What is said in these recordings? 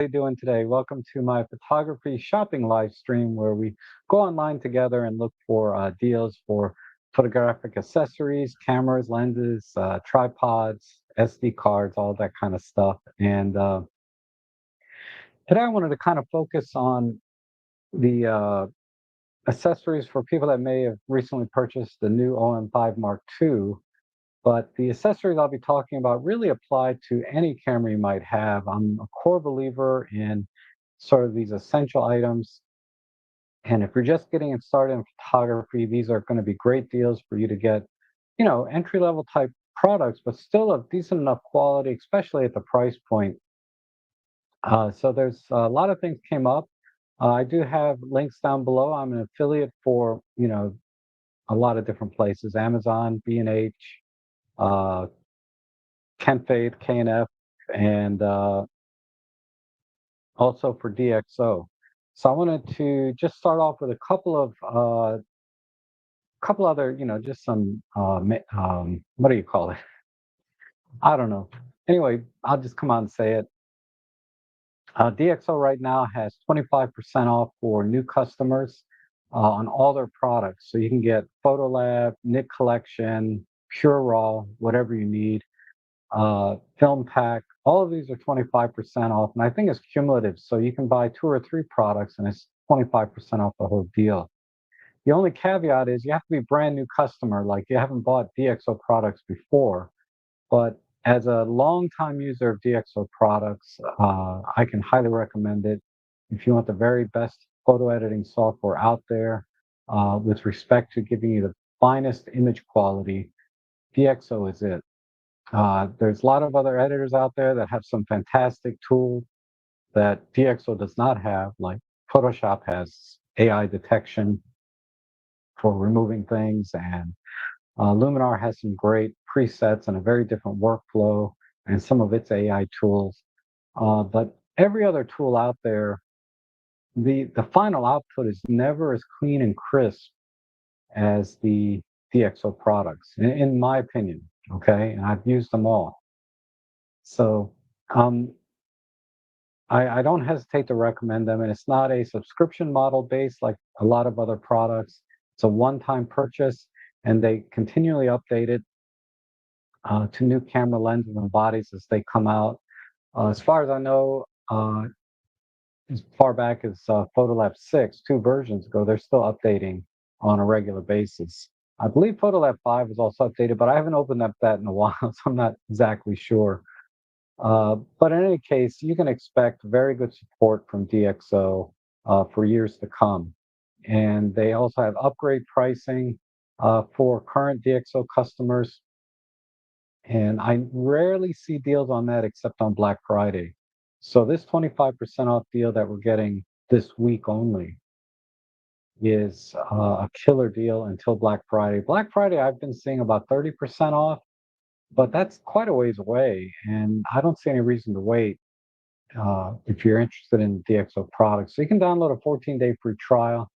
How you doing today? Welcome to my photography shopping live stream where we go online together and look for deals for photographic accessories, cameras, lenses, tripods, SD cards, all that kind of stuff. And today I wanted to kind of focus on the accessories for people that may have recently purchased the new OM5 Mark II. But the accessories I'll be talking about really apply to any camera you might have. I'm a core believer in sort of these essential items. And if you're just getting it started in photography, these are going to be great deals for you to get, entry level type products, but still of decent enough quality, especially at the price point. So there's a lot of things came up. I do have links down below. I'm an affiliate for, a lot of different places: Amazon, B&H, uh, Kenfade, K&F, and also for DxO. So I wanted to just start off with a couple other, just some what do you call it? I don't know. Anyway, I'll just come out and say it. DxO right now has 25% off for new customers on all their products. So you can get Photolab, Nik Collection, Pure Raw, whatever you need. Film pack. All of these are 25% off, and I think it's cumulative. So you can buy two or three products, and it's 25% off the whole deal. The only caveat is you have to be a brand new customer, like you haven't bought DxO products before. But as a longtime user of DxO products, I can highly recommend it. If you want the very best photo editing software out there, with respect to giving you the finest image quality, DxO is it. There's a lot of other editors out there that have some fantastic tools that DxO does not have, like Photoshop has AI detection for removing things, and Luminar has some great presets and a very different workflow, and some of its AI tools. But every other tool out there, the final output is never as clean and crisp as the DxO products, in my opinion. Okay, and I've used them all. So um, I don't hesitate to recommend them, and it's not a subscription model based like a lot of other products. It's a one-time purchase, and they continually update it to new camera lenses and bodies as they come out. As far as I know, as far back as Photolab 6, two versions ago, they're still updating on a regular basis. I believe Photolab 5 is also updated, but I haven't opened up that in a while, so I'm not exactly sure. But in any case, you can expect very good support from DxO for years to come. And they also have upgrade pricing for current DxO customers. And I rarely see deals on that except on Black Friday. So this 25% off deal that we're getting this week only is a killer deal until Black Friday. Black Friday, I've been seeing about 30% off, but that's quite a ways away. And I don't see any reason to wait if you're interested in DxO products. So you can download a 14-day free trial.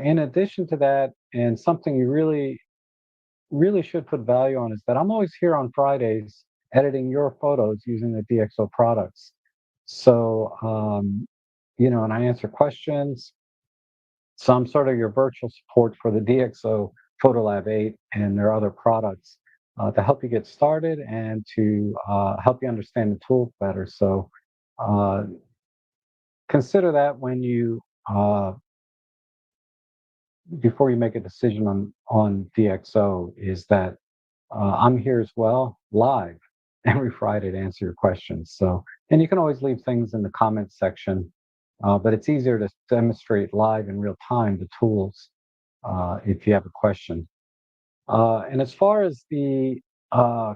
In addition to that, and something you really should put value on is that I'm always here on Fridays editing your photos using the DxO products. So, and I answer questions. So I'm sort of your virtual support for the DxO Photolab 8 and their other products to help you get started and to help you understand the tools better. So uh, consider that when you before you make a decision on DxO, is that I'm here as well, live, every Friday to answer your questions. So, and you can always leave things in the comments section, but it's easier to demonstrate live in real time the tools if you have a question. And as far as the uh,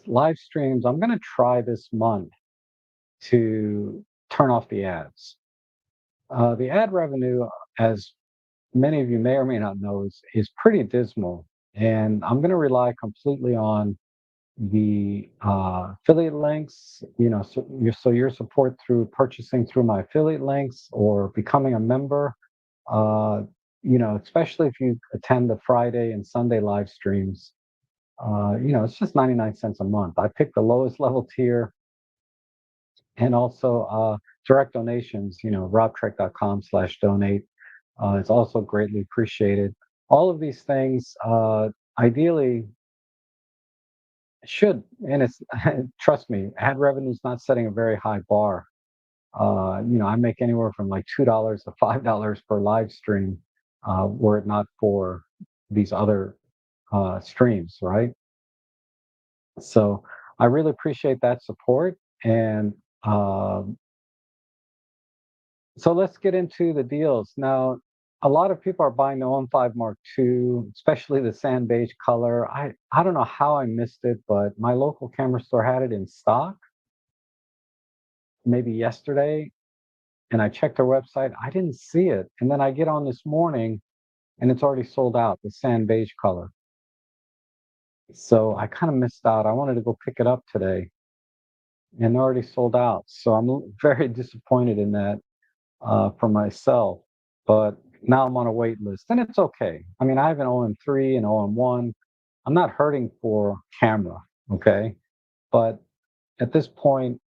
live streams, I'm going to try this month to turn off the ads. The ad revenue, as many of you may or may not know, is pretty dismal. And I'm going to rely completely on the affiliate links, so your support through purchasing through my affiliate links or becoming a member, uh, especially if you attend the Friday and Sunday live streams. It's just 99 cents a month. I picked the lowest level tier. and also direct donations. robtrek.com/donate is also greatly appreciated. All of these things, ideally, should, and it's trust me, ad revenue is not setting a very high bar. I make anywhere from like $2 to $5 per live stream, were it not for these other streams, right? So I really appreciate that support. And um so let's get into the deals. Now, a lot of people are buying the OM5 Mark II, especially the sand beige color. I don't know how I missed it, but my local camera store had it in stock maybe yesterday, and I checked their website. I didn't see it. And then I get on this morning and it's already sold out, the sand beige color. So I kind of missed out. I wanted to go pick it up today and already sold out. So I'm very disappointed in that for myself. But now I'm on a wait list, and it's okay. I mean, I have an OM3 and OM1. I'm not hurting for camera, okay? But at this point,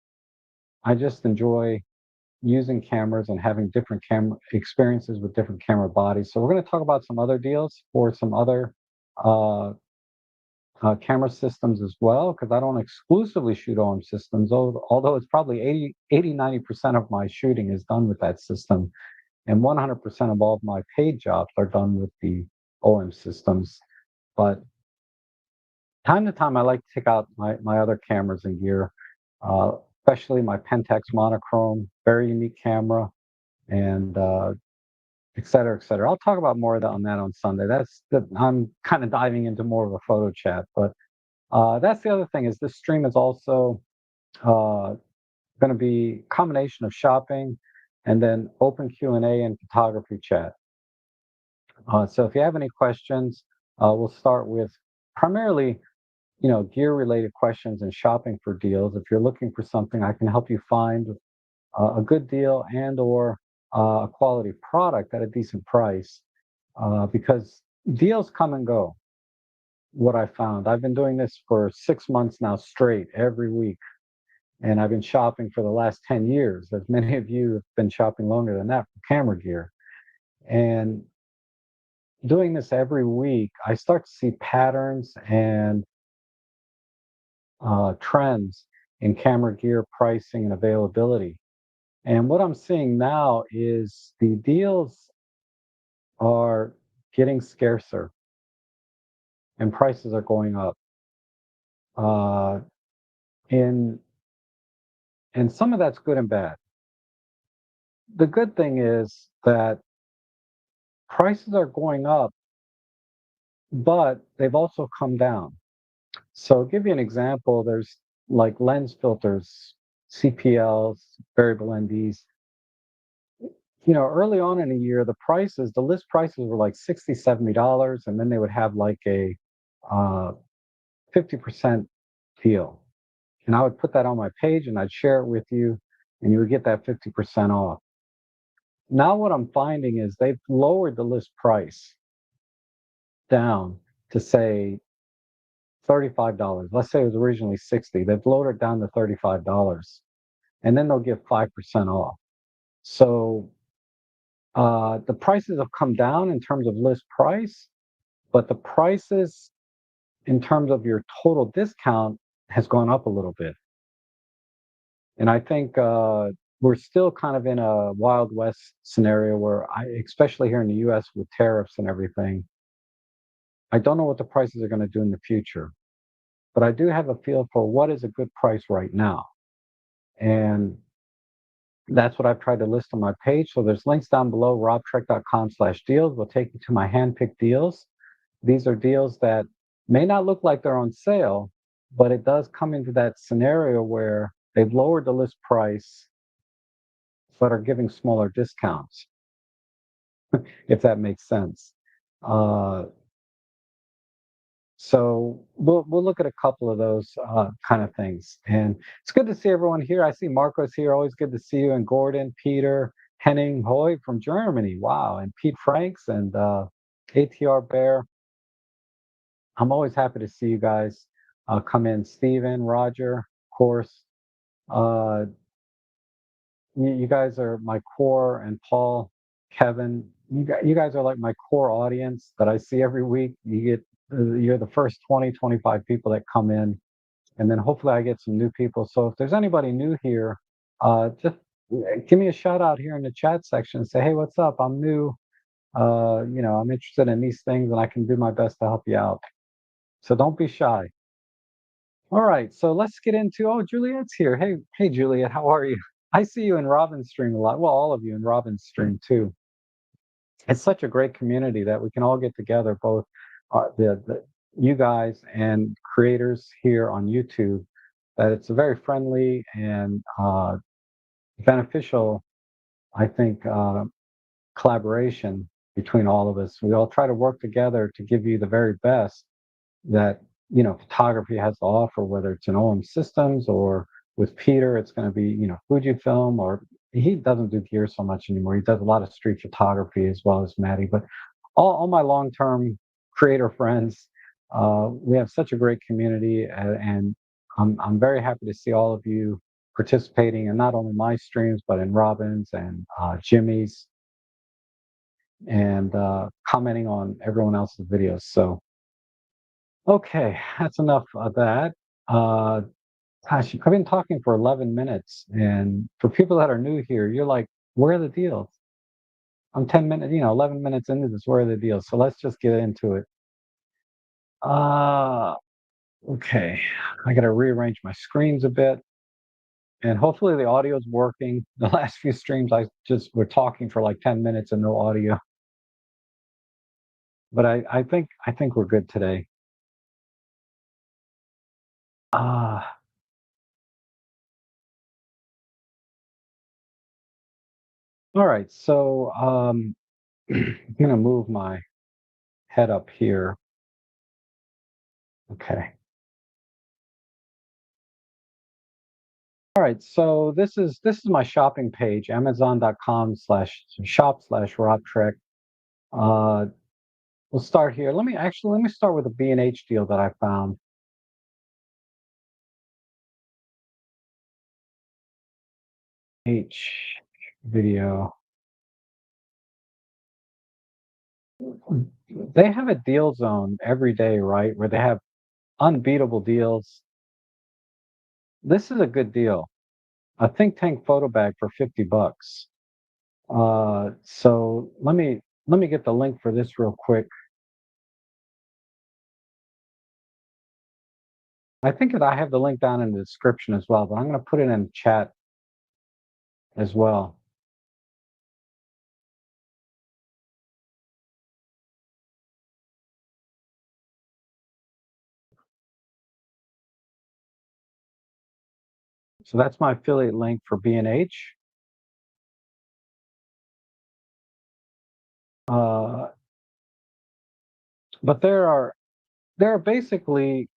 I just enjoy using cameras and having different camera experiences with different camera bodies. So we're going to talk about some other deals for some other uh, camera systems as well, because I don't exclusively shoot OM systems, although it's probably 90% of my shooting is done with that system. And 100% of all of my paid jobs are done with the OM systems. But time to time, I like to take out my other cameras and gear, uh, especially my Pentax monochrome, very unique camera, and et cetera, et cetera. I'll talk about more of that on Sunday. I'm kind of diving into more of a photo chat, but that's the other thing is this stream is also uh, going to be a combination of shopping and then open Q&A and photography chat. So if you have any questions, we'll start with primarily, gear related questions and shopping for deals. If you're looking for something, I can help you find a good deal and or a quality product at a decent price, because deals come and go. What I found, I've been doing this for 6 months now straight, every week, and I've been shopping for the last 10 years, as many of you have been shopping longer than that for camera gear. And doing this every week, I start to see patterns and trends in camera gear pricing and availability. And what I'm seeing now is the deals are getting scarcer and prices are going up. Uh, in and some of that's good and bad. The good thing is that prices are going up, but they've also come down. So I'll give you an example. There's like lens filters, CPLs, variable NDs. Early on in the year, the list prices were like $60, $70, and then they would have like a 50% deal. And I would put that on my page and I'd share it with you, and you would get that 50% off. Now, what I'm finding is they've lowered the list price down to say $35. Let's say it was originally 60. They've lowered it down to $35, and then they'll give 5% off. So the prices have come down in terms of list price, but the prices in terms of your total discount has gone up a little bit. And I think we're still kind of in a Wild West scenario where especially here in the US with tariffs and everything, I don't know what the prices are going to do in the future, but I do have a feel for what is a good price right now. And that's what I've tried to list on my page. So there's links down below, robtrek.com/deals will take you to my handpicked deals. These are deals that may not look like they're on sale, but it does come into that scenario where they've lowered the list price but are giving smaller discounts, if that makes sense. Uh, so we'll look at a couple of those kind of things. And it's good to see everyone here. I see Marcos here. Always good to see you. And Gordon, Peter, Henning Hoy from Germany. Wow. And Pete Franks and ATR Bear. I'm always happy to see you guys come in. Steven, Roger, of course. Uh, you guys are my core, and Paul, Kevin, you guys are like my core audience that I see every week. You're the first 20, 25 people that come in, and then hopefully I get some new people. So if there's anybody new here, just give me a shout out here in the chat section and say, hey, what's up? I'm new. I'm interested in these things and I can do my best to help you out. So don't be shy. All right, so let's get into, oh, Juliet's here. Hey, Juliet, how are you? I see you in Robin's stream a lot. Well, all of you in Robin's stream too. It's such a great community that we can all get together, both the you guys and creators here on YouTube. That it's a very friendly and beneficial, I think, collaboration between all of us. We all try to work together to give you the very best that photography has to offer, whether it's in OM Systems or with Peter, it's going to be Fujifilm, or he doesn't do gear so much anymore. He does a lot of street photography as well as Maddie. But all my long-term creator friends, we have such a great community, and I'm very happy to see all of you participating in not only my streams but in Robin's and Jimmy's, and commenting on everyone else's videos. So okay, that's enough of that. Uh, Gosh, I've been talking for 11 minutes, and for people that are new here, you're like, where are the deals? I'm 10 minutes, 11 minutes into this, where are the deals? So let's just get into it. Uh, okay, I got to rearrange my screens a bit, and hopefully the audio's working. The last few streams, I just were talking for like 10 minutes and no audio, but I think we're good today. Uh, all right, so I'm gonna move my head up here. Okay. All right. So this is my shopping page, Amazon.com/shop/Rob Trek. Uh, we'll start here. Let me start with a B&H deal that I found. H video. They have a deal zone every day, right? Where they have unbeatable deals. This is a good deal. A think tank photo bag for $50. So let me get the link for this real quick. I think that I have the link down in the description as well, but I'm going to put it in chat as well. So that's my affiliate link for B&H. Uh, but there are basically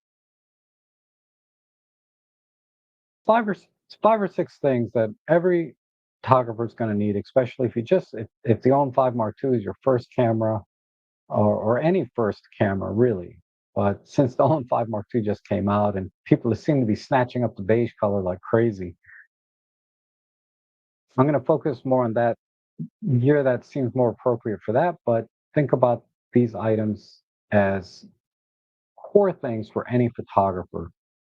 five or five or six things that every photographer is going to need, especially if the OM5 Mark II is your first camera, or any first camera really. But since the OM5 Mark II just came out and people seem to be snatching up the beige color like crazy, I'm going to focus more on that year that seems more appropriate for that. But think about these items as core things for any photographer.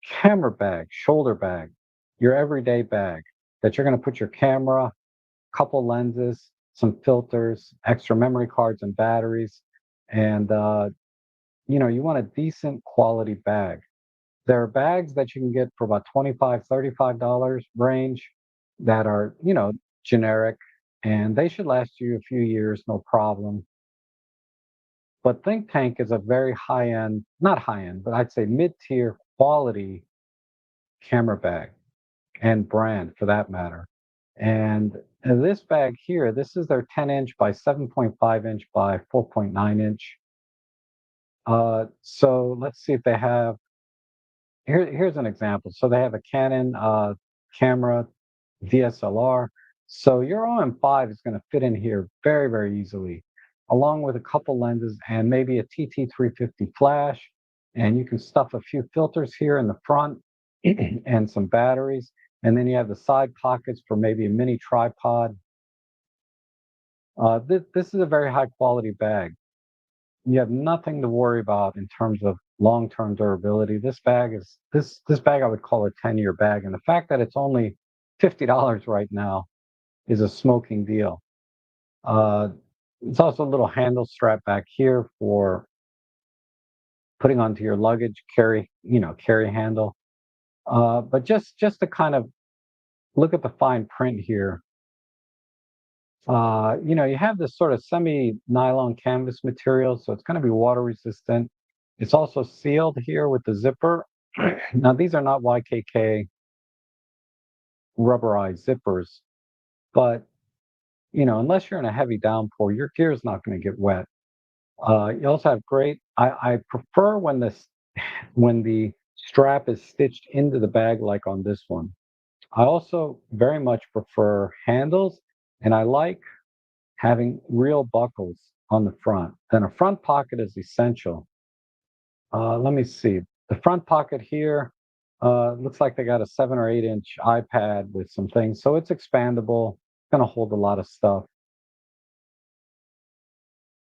Camera bag, shoulder bag, your everyday bag that you're going to put your camera, couple lenses, some filters, extra memory cards and batteries, and you want a decent quality bag. There are bags that you can get for about $25, $35 range that are, generic, and they should last you a few years, no problem. But Think Tank is a very high end, not high end, but I'd say mid tier quality camera bag and brand for that matter. And this bag here, this is their 10-inch by 7.5-inch by 4.9-inch. So let's see if they have, here's an example. So they have a Canon camera DSLR. So your OM5 is going to fit in here very, very easily, along with a couple lenses and maybe a TT350 flash. And you can stuff a few filters here in the front and some batteries. And then you have the side pockets for maybe a mini tripod. This is a very high quality bag. You have nothing to worry about in terms of long-term durability. This bag I would call a 10-year bag, and the fact that it's only $50 right now is a smoking deal. Uh, it's also a little handle strap back here for putting onto your luggage, carry handle. But just to kind of look at the fine print here, you have this sort of semi-nylon canvas material, so it's going to be water resistant. It's also sealed here with the zipper. Now, these are not YKK rubberized zippers, but unless you're in a heavy downpour, your gear is not going to get wet. You also have great. I prefer when the strap is stitched into the bag, like on this one. I also very much prefer handles, and I like having real buckles on the front. Then a front pocket is essential. Let me see. The front pocket here looks like they got a 7 or 8 inch iPad with some things, so it's expandable. It's going to hold a lot of stuff.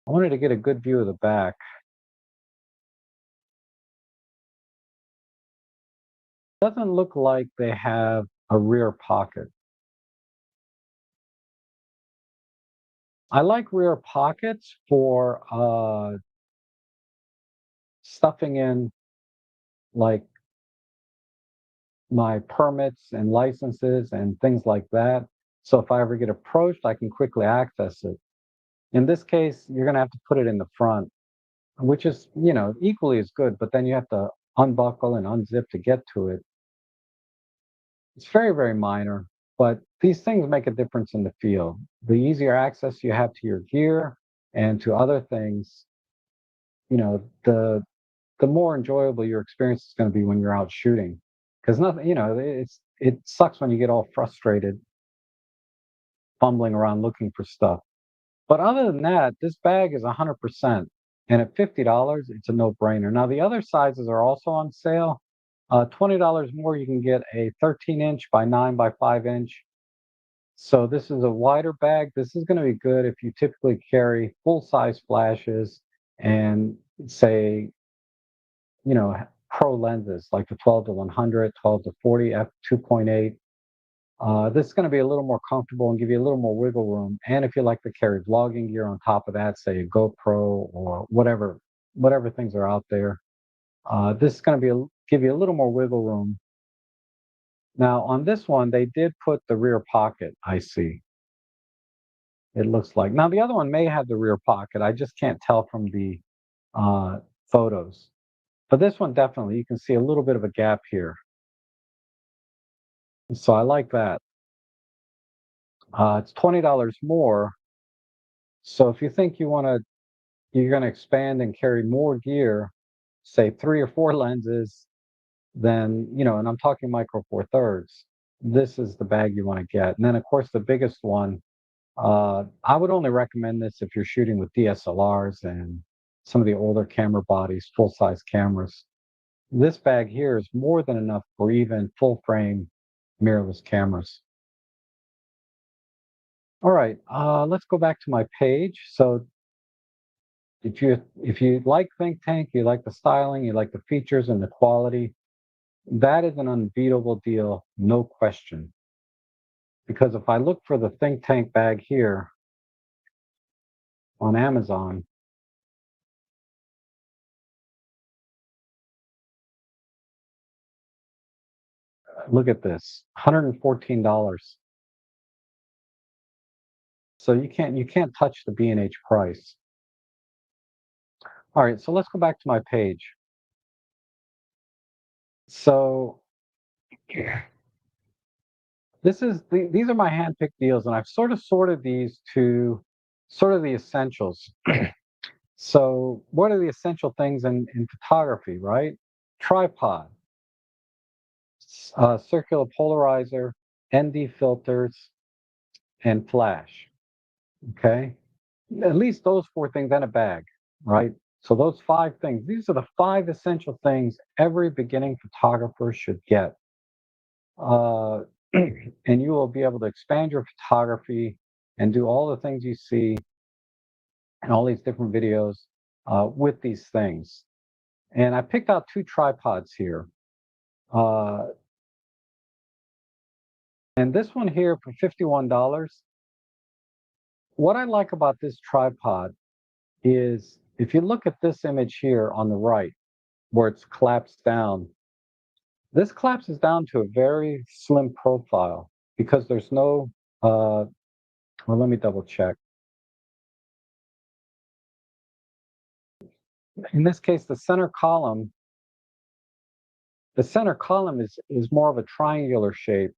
I wanted to get a good view of the back. Doesn't look like they have a rear pocket. I like rear pockets for stuffing in like my permits and licenses and things like that. So if I ever get approached, I can quickly access it. In this case, you're going to have to put it in the front, which is, equally as good, but then you have to unbuckle and unzip to get to it. It's very, very minor, but these things make a difference in the field. The easier access you have to your gear and to other things, you know, the the more enjoyable your experience is going to be when you're out shooting. Because nothing, it sucks when you get all frustrated fumbling around looking for stuff. But other than that, this bag is 100%. And at $50, it's a no-brainer. Now, the other sizes are also on sale. $20 more, you can get a 13-inch by 9 by 5 inch. So this is a wider bag. This is going to be good if you typically carry full-size flashes and say, pro lenses like the 12 to 100, 12 to 40 f2.8. This is going to be a little more comfortable and give you a little more wiggle room. And if you like to carry vlogging gear on top of that, say a GoPro or whatever things are out there, this is going to give you a little more wiggle room. Now on this one, they did put the rear pocket. I see. It looks like now the other one may have the rear pocket. I just can't tell from the uh, photos. But this one definitely, you can see a little bit of a gap here. So I like that. It's $20 more. So if you think you're going to expand and carry more gear, say 3 or 4 lenses, then, and I'm talking micro four thirds, this is the bag you want to get. And then of course the biggest one, I would only recommend this if you're shooting with DSLRs and some of the older camera bodies, full size cameras. This bag here is more than enough for even full frame mirrorless cameras. All right, let's go back to my page. So if you like Think Tank, you like the styling, you like the features and the quality, that is an unbeatable deal, no question. Because if I look for the Think Tank bag here on Amazon, look at this, $114. So you can't touch the B&H price. All right, so let's go back to my page. So these are my hand-picked deals, and I've sort of sorted these to sort of the essentials. So what are the essential things in photography, right? Tripod, circular polarizer, ND filters, and flash. Okay, at least those 4 things and a bag, right? So those 5 things, these are the 5 essential things every beginning photographer should get. and you will be able to expand your photography and do all the things you see in all these different videos with these things. And I picked out two tripods here. Uh, and this one here for $51. What I like about this tripod is if you look at this image here on the right, where it's collapsed down, this collapses down to a very slim profile because there's no, well, let me double check. In this case, the center column is more of a triangular shape.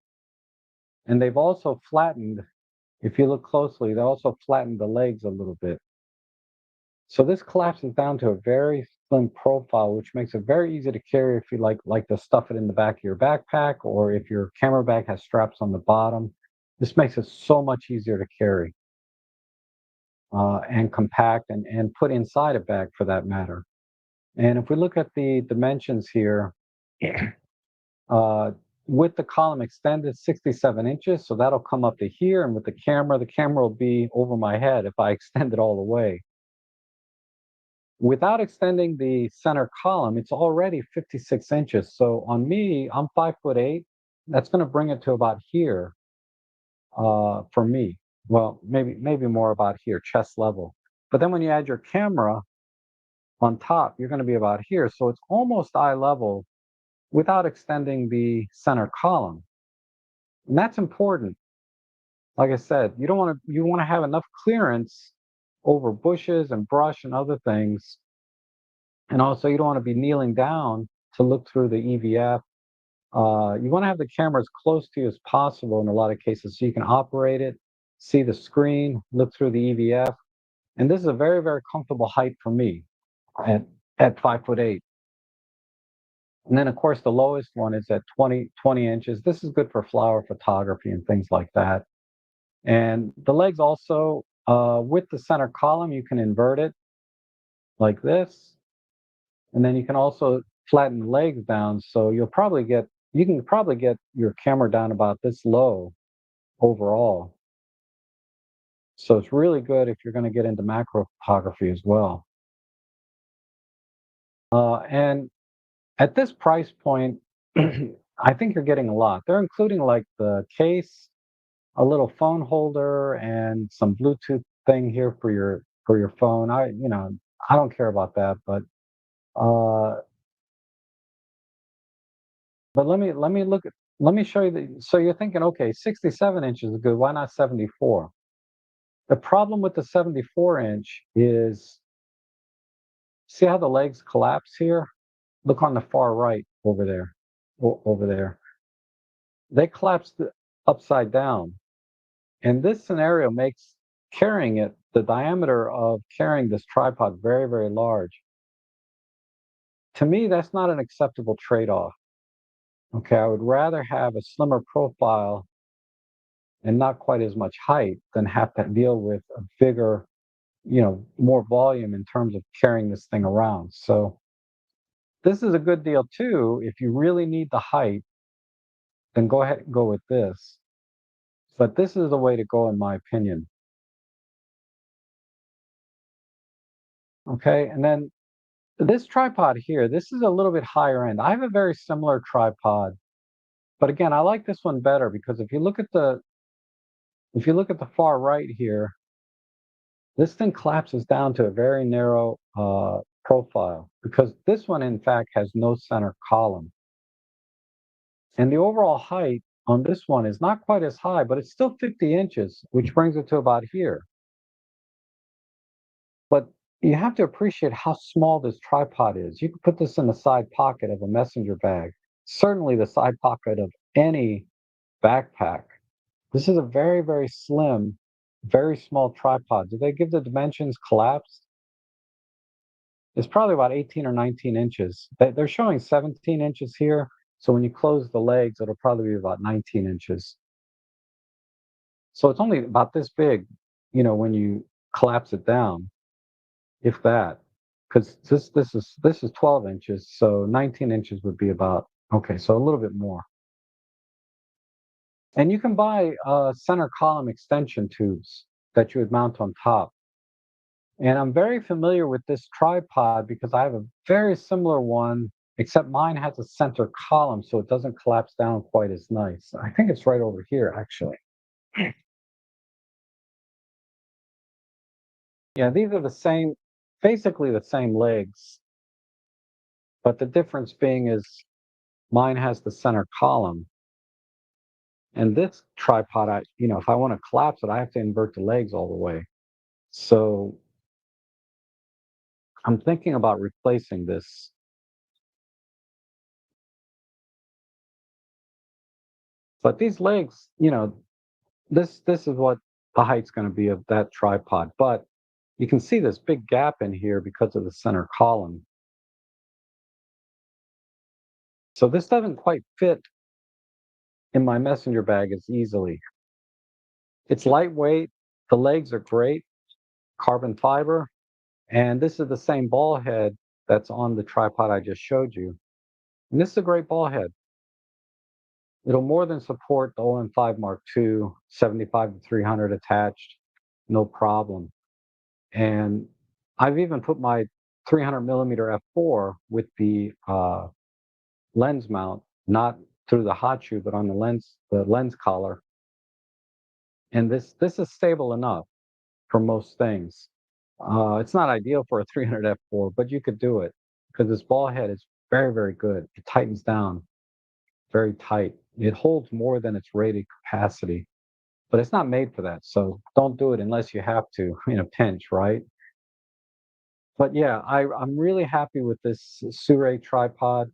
And they've also flattened, if you look closely, they also flattened the legs a little bit. So this collapses down to a very slim profile, which makes it very easy to carry if you like to stuff it in the back of your backpack, or if your camera bag has straps on the bottom. This makes it so much easier to carry and compact and put inside a bag for that matter. And if we look at the dimensions here, uh, with the column extended 67 inches, so that'll come up to here, and with the camera will be over my head if I extend it all the way. Without extending the center column, it's already 56 inches. So on me, I'm 5'8". That's going to bring it to about here for me. Well, maybe more about here, chest level. But then when you add your camera on top, you're going to be about here. So it's almost eye level without extending the center column. And that's important. Like I said, you want to have enough clearance over bushes and brush and other things. And also you don't want to be kneeling down to look through the EVF. You want to have the camera as close to you as possible in a lot of cases so you can operate it, see the screen, look through the EVF. And this is a very, very comfortable height for me at, at 5'8". And then of course the lowest one is at 20 inches. This is good for flower photography and things like that. And the legs also, with the center column, you can invert it like this. And then you can also flatten the legs down. So you can probably get your camera down about this low overall. So it's really good if you're going to get into macro photography as well. And at this price point, I think you're getting a lot. They're including like the case, a little phone holder, and some Bluetooth thing here for your phone. I don't care about that, uh, but let me show you so you're thinking, okay, 67 inches is good. Why not 74? The problem with the 74 inch is, see how the legs collapse here? Look on the far right over there, over there. They collapse upside down. And this scenario makes carrying it, the diameter of carrying this tripod very, very large. To me, that's not an acceptable trade-off. Okay, I would rather have a slimmer profile and not quite as much height than have to deal with a bigger, more volume in terms of carrying this thing around. So this is a good deal too. If you really need the height, then go ahead and go with this. But this is the way to go, in my opinion. Okay, and then this tripod here, this is a little bit higher end. I have a very similar tripod, but again, I like this one better because if you look at the far right here, this thing collapses down to a very narrow profile because this one, in fact, has no center column. And the overall height on this one is not quite as high, but it's still 50 inches, which brings it to about here. But you have to appreciate how small this tripod is. You can put this in the side pocket of a messenger bag, certainly the side pocket of any backpack. This is a very, very slim, very small tripod. Did they give the dimensions collapsed? It's probably about 18 or 19 inches. They're showing 17 inches here. So when you close the legs, it'll probably be about 19 inches. So it's only about this big, when you collapse it down, if that. Because this is 12 inches, so 19 inches would be about, okay, so a little bit more. And you can buy center column extension tubes that you would mount on top. And I'm very familiar with this tripod because I have a very similar one, except mine has a center column, so it doesn't collapse down quite as nice. I think it's right over here, actually. Yeah, these are the same, basically the same legs, but the difference being is mine has the center column. And this tripod, if I want to collapse it, I have to invert the legs all the way. So I'm thinking about replacing this. But these legs, this is what the height's going to be of that tripod. But you can see this big gap in here because of the center column. So this doesn't quite fit in my messenger bag as easily. It's lightweight. The legs are great, carbon fiber. And this is the same ball head that's on the tripod I just showed you. And this is a great ball head. It'll more than support the OM5 Mark II, 75 to 300 attached, no problem. And I've even put my 300 millimeter f4 with the lens mount, not through the hot shoe, but on the lens collar. And this is stable enough for most things. It's not ideal for a 300 f4, but you could do it because this ball head is very, very good. It tightens down very tight. It holds more than its rated capacity, but it's not made for that. So don't do it unless you have to in a pinch, right? But yeah, I'm really happy with this Sure tripod,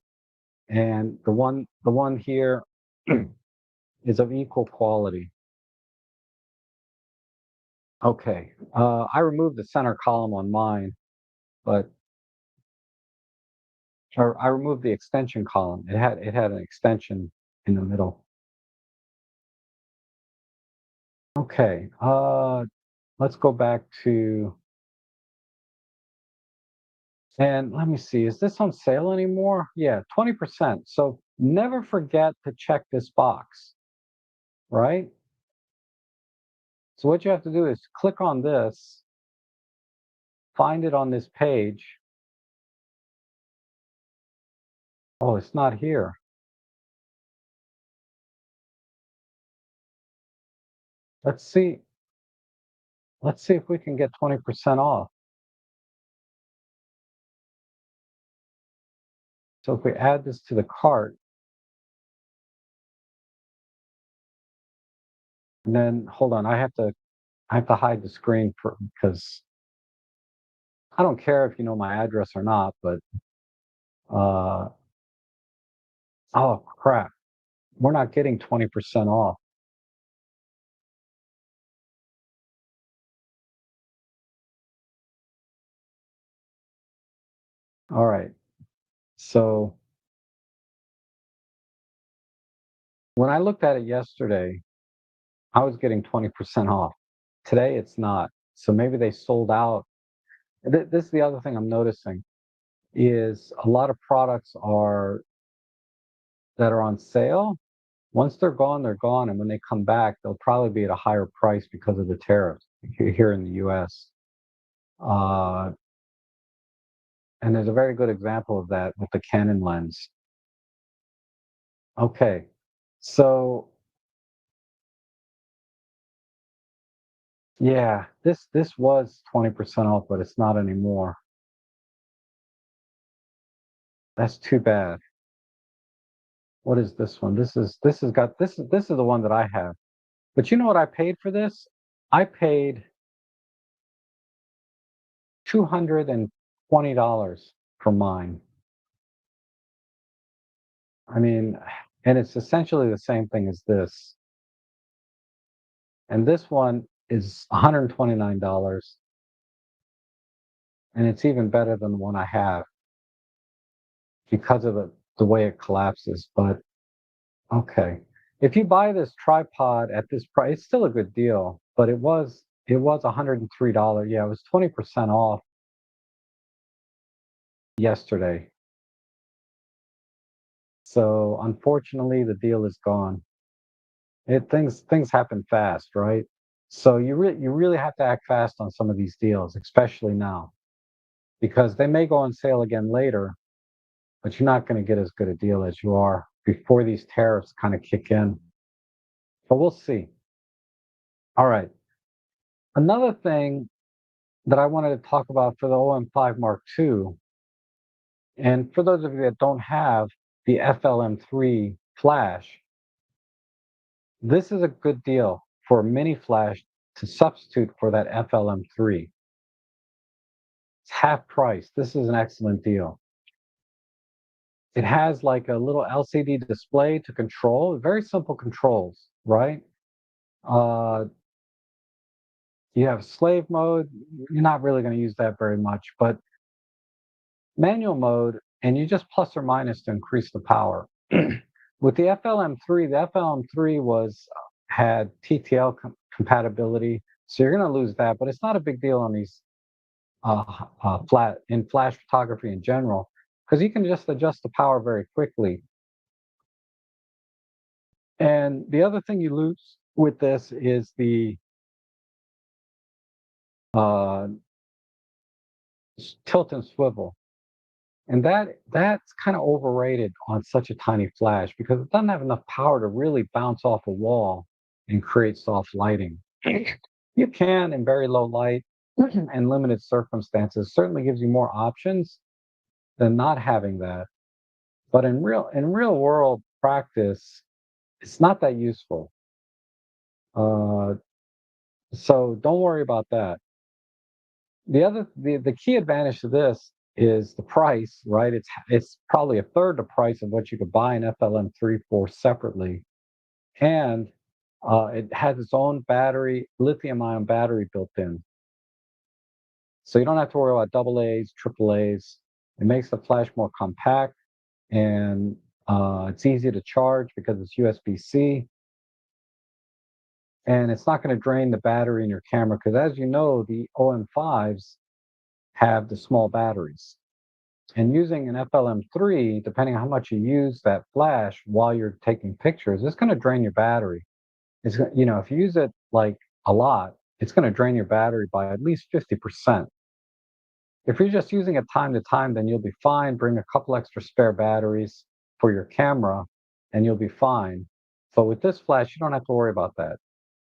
and the one here is of equal quality. Okay, I removed the center column on mine, but or I removed the extension column. It had an extension in the middle. Okay, let's go back to, and let me see, is this on sale anymore? Yeah, 20%. So never forget to check this box, right? So what you have to do is click on this, find it on this page. Oh, it's not here. Let's see. Let's see if we can get 20% off. So if we add this to the cart, and then hold on, I have to hide the screen because I don't care if you know my address or not, but uh oh crap. We're not getting 20% off. All right. So when I looked at it yesterday, I was getting 20% off. Today it's not. So maybe they sold out. This is the other thing I'm noticing is a lot of products are that are on sale. Once they're gone, they're gone. And when they come back, they'll probably be at a higher price because of the tariffs here in the US. Uh, and there's a very good example of that with the Canon lens. Okay, so yeah, this was 20% off, but it's not anymore. That's too bad. What is this one? This is the one that I have. But you know what I paid for this? I paid $220 for mine. I mean, and it's essentially the same thing as this. And this one is $129, and it's even better than the one I have because of the way it collapses. But okay. If you buy this tripod at this price, it's still a good deal, but it was $103. Yeah, it was 20% off yesterday. So unfortunately, the deal is gone. things happen fast, right? So you really have to act fast on some of these deals, especially now, because they may go on sale again later, but you're not going to get as good a deal as you are before these tariffs kind of kick in. But we'll see. All right. Another thing that I wanted to talk about for the OM5 Mark II, and for those of you that don't have the FLM3 flash, this is a good deal for a mini flash to substitute for that FLM3. It's half price. This is an excellent deal. It has like a little LCD display to control, very simple controls, right? Uh, you have slave mode. You're not really going to use that very much, but manual mode, and you just plus or minus to increase the power. With the FLM3, the FLM3 had TTL compatibility, so you're going to lose that, but it's not a big deal on these flash photography in general, because you can just adjust the power very quickly. And the other thing you lose with this is the uh, tilt and swivel. And that's kind of overrated on such a tiny flash because it doesn't have enough power to really bounce off a wall and create soft lighting. You can in very low light and limited circumstances. Certainly gives you more options than not having that. But in real world practice, it's not that useful. Uh, so don't worry about that. The key advantage to this is the price, right? It's probably a third the price of what you could buy an FLM3 for separately, and it has its own battery, lithium-ion battery built in, so you don't have to worry about double A's, triple A's. It makes the flash more compact, and it's easy to charge because it's USB-C, and it's not going to drain the battery in your camera because, as you know, the OM5s have the small batteries. And using an FLM3, depending on how much you use that flash while you're taking pictures, it's going to drain your battery. If you use it like a lot, it's going to drain your battery by at least 50%. If you're just using it time to time, then you'll be fine. Bring a couple extra spare batteries for your camera and you'll be fine. But with this flash, you don't have to worry about that.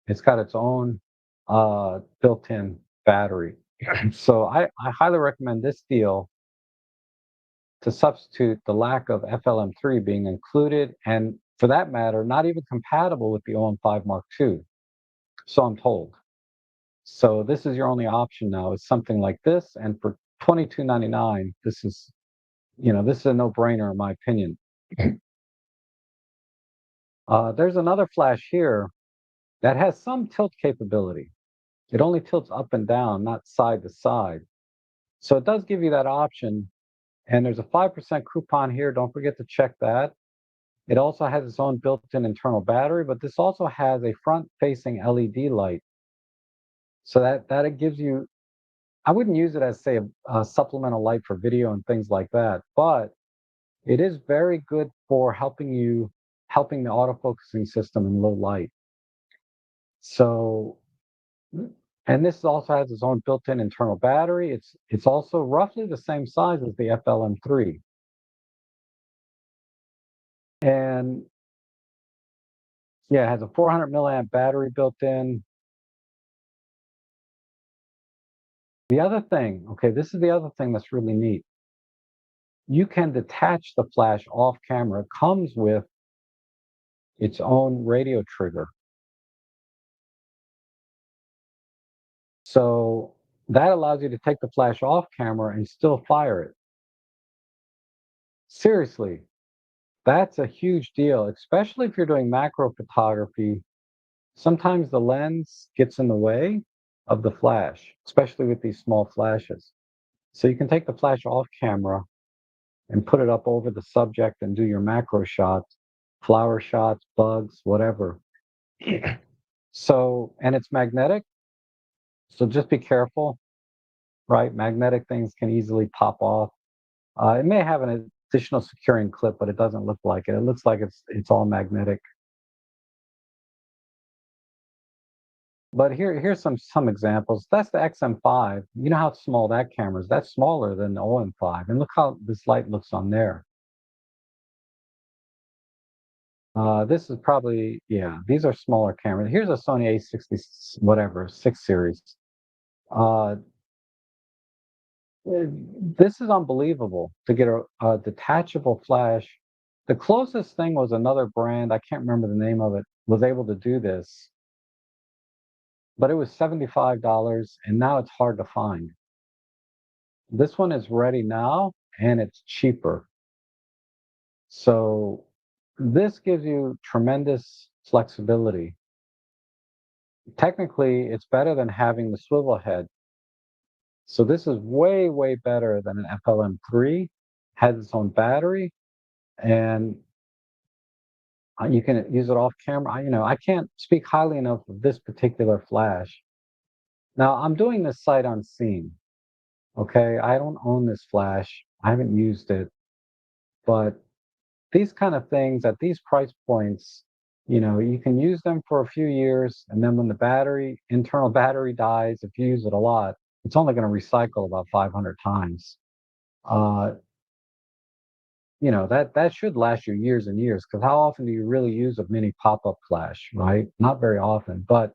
It's got its own built-in battery. So I highly recommend this deal to substitute the lack of FLM3 being included, and for that matter, not even compatible with the OM5 Mark II. So I'm told. So this is your only option now, is something like this, and for $22.99, this is a no-brainer in my opinion. There's another flash here that has some tilt capability. It only tilts up and down, not side to side. So it does give you that option. And there's a 5% coupon here. Don't forget to check that. It also has its own built-in internal battery, but this also has a front-facing LED light. So that it gives you, I wouldn't use it as, say, a supplemental light for video and things like that, but it is very good for helping the autofocusing system in low light. So, and this also has its own built-in internal battery. It's also roughly the same size as the FLM3. And yeah, it has a 400 milliamp battery built in. The other thing, okay, this is the other thing that's really neat. You can detach the flash off camera. It comes with its own radio trigger. So that allows you to take the flash off camera and still fire it. Seriously, that's a huge deal, especially if you're doing macro photography. Sometimes the lens gets in the way of the flash, especially with these small flashes. So you can take the flash off camera and put it up over the subject and do your macro shots, flower shots, bugs, whatever. So, and it's magnetic. So just be careful, right? Magnetic things can easily pop off. It may have an additional securing clip, but it doesn't look like it. It looks like it's all magnetic. But here's some examples. That's the XM5. You know how small that camera is. That's smaller than the OM5. And look how this light looks on there. This is probably, yeah, these are smaller cameras. Here's a Sony A60, whatever, 6 series. Uh, this is unbelievable to get a detachable flash. The closest thing was another brand, I can't remember the name of it, was able to do this, but it was $75 and now it's hard to find. This one is ready now and it's cheaper. So this gives you tremendous flexibility. Technically, it's better than having the swivel head. So this is way, way better than an FLM3, has its own battery, and you can use it off camera. I can't speak highly enough of this particular flash. Now, I'm doing this sight unseen, okay? I don't own this flash. I haven't used it, but these kind of things at these price points, you can use them for a few years, and then when the internal battery dies, if you use it a lot, it's only going to recycle about 500 times. Uh, that should last you years and years, because how often do you really use a mini pop-up flash, right? Not very often, but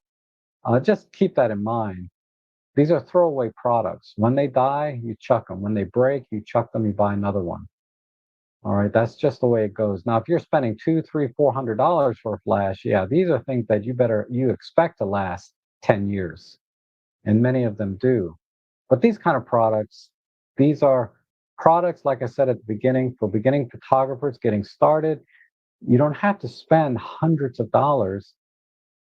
just keep that in mind. These are throwaway products. When they die, you chuck them. When they break, you chuck them, you buy another one. All right, that's just the way it goes. Now, if you're spending two, three, $400 for a flash, yeah, these are things that you expect to last 10 years, and many of them do. But these kind of products, these are products, like I said at the beginning, for beginning photographers getting started. You don't have to spend hundreds of dollars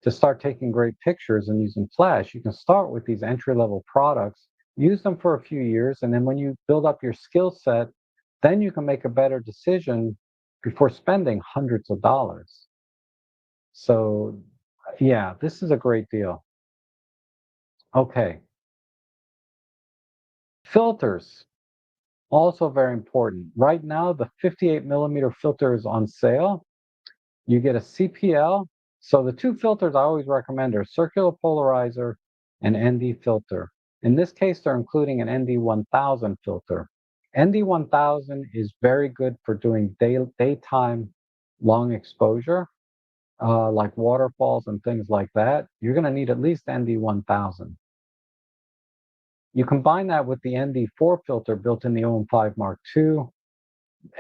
to start taking great pictures and using flash. You can start with these entry-level products, use them for a few years, and then when you build up your skill set, then you can make a better decision before spending hundreds of dollars. So, yeah, this is a great deal. Okay, filters, also very important. Right now, the 58 millimeter filter is on sale. You get a CPL. So the two filters I always recommend are circular polarizer and ND filter. In this case, they're including an ND1000 filter. ND1000 is very good for doing daytime long exposure, like waterfalls and things like that. You're going to need at least ND1000. You combine that with the ND4 filter built in the OM5 Mark II,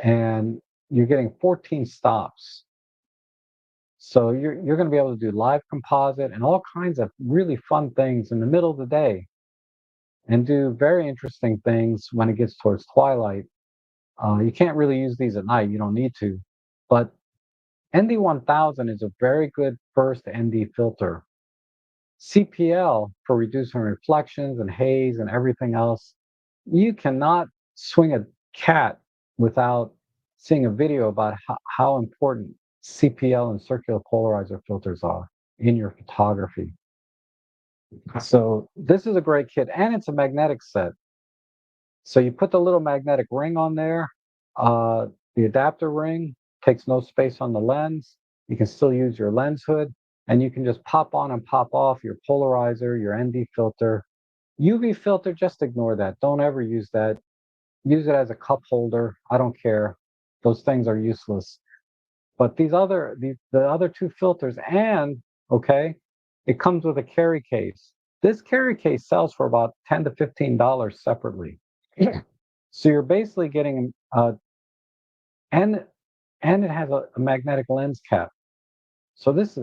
and you're getting 14 stops. So you're going to be able to do live composite and all kinds of really fun things in the middle of the day, and do very interesting things when it gets towards twilight. You can't really use these at night. You don't need to. But ND1000 is a very good first ND filter. CPL for reducing reflections and haze and everything else. You cannot swing a cat without seeing a video about how important CPL and circular polarizer filters are in your photography. So this is a great kit, and it's a magnetic set. So you put the little magnetic ring on there. Uh, the adapter ring takes no space on the lens. You can still use your lens hood, and you can just pop on and pop off your polarizer, your ND filter. UV filter, just ignore that. Don't ever use that. Use it as a cup holder. I don't care. Those things are useless. But the other two filters, and okay, it comes with a carry case. This carry case sells for about $10 to $15 separately. So you're basically getting and and it has a magnetic lens cap. So these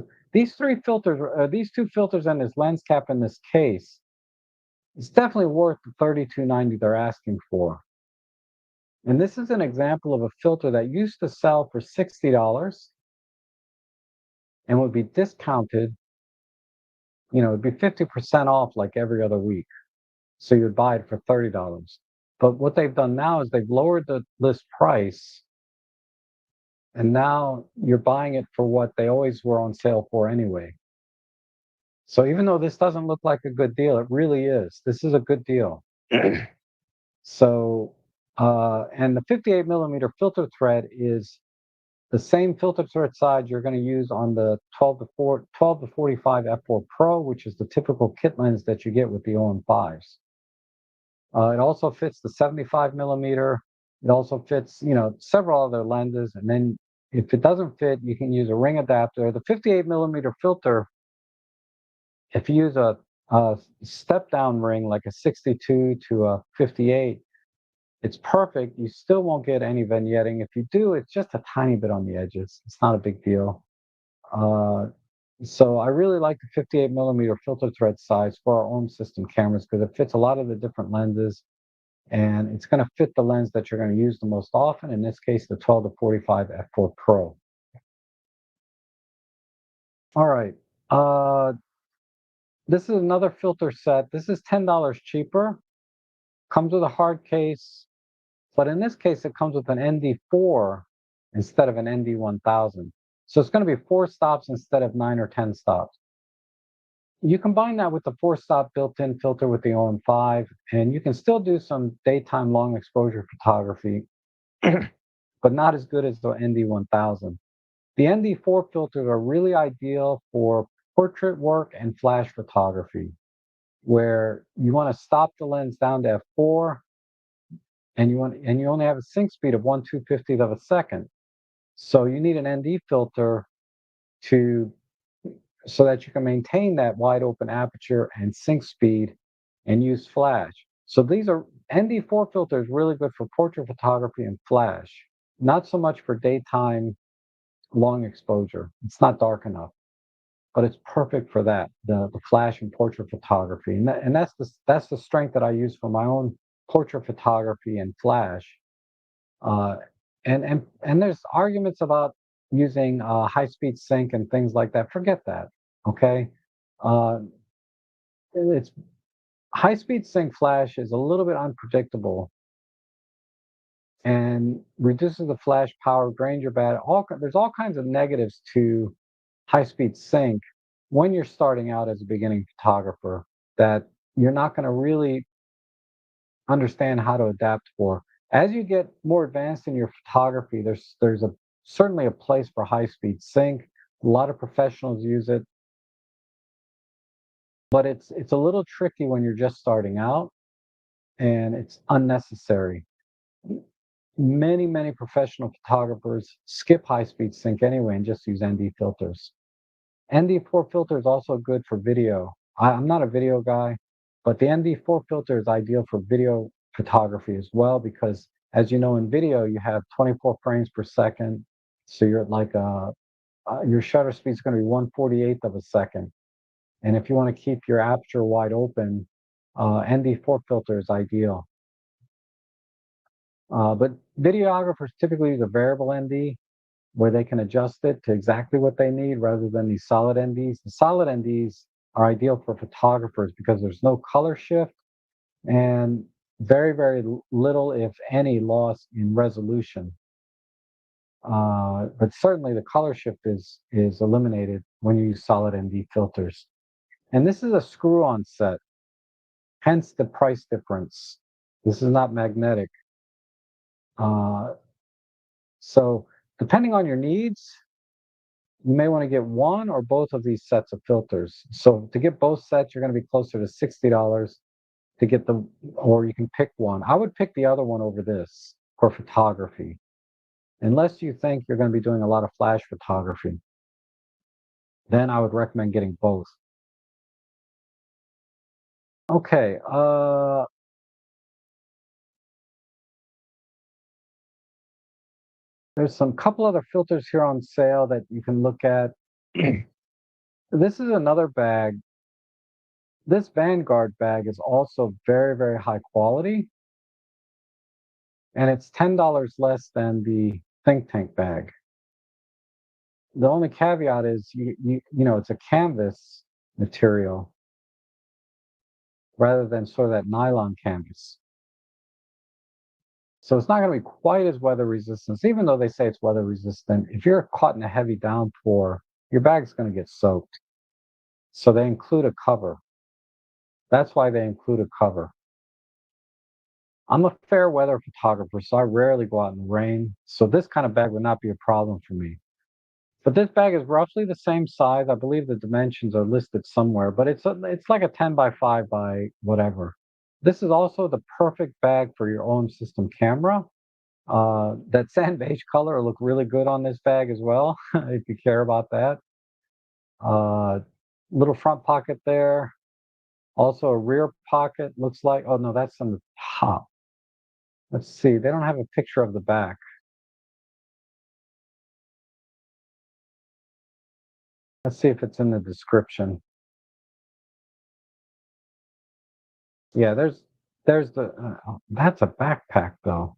two filters and this lens cap in this case, it's definitely worth the $32.90 they're asking for. And this is an example of a filter that used to sell for $60 and would be discounted. It'd be 50% off like every other week. So you'd buy it for $30. But what they've done now is they've lowered the list price, and now you're buying it for what they always were on sale for anyway. So even though this doesn't look like a good deal, it really is. This is a good deal. So, and the 58 millimeter filter thread is the same filter thread size you're going to use on the 12 to 45 f4 Pro, which is the typical kit lens that you get with the OM5s. It also fits the 75 millimeter. It also fits, several other lenses. And then if it doesn't fit, you can use a ring adapter. The 58 millimeter filter, if you use a step down ring like a 62 to a 58, it's perfect. You still won't get any vignetting. If you do, it's just a tiny bit on the edges. It's not a big deal. Uh, so I really like the 58 millimeter filter thread size for our own system cameras because it fits a lot of the different lenses, and it's going to fit the lens that you're going to use the most often. In this case, the 12 to 45 f4 Pro. All right. This is another filter set. This is $10 cheaper. Comes with a hard case, but in this case, it comes with an ND4 instead of an ND1000. So it's going to be 4 stops instead of 9 or 10 stops. You combine that with the 4-stop built-in filter with the OM5, and you can still do some daytime long exposure photography, but not as good as the ND1000. The ND4 filters are really ideal for portrait work and flash photography, where you want to stop the lens down to f4, and you only have a sync speed of 1/250th of a second. So you need an ND filter to so that you can maintain that wide open aperture and sync speed and use flash. So these are ND4 filters really good for portrait photography and flash, not so much for daytime long exposure. It's not dark enough, but it's perfect for that, the flash and portrait photography. And that's the strength that I use for my own portrait photography and flash. Uh, and there's arguments about using high-speed sync and things like that. Forget that. Okay, uh, it's high-speed sync flash is a little bit unpredictable and reduces the flash power, drains your battery. There's all kinds of negatives to high-speed sync when you're starting out as a beginning photographer that you're not going to really understand how to adapt for. As you get more advanced in your photography, there's certainly a place for high-speed sync. A lot of professionals use it, but it's a little tricky when you're just starting out, and it's unnecessary. Many professional photographers skip high-speed sync anyway and just use ND filters. ND4 filter is also good for video. I'm not a video guy, but the ND4 filter is ideal for video photography as well because, as you know, in video you have 24 frames per second, so you're like your shutter speed is going to be 1/48th of a second, and if you want to keep your aperture wide open, ND4 filter is ideal. But videographers typically use a variable ND where they can adjust it to exactly what they need rather than these solid NDs. The solid NDs are ideal for photographers because there's no color shift and very little, if any, loss in resolution. But certainly the color shift is eliminated when you use solid ND filters. And this is a screw-on set, hence the price difference. This is not magnetic. Uh, so depending on your needs, you may want to get one or both of these sets of filters. So to get both sets, you're going to be closer to $60 to get or you can pick one. I would pick the other one over this for photography, unless you think you're going to be doing a lot of flash photography. Then I would recommend getting both. Okay, there's some couple other filters here on sale that you can look at. This is another bag. This Vanguard bag is also very high quality, and it's $10 less than the Think Tank bag. The only caveat is it's a canvas material rather than sort of that nylon canvas. So it's not going to be quite as weather resistant, even though they say it's weather resistant. If you're caught in a heavy downpour, your bag's going to get soaked. So they include a cover. That's why they include a cover. I'm a fair weather photographer, so I rarely go out in the rain. So this kind of bag would not be a problem for me. But this bag is roughly the same size. I believe the dimensions are listed somewhere, but it's like a 10 by 5 by whatever. This is also the perfect bag for your own system camera. That sand beige color will look really good on this bag as well, if you care about that. Uh, Little front pocket there. Also a rear pocket looks like, oh no, that's on the top. Let's see, they don't have a picture of the back. Let's see if it's in the description. Yeah, there's the oh, that's a backpack though.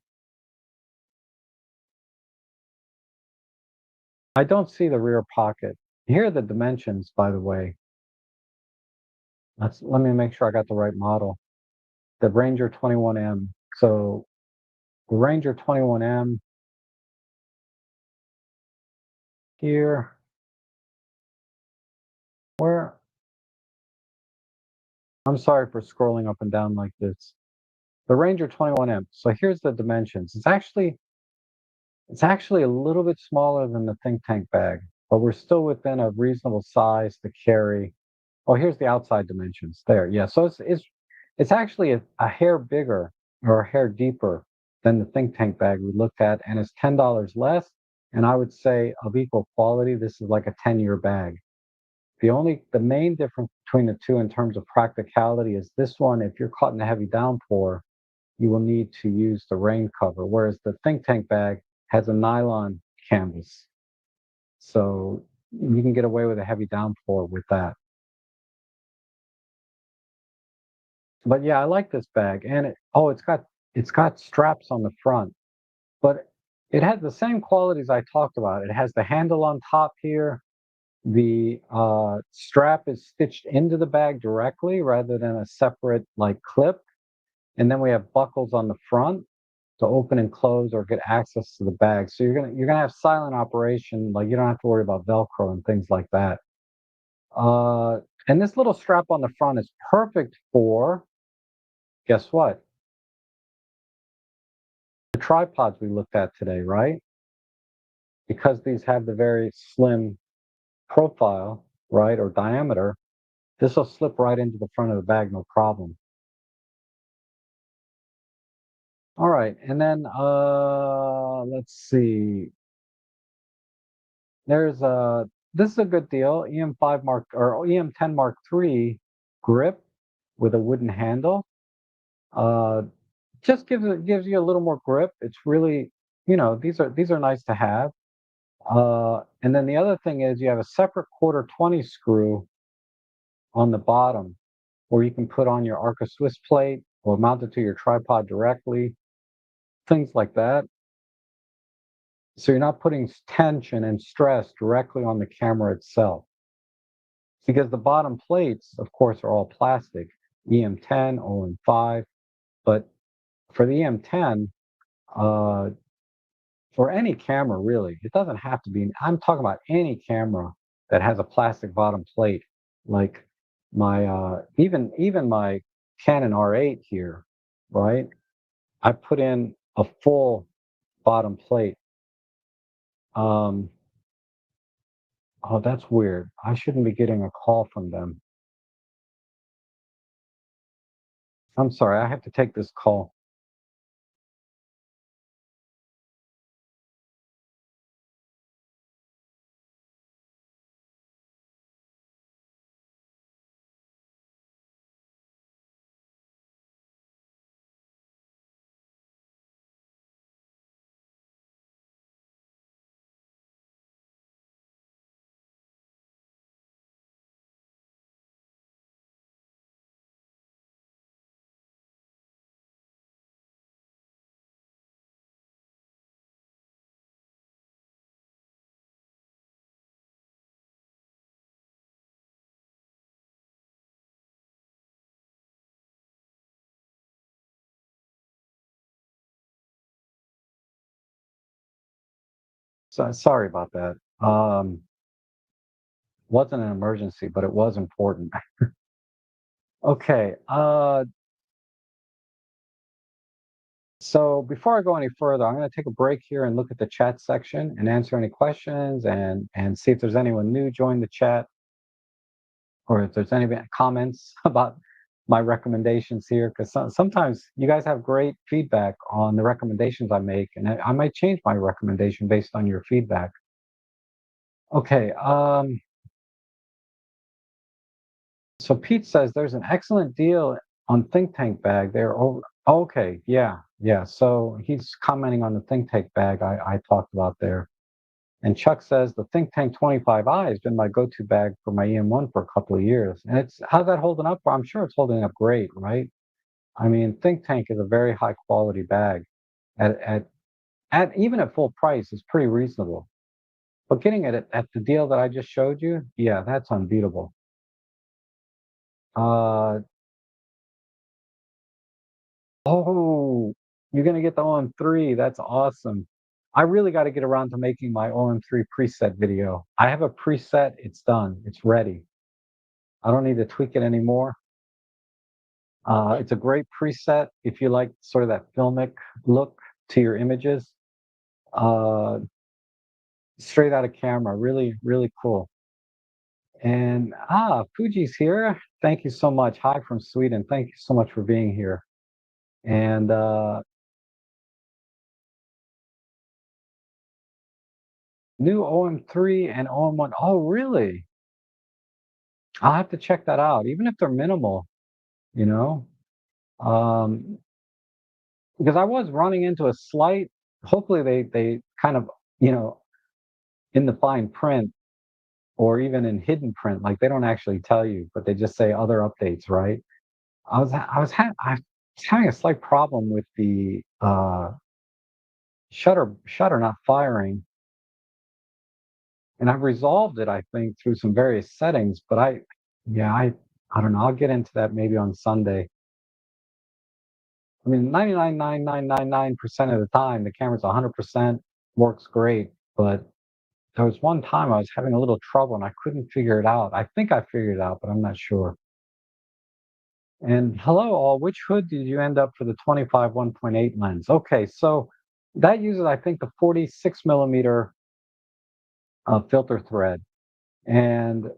I don't see the rear pocket. Here are the dimensions, by the way. Let me make sure I got the right model. The Ranger 21M. So the Ranger 21M here, where I'm sorry for scrolling up and down like this. The Ranger 21M. So here's the dimensions. It's actually a little bit smaller than the think tank bag, but we're still within a reasonable size to carry. Oh, here's the outside dimensions. There, yeah. So it's actually a hair bigger or a hair deeper than the think tank bag we looked at, and it's $10 less. And I would say of equal quality, this is like a 10-year bag. The main difference between the two in terms of practicality is this one, if you're caught in a heavy downpour, you will need to use the rain cover, whereas the think tank bag has a nylon canvas. So you can get away with a heavy downpour with that. But yeah, I like this bag. And it's got straps on the front, but it has the same qualities I talked about. It has the handle on top here. The strap is stitched into the bag directly rather than a separate like clip. And then we have buckles on the front to open and close or get access to the bag. So you're gonna have silent operation, like you don't have to worry about Velcro and things like that. Uh, and this little strap on the front is perfect for, guess what? The tripods we looked at today, right? Because these have the very slim profile, right, or diameter, this will slip right into the front of the bag, no problem. All right, and then let's see. There's a This is a good deal. EM5 Mark or EM10 Mark III grip with a wooden handle. Uh, just gives you a little more grip. It's really, these are nice to have. And then the other thing is you have a separate quarter 20 screw on the bottom where you can put on your Arca Swiss plate or mount it to your tripod directly, things like that. So you're not putting tension and stress directly on the camera itself. Because the bottom plates, of course, are all plastic, EM10, OM5, but for the EM10, uh, for any camera really, it doesn't have to be. I'm talking about any camera that has a plastic bottom plate, like my even my Canon R8 here, right? I put in a full bottom plate. Um, oh, that's weird. I shouldn't be getting a call from them. I'm sorry, I have to take this call. So sorry about that. Wasn't an emergency, but it was important. Okay. So before I go any further, I'm going to take a break here and look at the chat section and answer any questions and see if there's anyone new join the chat or if there's any comments about my recommendations here. Because sometimes you guys have great feedback on the recommendations I make, and I might change my recommendation based on your feedback. Okay. So Pete says there's an excellent deal on think tank bag. They're over. Okay, yeah, yeah. So he's commenting on the think tank bag I talked about there. And Chuck says the think tank 25i has been my go-to bag for my EM1 for a couple of years. And it's how's that holding up? Well, I'm sure it's holding up great, right? I mean, think tank is a very high quality bag. At at at even at full price is pretty reasonable. But getting it at the deal that I just showed you, yeah, that's unbeatable. Uh, Oh, you're gonna get the OM3. That's awesome. I really got to get around to making my OM3 preset video. I have a preset. It's done. It's ready. I don't need to tweak it anymore. It's a great preset if you like sort of that filmic look to your images. Uh, Straight out of camera. Really, really cool. And Fuji's here. Thank you so much. Hi from Sweden. Thank you so much for being here. And new OM3 and OM1. Oh, really? I'll have to check that out, even if they're minimal, you know? Um, because I was running into a slight, hopefully they kind of, you know, in the fine print or even in hidden print, like they don't actually tell you, but they just say other updates, right? I was having a slight problem with the shutter not firing, and I've resolved it, I think, through some various settings, but yeah, I don't know. I'll get into that maybe on Sunday. I mean, 99.9999% of the time, the camera's 100%, works great. But there was one time I was having a little trouble and I couldn't figure it out. I think I figured it out, but I'm not sure. And hello, all. Which hood did you end up for the 25 1.8 lens? Okay, so that uses, I think, the 46 millimeter filter thread. And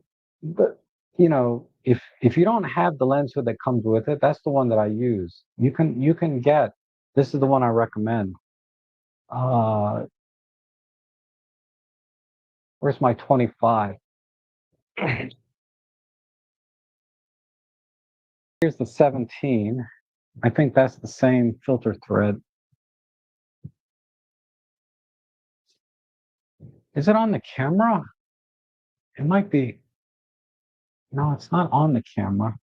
but if you don't have the lens hood that comes with it, that's the one that I use. You can get this is the one I recommend. Uh, where's my 25? Here's the 17. I think that's the same filter thread. Is it on the camera? It might be. No, it's not on the camera.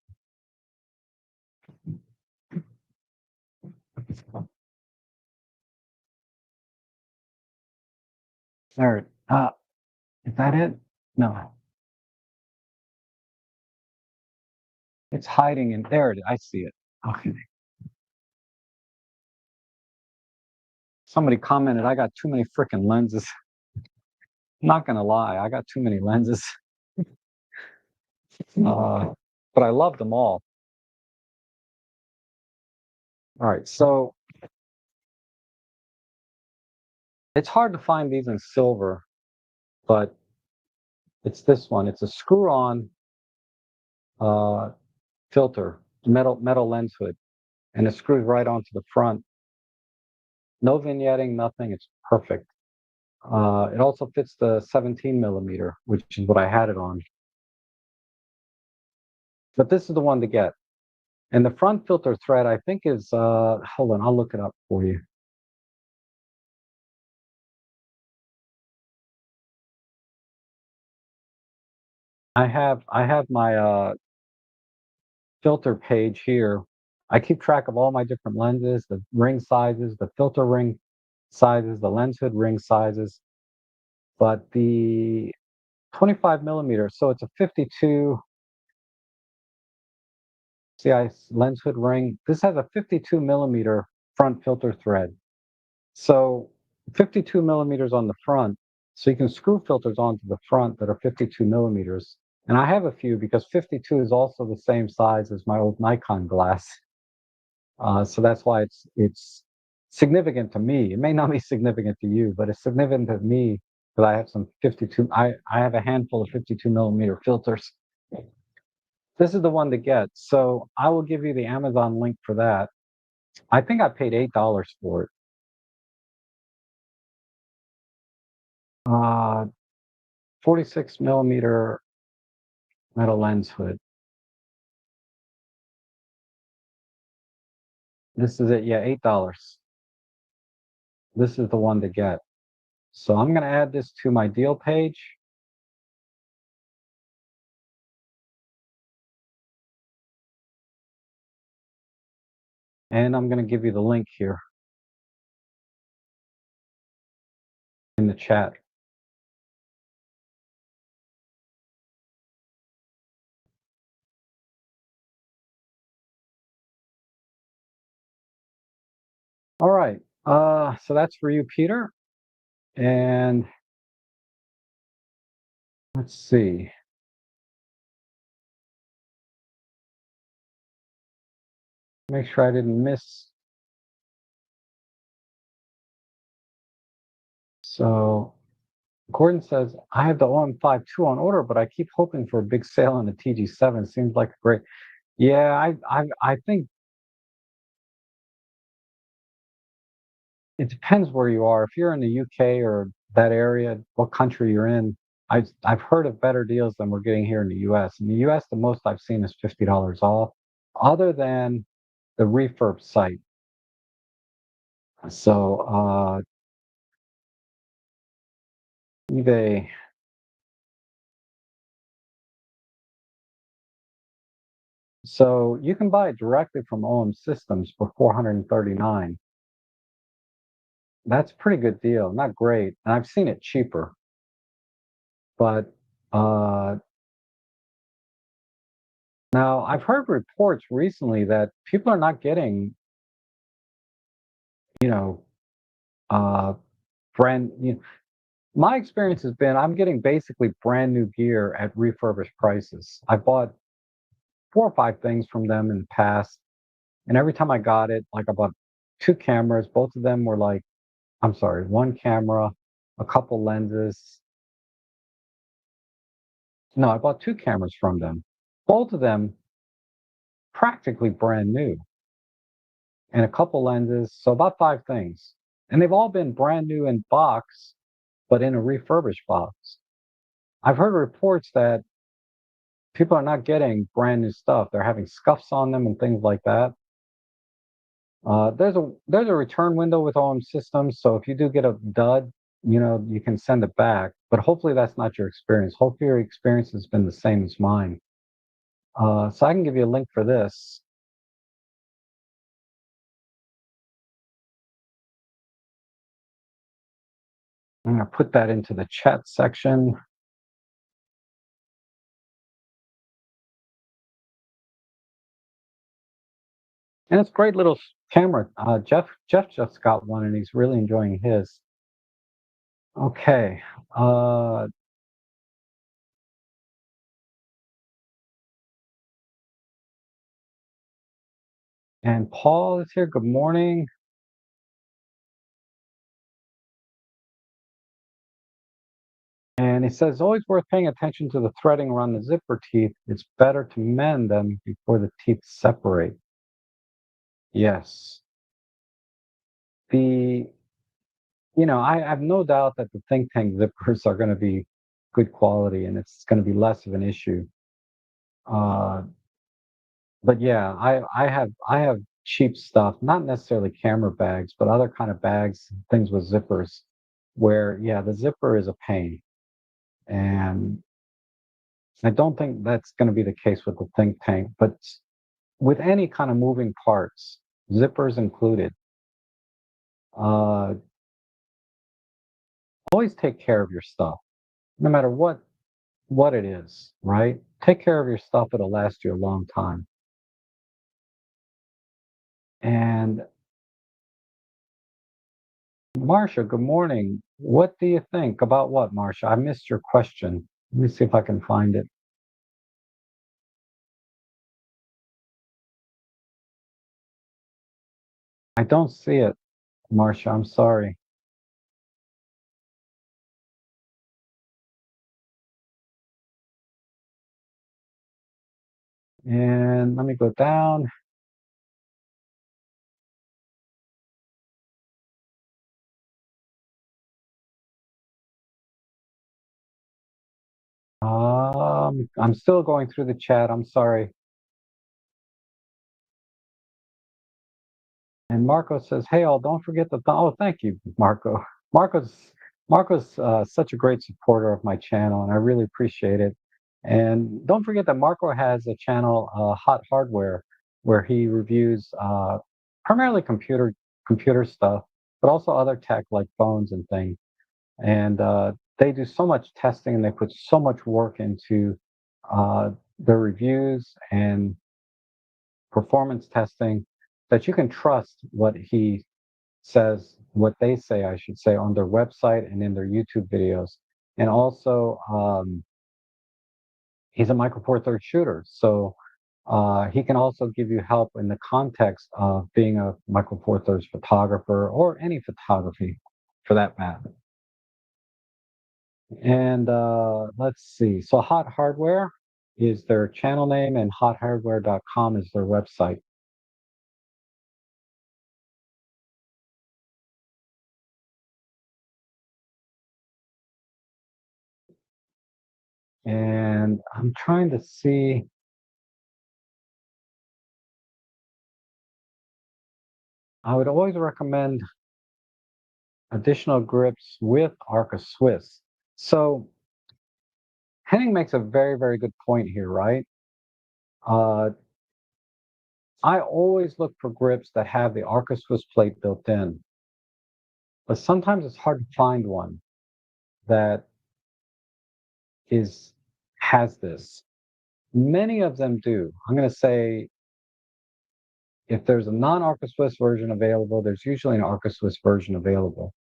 There. Is that it? No, it's hiding in there. I see it. Okay. Somebody commented, I got too many freaking lenses. I'm not gonna lie, I got too many lenses. Uh, but I love them all. All right, so it's hard to find these in silver, but it's this one. It's a screw-on uh, filter, metal lens hood, and it screws right onto the front. No vignetting, nothing. It's perfect. It also fits the 17 millimeter, which is what I had it on. But this is the one to get. And the front filter thread, I think, is hold on, I'll look it up for you. I have my filter page here. I keep track of all my different lenses, the ring sizes, the filter ring sizes, the lens hood ring sizes. But the 25 millimeter, so it's a 52 CI lens hood ring. This has a 52 millimeter front filter thread. So 52 millimeters on the front. So you can screw filters onto the front that are 52 millimeters. And I have a few because 52 is also the same size as my old Nikon glass. So that's why it's significant to me. It may not be significant to you, but it's significant to me because I have some 52. I have a handful of 52 millimeter filters. This is the one to get. So I will give you the Amazon link for that. I think I paid $8 for it. Uh, 46 millimeter metal lens hood. This is it. Yeah, $8. This is the one to get. So I'm going to add this to my deal page. And I'm going to give you the link here in the chat. All right. So that's for you, Peter. And let's see. Make sure I didn't miss. So Gordon says, I have the OM52 on order, but I keep hoping for a big sale on the TG7. Seems like a great. Yeah, I think it depends where you are. If you're in the UK or that area, what country you're in, I've heard of better deals than we're getting here in the US. In the US, the most I've seen is $50 off, other than the refurb site. So eBay. So you can buy it directly from OM Systems for 439. That's a pretty good deal. Not great. And I've seen it cheaper, but uh, now I've heard reports recently that people are not getting, you know, uh, brand. My experience has been I'm getting basically brand new gear at refurbished prices. I bought 4 or 5 things from them in the past, and every time I got it, like I bought 2 cameras. Both of them were like, I'm sorry, 1 camera, a couple lenses. No, I bought 2 cameras from them. Both of them practically brand new, and a couple lenses. So about 5 things. And they've all been brand new in box, but in a refurbished box. I've heard reports that people are not getting brand new stuff. They're having scuffs on them and things like that. There's a return window with OM Systems, so if you do get a dud, you can send it back. But hopefully that's not your experience. Hopefully your experience has been the same as mine. So I can give you a link for this. I'm gonna put that into the chat section. And it's a great little camera. Jeff just got one and he's really enjoying his. Okay. Uh, and Paul is here. Good morning. And he says, always worth paying attention to the threading around the zipper teeth. It's better to mend them before the teeth separate. Yes. The, I have no doubt that the think tank zippers are going to be good quality and it's going to be less of an issue. Uh, but yeah, I have cheap stuff, not necessarily camera bags, but other kind of bags, things with zippers, where yeah, the zipper is a pain, and I don't think that's going to be the case with the think tank, but with any kind of moving parts, zippers included, uh, always take care of your stuff, no matter what it is, right? Take care of your stuff; it'll last you a long time. And Marcia, good morning. What do you think about what, Marcia? I missed your question. Let me see if I can find it. I don't see it. Marcia, I'm sorry. And let me go down. I'm still going through the chat. I'm sorry. And Marco says, "Hey, all, don't forget the oh, thank you, Marco. Marco's Marco's such a great supporter of my channel, and I really appreciate it. And don't forget that Marco has a channel, Hot Hardware, where he reviews primarily computer stuff, but also other tech like phones and things. And they do so much testing, and they put so much work into uh, their reviews and performance testing that you can trust what he says, what they say, I should say, on their website and in their YouTube videos. And also, he's a Micro Four Thirds shooter, so he can also give you help in the context of being a Micro Four Thirds photographer or any photography, for that matter. And let's see. So, Hot Hardware is their channel name, and hothardware.com is their website. And I'm trying to see. I would always recommend additional grips with Arca Swiss. So Henning makes a very, very good point here, right? Uh, I always look for grips that have the Arca Swiss plate built in, but sometimes it's hard to find one that is has this. Many of them do. I'm going to say if there's a non-Arca Swiss version available, there's usually an Arca Swiss version available.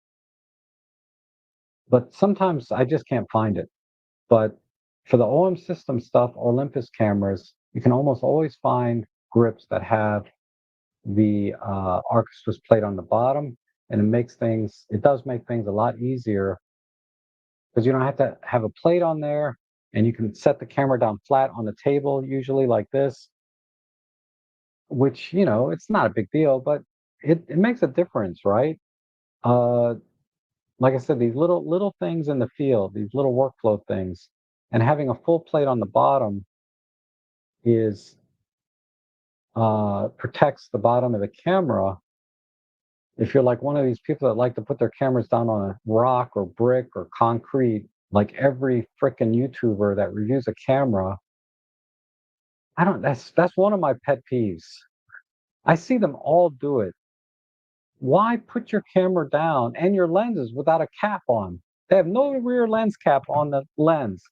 But sometimes I just can't find it. But for the OM system stuff, Olympus cameras, you can almost always find grips that have the Arcus plate on the bottom, and it does make things a lot easier because you don't have to have a plate on there, and you can set the camera down flat on the table, usually like this, which, it's not a big deal, but it makes a difference, right? Uh, like I said, these little things in the field, these little workflow things, and having a full plate on the bottom is protects the bottom of the camera. If you're like one of these people that like to put their cameras down on a rock or brick or concrete, like every freaking YouTuber that reviews a camera, I don't. That's one of my pet peeves. I see them all do it. Why put your camera down and your lenses without a cap on? They have no rear lens cap on the lens,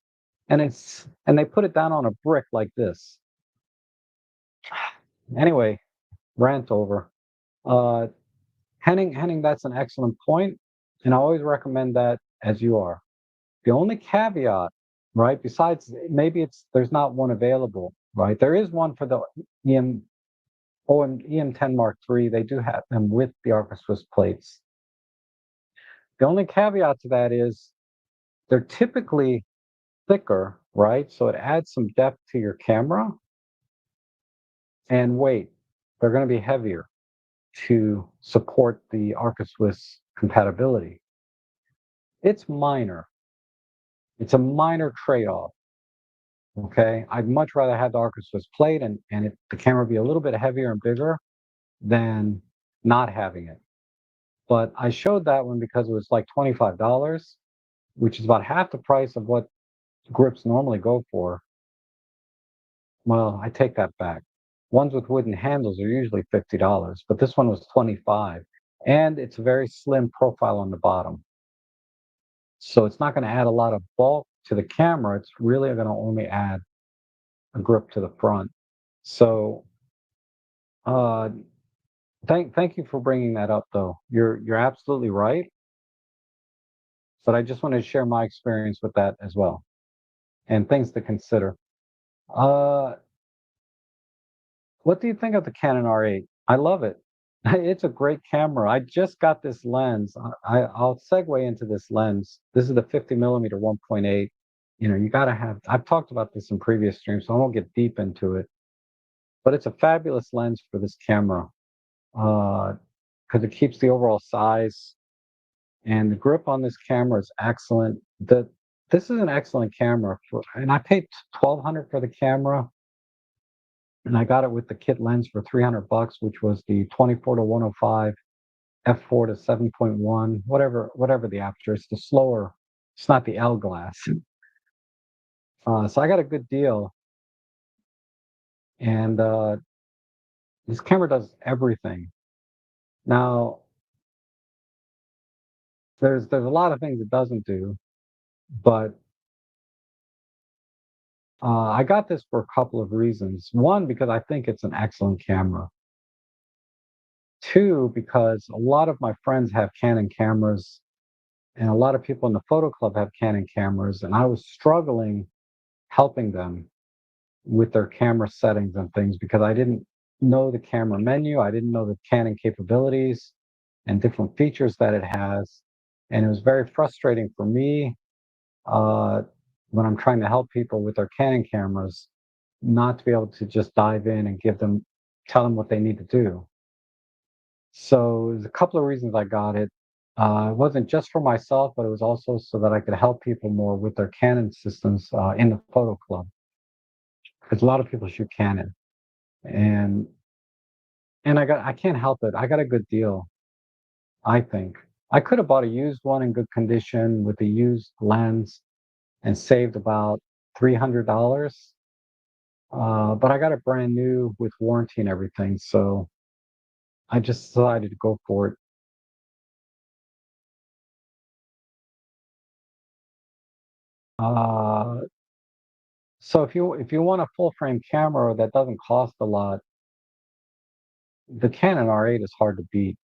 and they put it down on a brick like this. Anyway, rant over. Uh, Henning, that's an excellent point, and I always recommend that as you are. The only caveat, right, besides maybe there's not one available, right? There is one for the EM EM10 Mark III. They do have them with the Arca Swiss plates. The only caveat to that is they're typically thicker, right? So it adds some depth to your camera and weight. They're going to be heavier to support the Arca Swiss compatibility. It's minor. It's a minor trade-off. Okay, I'd much rather have the Arca Swiss plate the camera be a little bit heavier and bigger than not having it. But I showed that one because it was like $25, which is about half the price of what grips normally go for. Well, I take that back. Ones with wooden handles are usually $50, but this one was 25, and it's a very slim profile on the bottom. So it's not going to add a lot of bulk to the camera. It's really going to only add a grip to the front. So uh, thank you for bringing that up, though. You're absolutely right. But I just wanted to share my experience with that as well, and things to consider. Uh, what do you think of the Canon R8? I love it. It's a great camera. I just got this lens. I'll segue into this lens. This is the 50 millimeter 1.8. You know, you got to have, I've talked about this in previous streams, so I won't get deep into it, but it's a fabulous lens for this camera because it keeps the overall size and the grip on this camera is excellent. This is an excellent camera for, and I paid 1,200 for the camera, and I got it with the kit lens for 300 bucks, which was the 24 to 105 f4 to 7.1, whatever the aperture. It's the slower. It's not the L glass. So I got a good deal, and this camera does everything. Now there's a lot of things it doesn't do, but I got this for a couple of reasons. One, because I think it's an excellent camera. Two, because a lot of my friends have Canon cameras, and a lot of people in the photo club have Canon cameras, and I was struggling helping them with their camera settings and things because I didn't know the camera menu, I didn't know the Canon capabilities and different features that it has, and it was very frustrating for me uh, when I'm trying to help people with their Canon cameras, not to be able to just dive in and tell them what they need to do. So there's a couple of reasons I got it. It wasn't just for myself, but it was also so that I could help people more with their Canon systems in the photo club. Because a lot of people shoot Canon, and I can't help it. I got a good deal. I think I could have bought a used one in good condition with a used lens and saved about $300. But I got it brand new with warranty and everything, so I just decided to go for it. Uh, so if you want a full frame camera that doesn't cost a lot, the Canon R8 is hard to beat.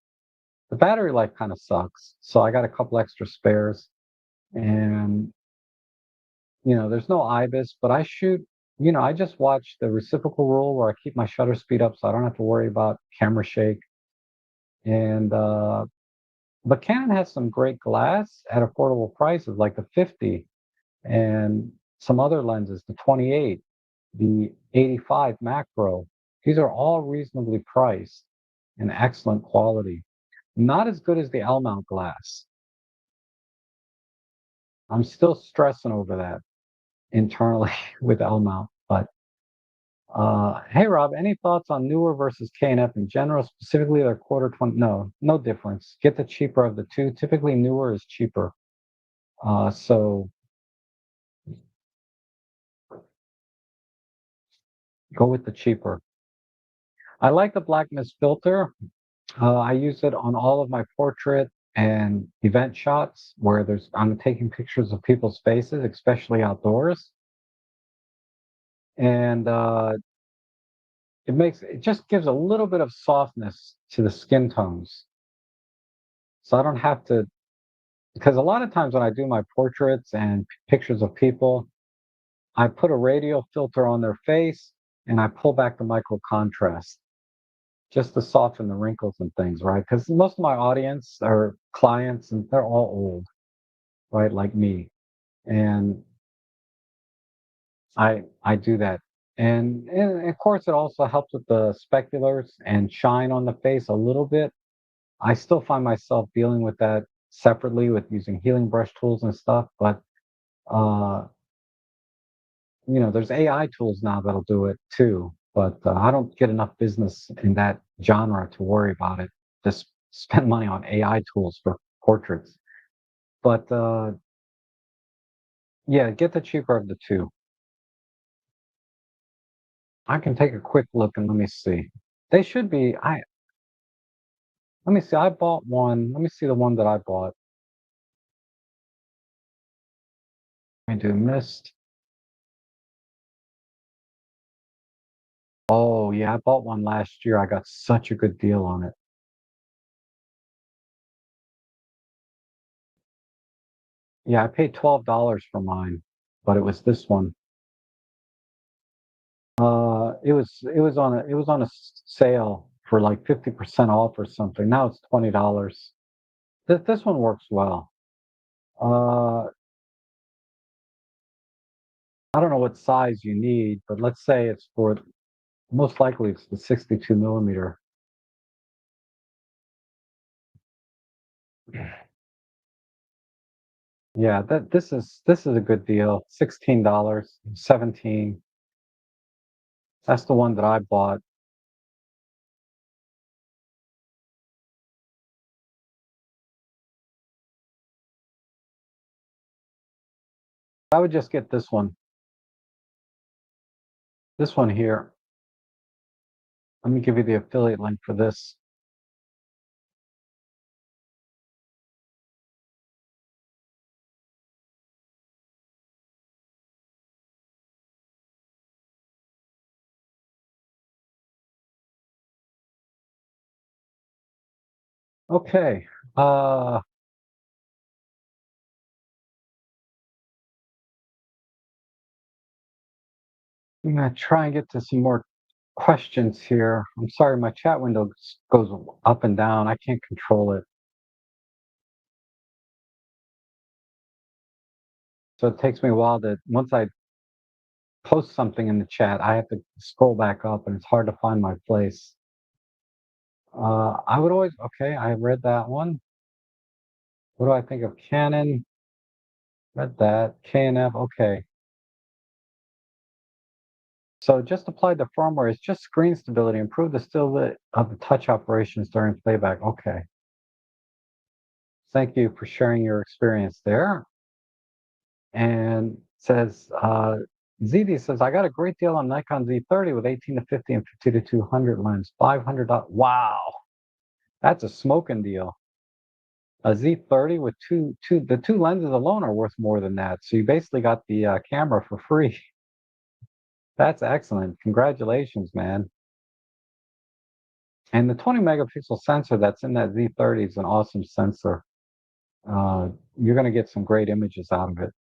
The battery life kind of sucks, so I got a couple extra spares, and there's no IBIS, but I shoot. I just watch the reciprocal rule where I keep my shutter speed up, so I don't have to worry about camera shake. And but Canon has some great glass at affordable prices, like the 50, and some other lenses, the 28, the 85 macro. These are all reasonably priced and excellent quality. Not as good as the L mount glass. I'm still stressing over that internally with L mount. But hey, Rob, any thoughts on newer versus K&F in general, specifically their quarter 20? No, no difference. Get the cheaper of the two. Typically, newer is cheaper. So go with the cheaper. I like the black mist filter. I use it on all of my portrait and event shots where I'm taking pictures of people's faces, especially outdoors. And it just gives a little bit of softness to the skin tones. So I don't have to, because a lot of times when I do my portraits and pictures of people, I put a radial filter on their face and I pull back the micro contrast just to soften the wrinkles and things, right? Because most of my audience are clients and they're all old, right? Like me. And I do that. And of course, it also helps with the speculars and shine on the face a little bit. I still find myself dealing with that separately with using healing brush tools and stuff, but uh, there's AI tools now that'll do it too. But I don't get enough business in that genre to worry about it. Just spend money on AI tools for portraits. But yeah, get the cheaper of the two. I can take a quick look and let me see. They should be. I Let me see. I bought one. Let me see the one that I bought. I do mist. Oh yeah, I bought one last year. I got such a good deal on it. Yeah, I paid $12 for mine, but it was this one. It was on a sale for like 50% off or something. Now it's $20. This one works well. Uh, I don't know what size you need, but let's say it's for most likely it's the 62 millimeter. Yeah, this is a good deal. $16, 17. That's the one that I bought. I would just get this one. This one here. Let me give you the affiliate link for this. Okay. Uh, I'm gonna try and get to some more questions here. I'm sorry, my chat window goes up and down. I can't control it. So it takes me a while to, once I post something in the chat, I have to scroll back up and it's hard to find my place. I would always, okay, I read that one. What do I think of Canon? Read that. KNF, okay. So just applied the firmware. It's just screen stability. Improve the stability of the touch operations during playback. Okay. Thank you for sharing your experience there. And says, ZD says, I got a great deal on Nikon Z30 with 18 to 50 and 50 to 200 lens. $500. Wow. That's a smoking deal. A Z30 with the two lenses alone are worth more than that. So you basically got the camera for free. That's excellent. Congratulations, man. And the 20 megapixel sensor that's in that Z30 is an awesome sensor. You're going to get some great images out of it.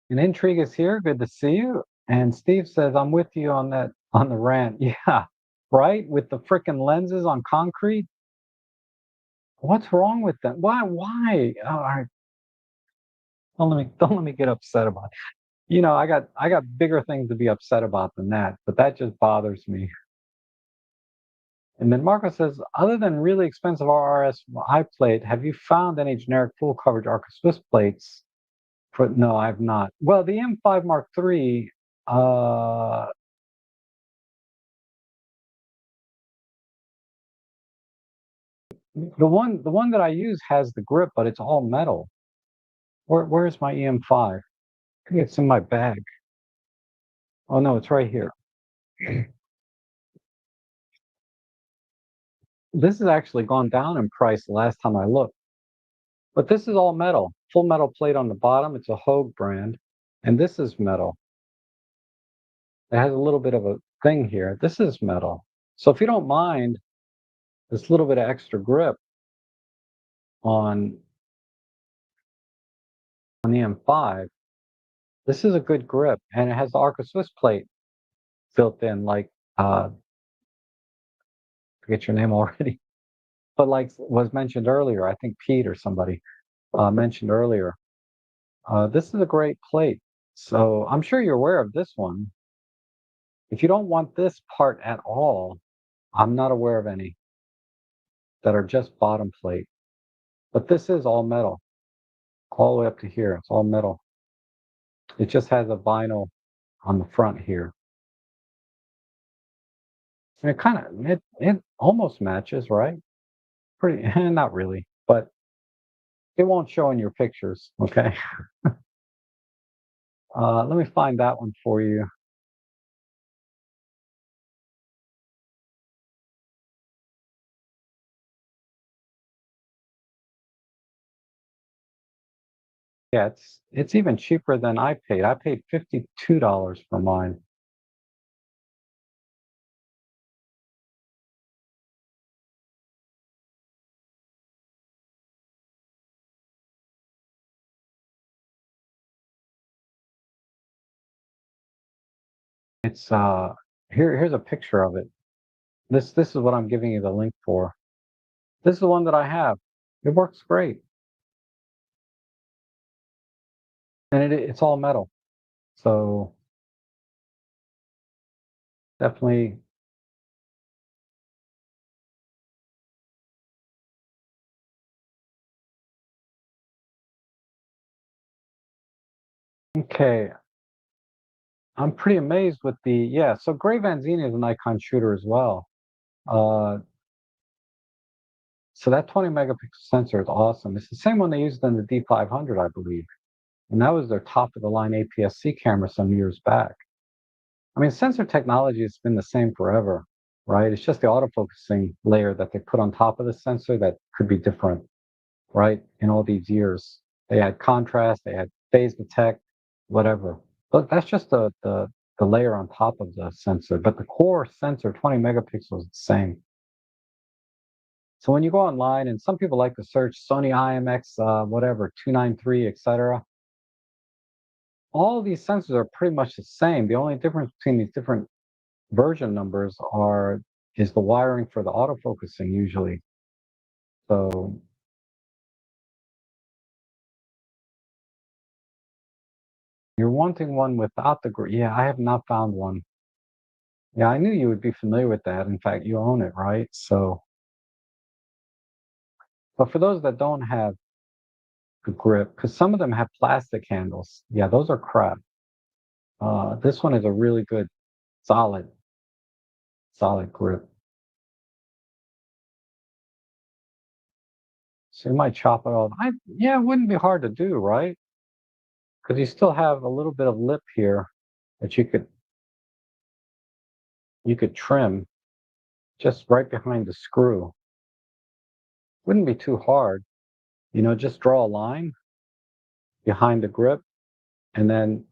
And Intrigue is here. Good to see you. And Steve says, I'm with you on that, on the rant. Yeah, right? With the freaking lenses on concrete. What's wrong with them? Why? Oh, all right. Don't let me get upset about it. You know, I got bigger things to be upset about than that, but that just bothers me. And then Marco says, other than really expensive RRS eye plate, have you found any generic full coverage Arca Swiss plates? No, I've not. Well, the M5 Mark III, uh, the one that I use has the grip, but it's all metal. Where's my EM5? I think it's in my bag. Oh no, it's right here. This has actually gone down in price the last time I looked. But this is all metal, full metal plate on the bottom. It's a Hogue brand, and this is metal. It has a little bit of a thing here. This is metal. So if you don't mind this little bit of extra grip on the M5, this is a good grip, and it has the Arca Swiss plate built in, like forget your name already, but like was mentioned earlier, I think Pete or somebody mentioned earlier. This is a great plate. So I'm sure you're aware of this one. If you don't want this part at all, I'm not aware of any that are just bottom plate. But this is all metal, all the way up to here. It's all metal. It just has a vinyl on the front here. And it almost matches, right? Pretty, not really, but it won't show in your pictures. Okay. Let me find that one for you. Yeah, it's even cheaper than I paid. I paid $52 for mine. It's Here's a picture of it. This is what I'm giving you the link for. This is the one that I have. It works great, and it's all metal. So definitely okay. I'm pretty amazed with the yeah. So Gray Vanzini is a Nikon shooter as well. Uh, so that 20 megapixel sensor is awesome. It's the same one they used in the D500, I believe, and that was their top of the line APS-C camera some years back. I mean, sensor technology has been the same forever, right? It's just the autofocusing layer that they put on top of the sensor that could be different, right? In all these years, they had contrast, they had phase detect, whatever. But that's just the layer on top of the sensor. But the core sensor, 20 megapixels, is the same. So when you go online, and some people like to search Sony IMX, whatever, 293, etc. All these sensors are pretty much the same. The only difference between these different version numbers are is the wiring for the autofocusing usually. So you're wanting one without the yeah, I have not found one. Yeah, I knew you would be familiar with that. In fact, you own it, right? So, but for those that don't have the grip, because some of them have plastic handles, yeah, those are crap. This one is a really good, solid, solid grip. So you might chop it off. Yeah, it wouldn't be hard to do, right? Because you still have a little bit of lip here that you could trim just right behind the screw. Wouldn't be too hard. Just draw a line behind the grip and then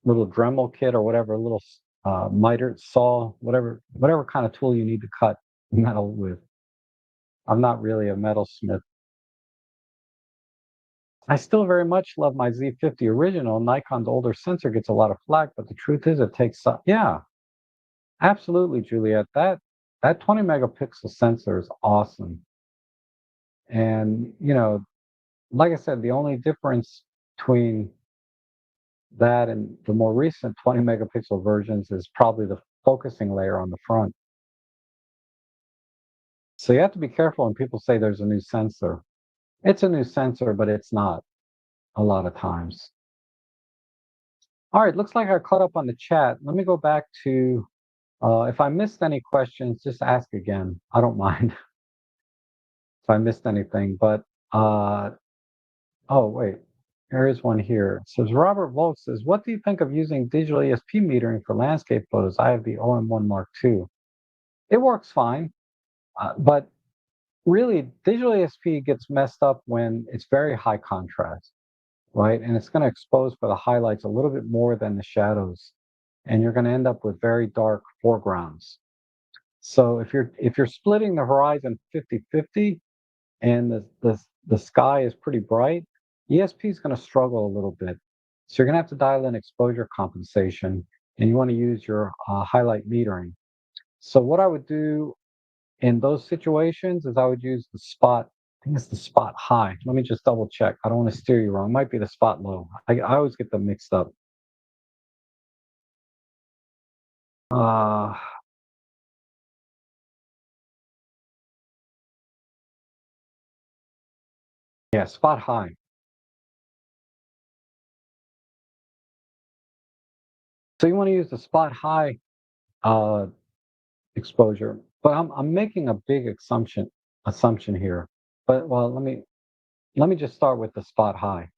little Dremel kit or whatever, little miter saw, whatever kind of tool you need to cut metal with. I'm not really a metalsmith. I still very much love my Z50 original. Nikon's older sensor gets a lot of flack, but the truth is it takes yeah, absolutely, Juliet. That 20 megapixel sensor is awesome. And like I said, the only difference between that and the more recent 20 megapixel versions is probably the focusing layer on the front. So you have to be careful when people say there's a new sensor. It's a new sensor, but it's not a lot of times. All right, looks like I caught up on the chat. Let me go back to if I missed any questions, just ask again. I don't mind if I missed anything. But oh wait, there is one here. It says Robert Volk says, "What do you think of using digital ESP metering for landscape photos? I have the OM1 Mark II. It works fine, but really, digital ESP gets messed up when it's very high contrast, right? And it's going to expose for the highlights a little bit more than the shadows, and you're going to end up with very dark foregrounds. So if you're splitting the horizon 50-50 and the sky is pretty bright, ESP is going to struggle a little bit. So you're going to have to dial in exposure compensation, and you want to use your highlight metering. So what I would do in those situations is I would use the spot. I think it's the spot high. Let me just double check. I don't want to steer you wrong. It might be the spot low. I always get them mixed up. Uh, yeah, spot high. So you want to use the spot high uh, exposure, but I'm making a big assumption here. But well, let me just start with the spot high.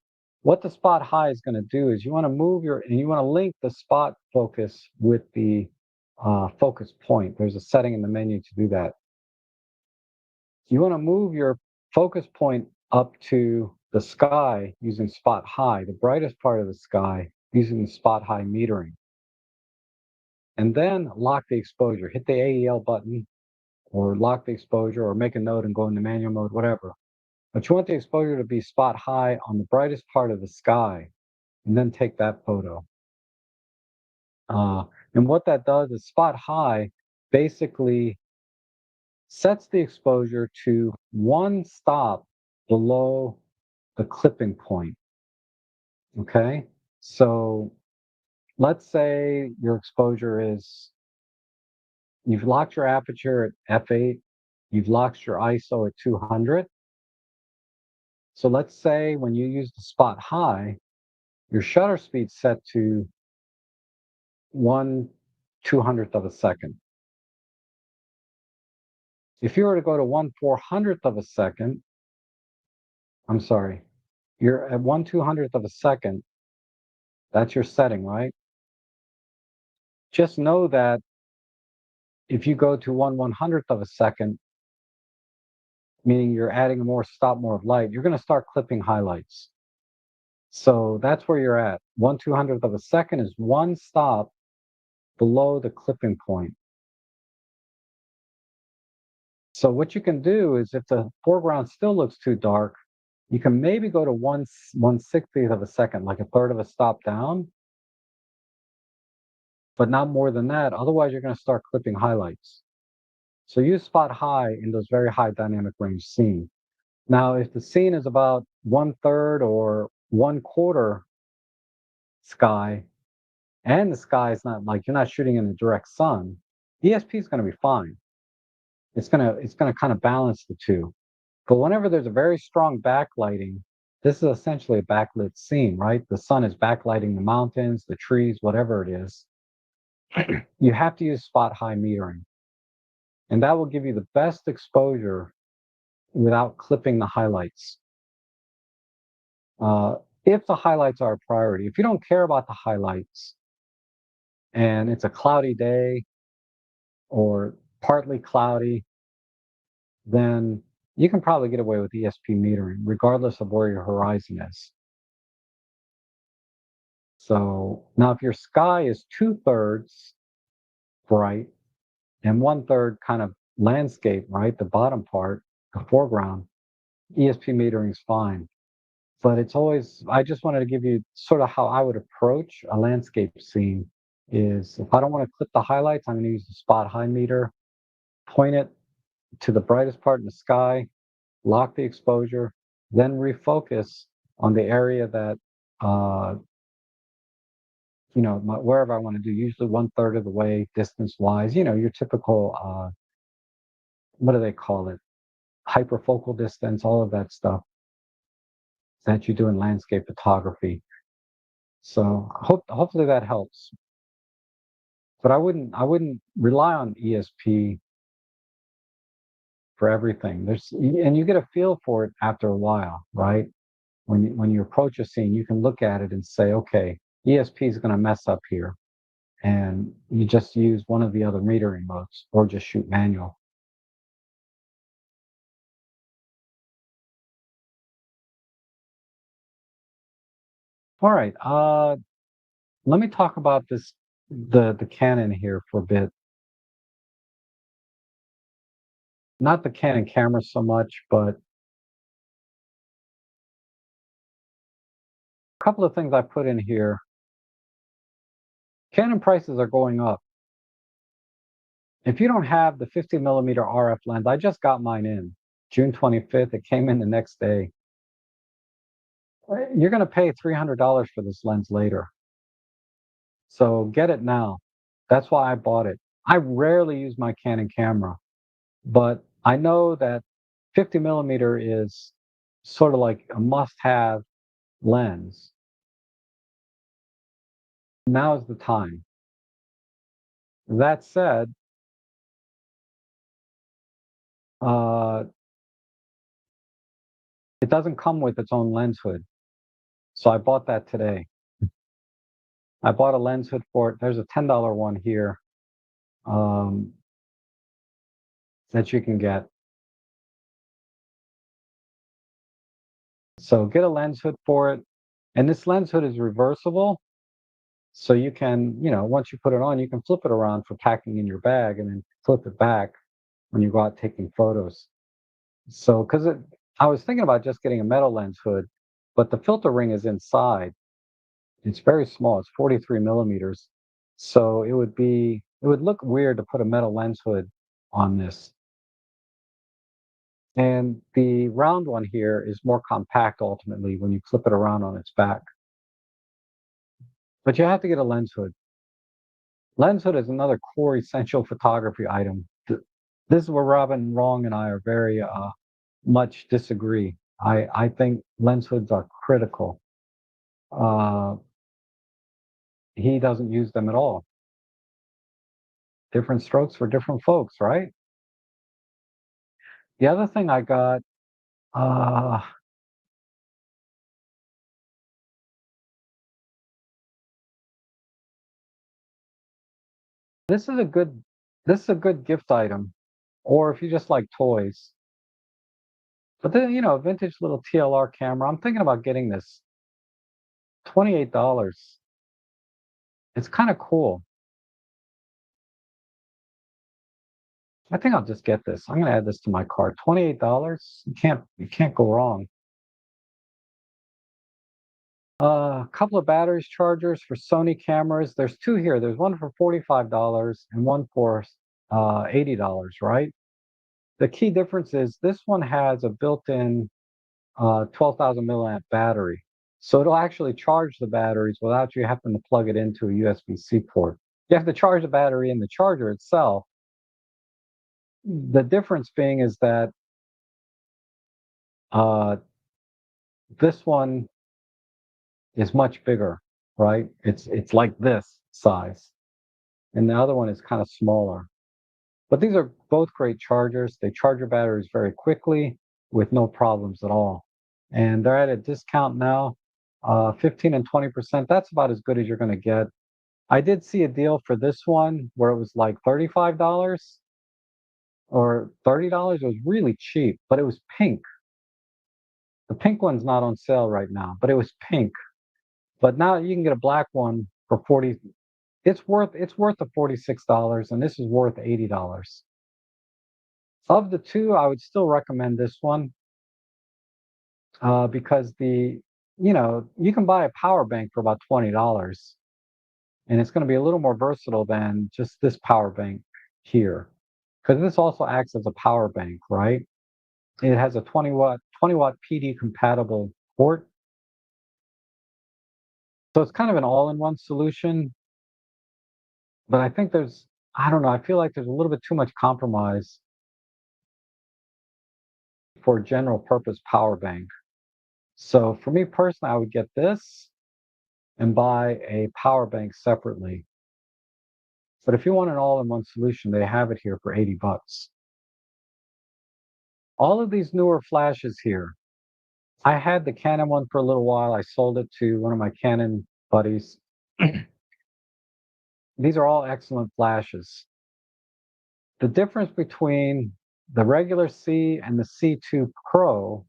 What the spot high is going to do is you want to move and you want to link the spot focus with the focus point. There's a setting in the menu to do that. You want to move your focus point up to the sky using spot high, the brightest part of the sky using the spot high metering. And then lock the exposure. Hit the AEL button or lock the exposure or make a note and go into manual mode, whatever. But you want the exposure to be spot high on the brightest part of the sky and then take that photo. Uh, And what that does is spot high basically sets the exposure to one stop below the clipping point. Okay. So let's say your exposure is, you've locked your aperture at f8, you've locked your ISO at 200. So let's say when you use the spot high, your shutter speed set to 1/200th of a second. If you were to go to 1/400th of a second, I'm sorry, you're at 1/200th of a second, that's your setting, right? Just know that if you go to 1/100th of a second, meaning you're adding more stop, more of light, you're going to start clipping highlights. So that's where you're at. 1/200th of a second is one stop below the clipping point. So what you can do is, if the foreground still looks too dark, you can maybe go to 1/60th of a second, like a third of a stop down, but not more than that. Otherwise, you're going to start clipping highlights. So use spot high in those very high dynamic range scenes. Now, if the scene is about 1/3 or 1/4 sky, and the sky is not, like, you're not shooting in the direct sun, ESP is going to be fine. It's gonna kind of balance the two. But whenever there's a very strong backlighting, this is essentially a backlit scene, right? The sun is backlighting the mountains, the trees, whatever it is. You have to use spot high metering, and that will give you the best exposure without clipping the highlights. Uh, if the highlights are a priority, if you don't care about the highlights and it's a cloudy day or partly cloudy, then you can probably get away with ESP metering, regardless of where your horizon is. So now, if your sky is 2/3 bright and 1/3 kind of landscape, right, the bottom part, the foreground, ESP metering is fine. But it's always, I just wanted to give you sort of how I would approach a landscape scene. Is, if I don't want to clip the highlights, I'm going to use the spot high meter, point it to the brightest part in the sky, lock the exposure, then refocus on the area that, uh, wherever I want to do, usually 1/3 of the way distance wise, your typical, what do they call it? Hyperfocal distance, all of that stuff that you do in landscape photography. So hopefully that helps. But I wouldn't rely on ESP for everything. And you get a feel for it after a while, right? When you approach a scene, you can look at it and say, okay, ESP is going to mess up here, and you just use one of the other metering modes, or just shoot manual. All right, let me talk about the Canon here for a bit. Not the Canon camera so much, but a couple of things I put in here. Canon prices are going up. If you don't have the 50mm RF lens, I just got mine in June 25th. It came in the next day. You're going to pay $300 for this lens later. So get it now. That's why I bought it. I rarely use my Canon camera, but I know that 50mm is sort of like a must-have lens. Now is the time. That said, uh, it doesn't come with its own lens hood. So I bought that today. I bought a lens hood for it. There's a $10 one here, um, that you can get. So get a lens hood for it. And this lens hood is reversible. So you can, once you put it on, you can flip it around for packing in your bag and then flip it back when you go out taking photos. So, I was thinking about just getting a metal lens hood, but the filter ring is inside. It's very small. It's 43 millimeters. So it would look weird to put a metal lens hood on this. And the round one here is more compact ultimately when you flip it around on its back. But you have to get a lens hood. Lens hood is another core essential photography item. This is where Robin Wrong and I are very much disagree. I think lens hoods are critical. Uh, he doesn't use them at all. Different strokes for different folks, right? The other thing I got, uh, this is a good this is a good gift item, or if you just like toys. But then, a vintage little TLR camera. I'm thinking about getting this. $28. It's kind of cool. I think I'll just get this. I'm gonna add this to my cart. $28. You can't go wrong. A couple of batteries chargers for Sony cameras. There's two here. There's one for $45 and one for $80, right? The key difference is this one has a built-in 12,000 milliamp battery. So it'll actually charge the batteries without you having to plug it into a USB-C port. You have to charge the battery in the charger itself. The difference being is that uh, this one is much bigger, right? It's like this size, and the other one is kind of smaller. But these are both great chargers. They charge your batteries very quickly with no problems at all. And they're at a discount now, 15 and 20%. That's about as good as you're going to get. I did see a deal for this one where it was like $35 or $30. It was really cheap, but it was pink. The pink one's not on sale right now, but it was pink. But now you can get a black one for 40. It's worth the $46, and this is worth $80. Of the two, I would still recommend this one because you can buy a power bank for about $20, and it's going to be a little more versatile than just this power bank here, because this also acts as a power bank, right? It has a 20 watt PD compatible port, so it's kind of an all-in-one solution. But I don't know, I feel like there's a little bit too much compromise for a general purpose power bank. So for me personally, I would get this and buy a power bank separately. But if you want an all-in-one solution, they have it here for $80. All of these newer flashes here, I had the Canon one for a little while. I sold it to one of my Canon buddies. These are all excellent flashes. The difference between the regular C and the C2 Pro,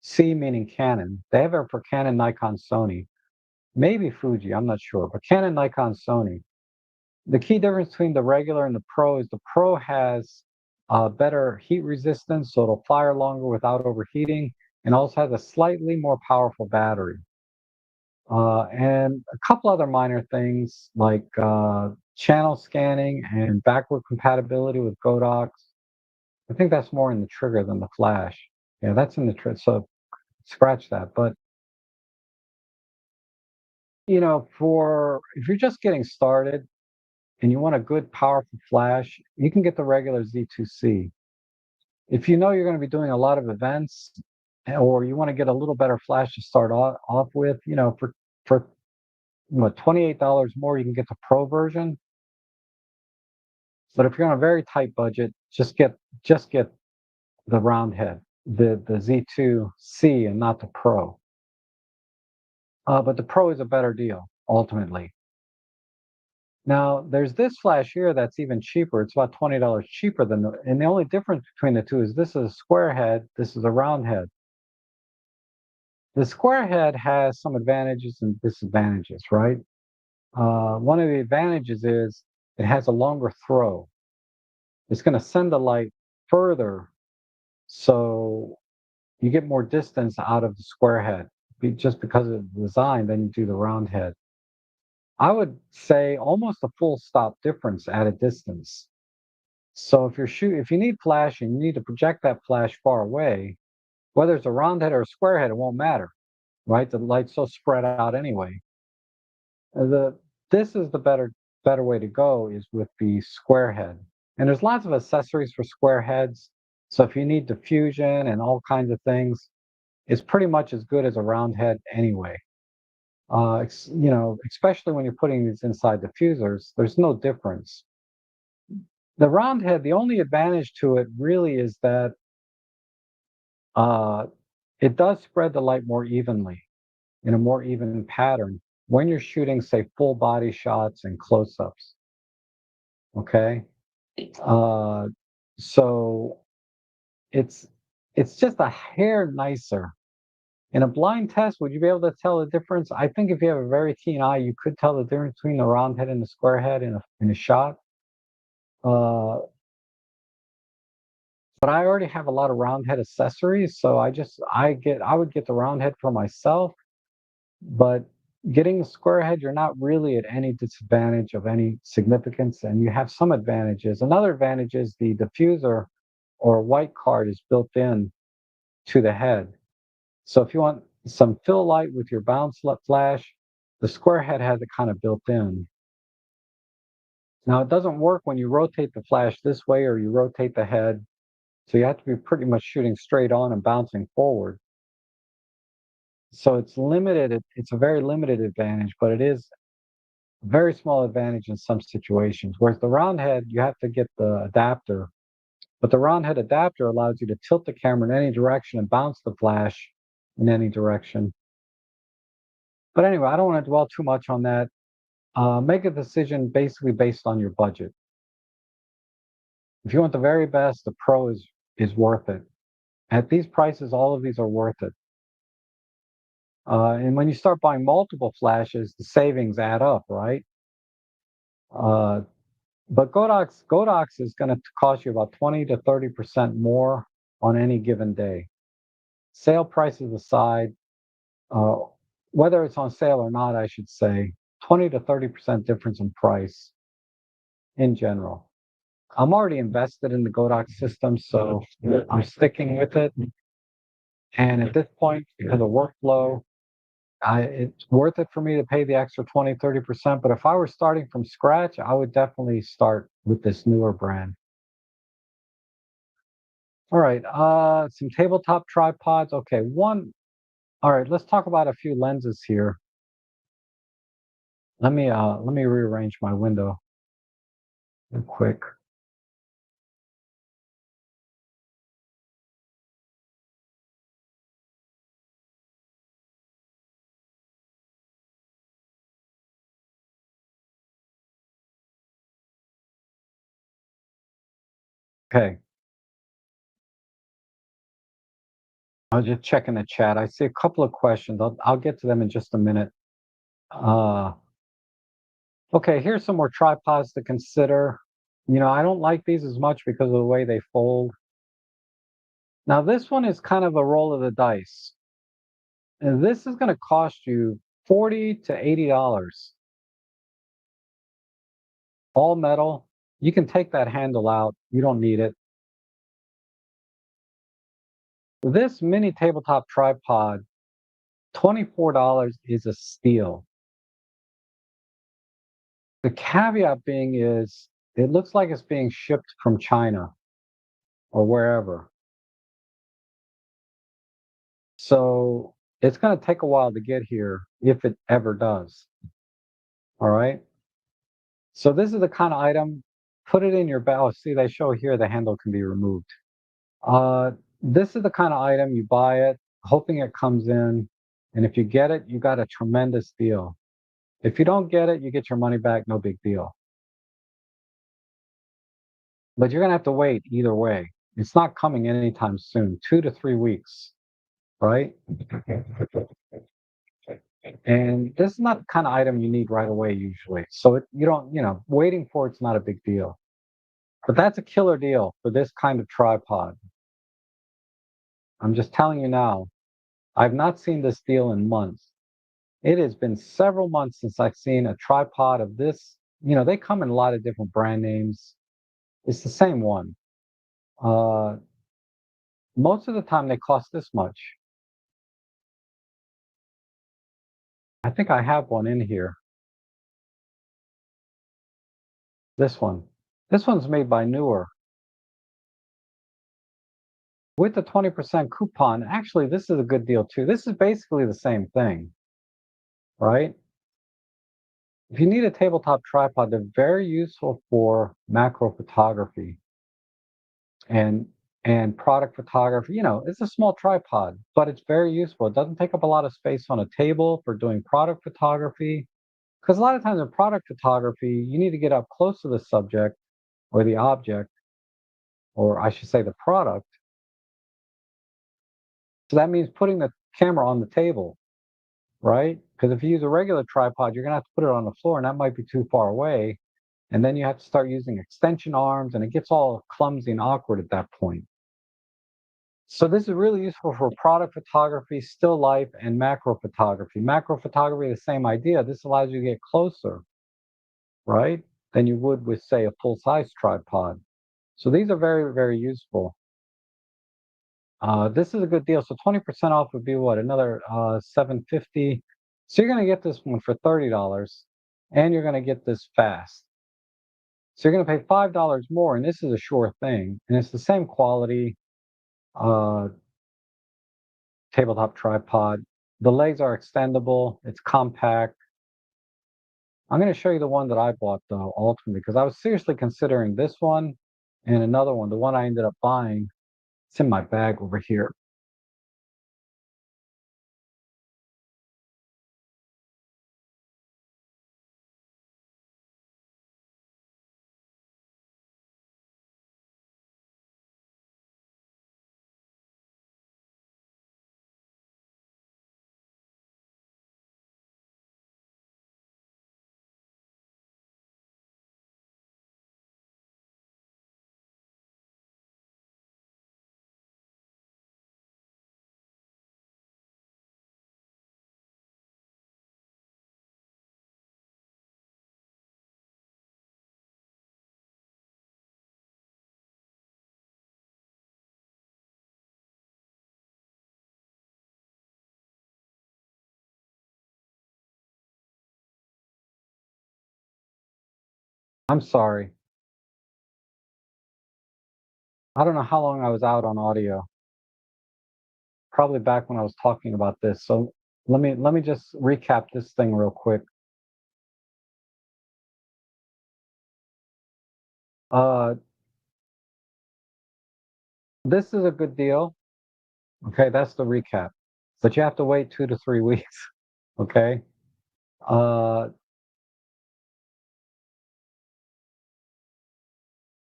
C meaning Canon, they have it for Canon, Nikon, Sony, maybe Fuji, I'm not sure, but Canon, Nikon, Sony. The key difference between the regular and the Pro is the Pro has better heat resistance, so it'll fire longer without overheating, and also has a slightly more powerful battery. And a couple other minor things like channel scanning and backward compatibility with Godox. I think that's more in the trigger than the flash. Yeah, that's in the trigger, so scratch that. But for if you're just getting started and you want a good, powerful flash, you can get the regular Z2C. If you know you're going to be doing a lot of events, or you want to get a little better flash to start off with, for $28 more, you can get the Pro version. But if you're on a very tight budget, just get the round head, the Z2C, and not the Pro. But the Pro is a better deal ultimately. Now, there's this flash here that's even cheaper. It's about $20 cheaper and the only difference between the two is this is a square head, this is a round head. The square head has some advantages and disadvantages, right? One of the advantages is it has a longer throw. It's going to send the light further, so you get more distance out of the square head just because of the design than you do the round head. I would say almost a full stop difference at a distance. So if you need flash and you need to project that flash far away, whether it's a round head or a square head, it won't matter, right? The light's so spread out anyway. The This is the better way to go is with the square head. And there's lots of accessories for square heads. So if you need diffusion and all kinds of things, it's pretty much as good as a round head anyway. Especially when you're putting these inside diffusers, there's no difference. The round head, the only advantage to it really is that uh, it does spread the light more evenly in a more even pattern when you're shooting, say, full body shots and close-ups. Okay, uh, so it's it's just a hair nicer. In a blind test, would you be able to tell the difference? I think if you have a very keen eye, you could tell the difference between the round head and the square head in a shot. Uh, but I already have a lot of round head accessories, so I would get the round head for myself. But getting the square head, you're not really at any disadvantage of any significance, and you have some advantages. Another advantage is the diffuser or white card is built in to the head. So if you want some fill light with your bounce flash, the square head has it kind of built in. Now, it doesn't work when you rotate the flash this way or you rotate the head. So you have to be pretty much shooting straight on and bouncing forward. So it's limited. It's a very limited advantage, but it is a very small advantage in some situations. Whereas the round head, you have to get the adapter. But the round head adapter allows you to tilt the camera in any direction and bounce the flash in any direction. But anyway, I don't want to dwell too much on that. Make a decision basically based on your budget. If you want the very best, the Pro is worth it. At these prices, all of these are worth it. And when you start buying multiple flashes, the savings add up, right? Uh, but Godox is going to cost you about 20 to 30% more on any given day. Sale prices aside, uh, whether it's on sale or not, I should say, 20 to 30% difference in price in general. I'm already invested in the Godox system, so I'm sticking with it. And at this point, because of workflow, it's worth it for me to pay the extra 20, 30%. But if I were starting from scratch, I would definitely start with this newer brand. All right, some tabletop tripods. Okay, all right, let's talk about a few lenses here. Let me rearrange my window real quick. Okay, I was just checking the chat. I see a couple of questions. I'll get to them in just a minute. Uh, okay, here's some more tripods to consider. I don't like these as much because of the way they fold. Now, this one is kind of a roll of the dice. And this is going to cost you $40 to $80, all metal. You can take that handle out. You don't need it. This mini tabletop tripod, $24 is a steal. The caveat being is it looks like it's being shipped from China or wherever. So it's going to take a while to get here if it ever does. All right. So this is the kind of item, put it in your bag. Oh, see, they show here the handle can be removed. Uh, this is the kind of item you buy it, hoping it comes in. And if you get it, you got a tremendous deal. If you don't get it, you get your money back, no big deal. But you're going to have to wait either way. It's not coming anytime soon, 2 to 3 weeks, right? And this is not the kind of item you need right away usually. So you don't, waiting for it's not a big deal. But that's a killer deal for this kind of tripod. I'm just telling you now, I've not seen this deal in months. It has been several months since I've seen a tripod of this. They come in a lot of different brand names. It's the same one. Uh, Most of the time they cost this much. I think I have one in here. This one. This one's made by Newer. With the 20% coupon, actually, this is a good deal too. This is basically the same thing, right? If you need a tabletop tripod, they're very useful for macro photography and and product photography. It's a small tripod, but it's very useful. It doesn't take up a lot of space on a table for doing product photography. Because a lot of times in product photography, you need to get up close to the subject or the object, or I should say the product. So that means putting the camera on the table, right? Because if you use a regular tripod, you're going to have to put it on the floor, and that might be too far away. And then you have to start using extension arms, and it gets all clumsy and awkward at that point. So this is really useful for product photography, still life, and macro photography. Macro photography, the same idea. This allows you to get closer, right, than you would with, say, a full-size tripod. So these are very, very useful. This is a good deal. So 20% off would be what? Another 750. So you're going to get this one for $30, and you're going to get this fast. So you're going to pay $5 more, and this is a sure thing. And it's the same quality uh, tabletop tripod. The legs are extendable. It's compact. I'm going to show you the one that I bought, though, ultimately, because I was seriously considering this one and another one. The one I ended up buying, it's in my bag over here. I'm sorry. I don't know how long I was out on audio. Probably back when I was talking about this. So let me just recap this thing real quick. Uh, this is a good deal. Okay, that's the recap. But you have to wait 2 to 3 weeks. Okay. Uh,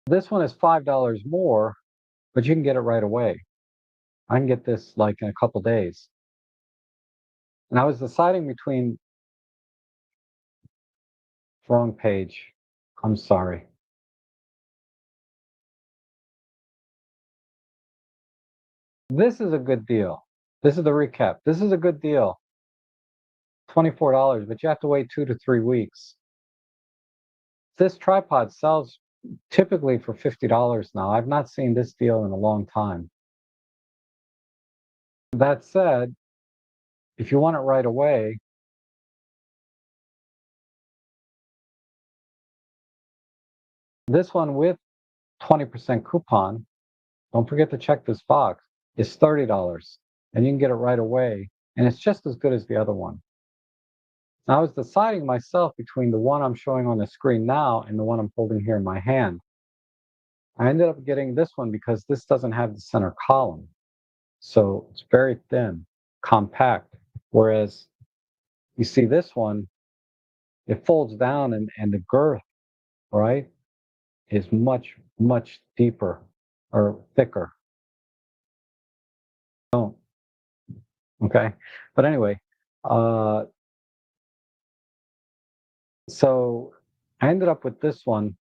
this one is $5 more, but you can get it right away. I can get this like in a couple days. And I was deciding between wrong page. I'm sorry. This is a good deal. This is the recap. This is a good deal. $24, but you have to wait 2 to 3 weeks. This tripod sells typically for $50 now. I've not seen this deal in a long time. That said, if you want it right away, this one with 20% coupon, don't forget to check this box, is $30. And you can get it right away. And it's just as good as the other one. Now, I was deciding myself between the one I'm showing on the screen now and the one I'm holding here in my hand. I ended up getting this one because this doesn't have the center column. So it's very thin, compact. Whereas you see this one, it folds down and the girth, right, is much, much deeper or thicker. Oh, okay. But anyway, uh, so I ended up with this one.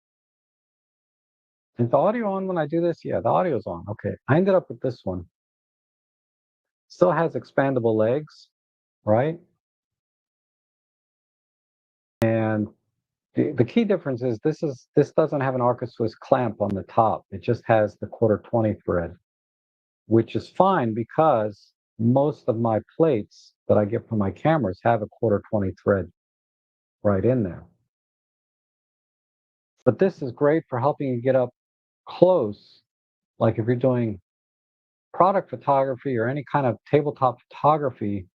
Is the audio on when I do this? Yeah, the audio's on. Okay. I ended up with this one. Still has expandable legs, right? The key difference is this doesn't have an Arca Swiss clamp on the top. It just has the 1/4 20 thread, which is fine because most of my plates that I get from my cameras have a 1/4 20 thread right in there. But this is great for helping you get up close, like if you're doing product photography or any kind of tabletop photography.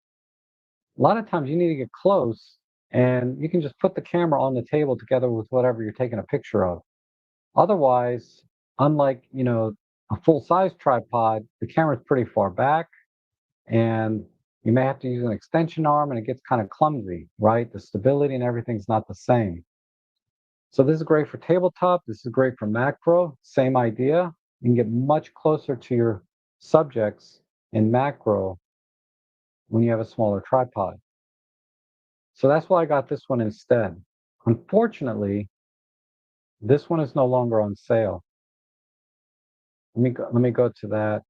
A lot of times you need to get close and you can just put the camera on the table together with whatever you're taking a picture of. Otherwise, unlike, a full-size tripod, the camera's pretty far back and you may have to use an extension arm and it gets kind of clumsy, right? The stability and everything's not the same. So this is great for tabletop. This is great for macro. Same idea. You can get much closer to your subjects in macro when you have a smaller tripod. So that's why I got this one instead. Unfortunately, this one is no longer on sale. Let me go to that.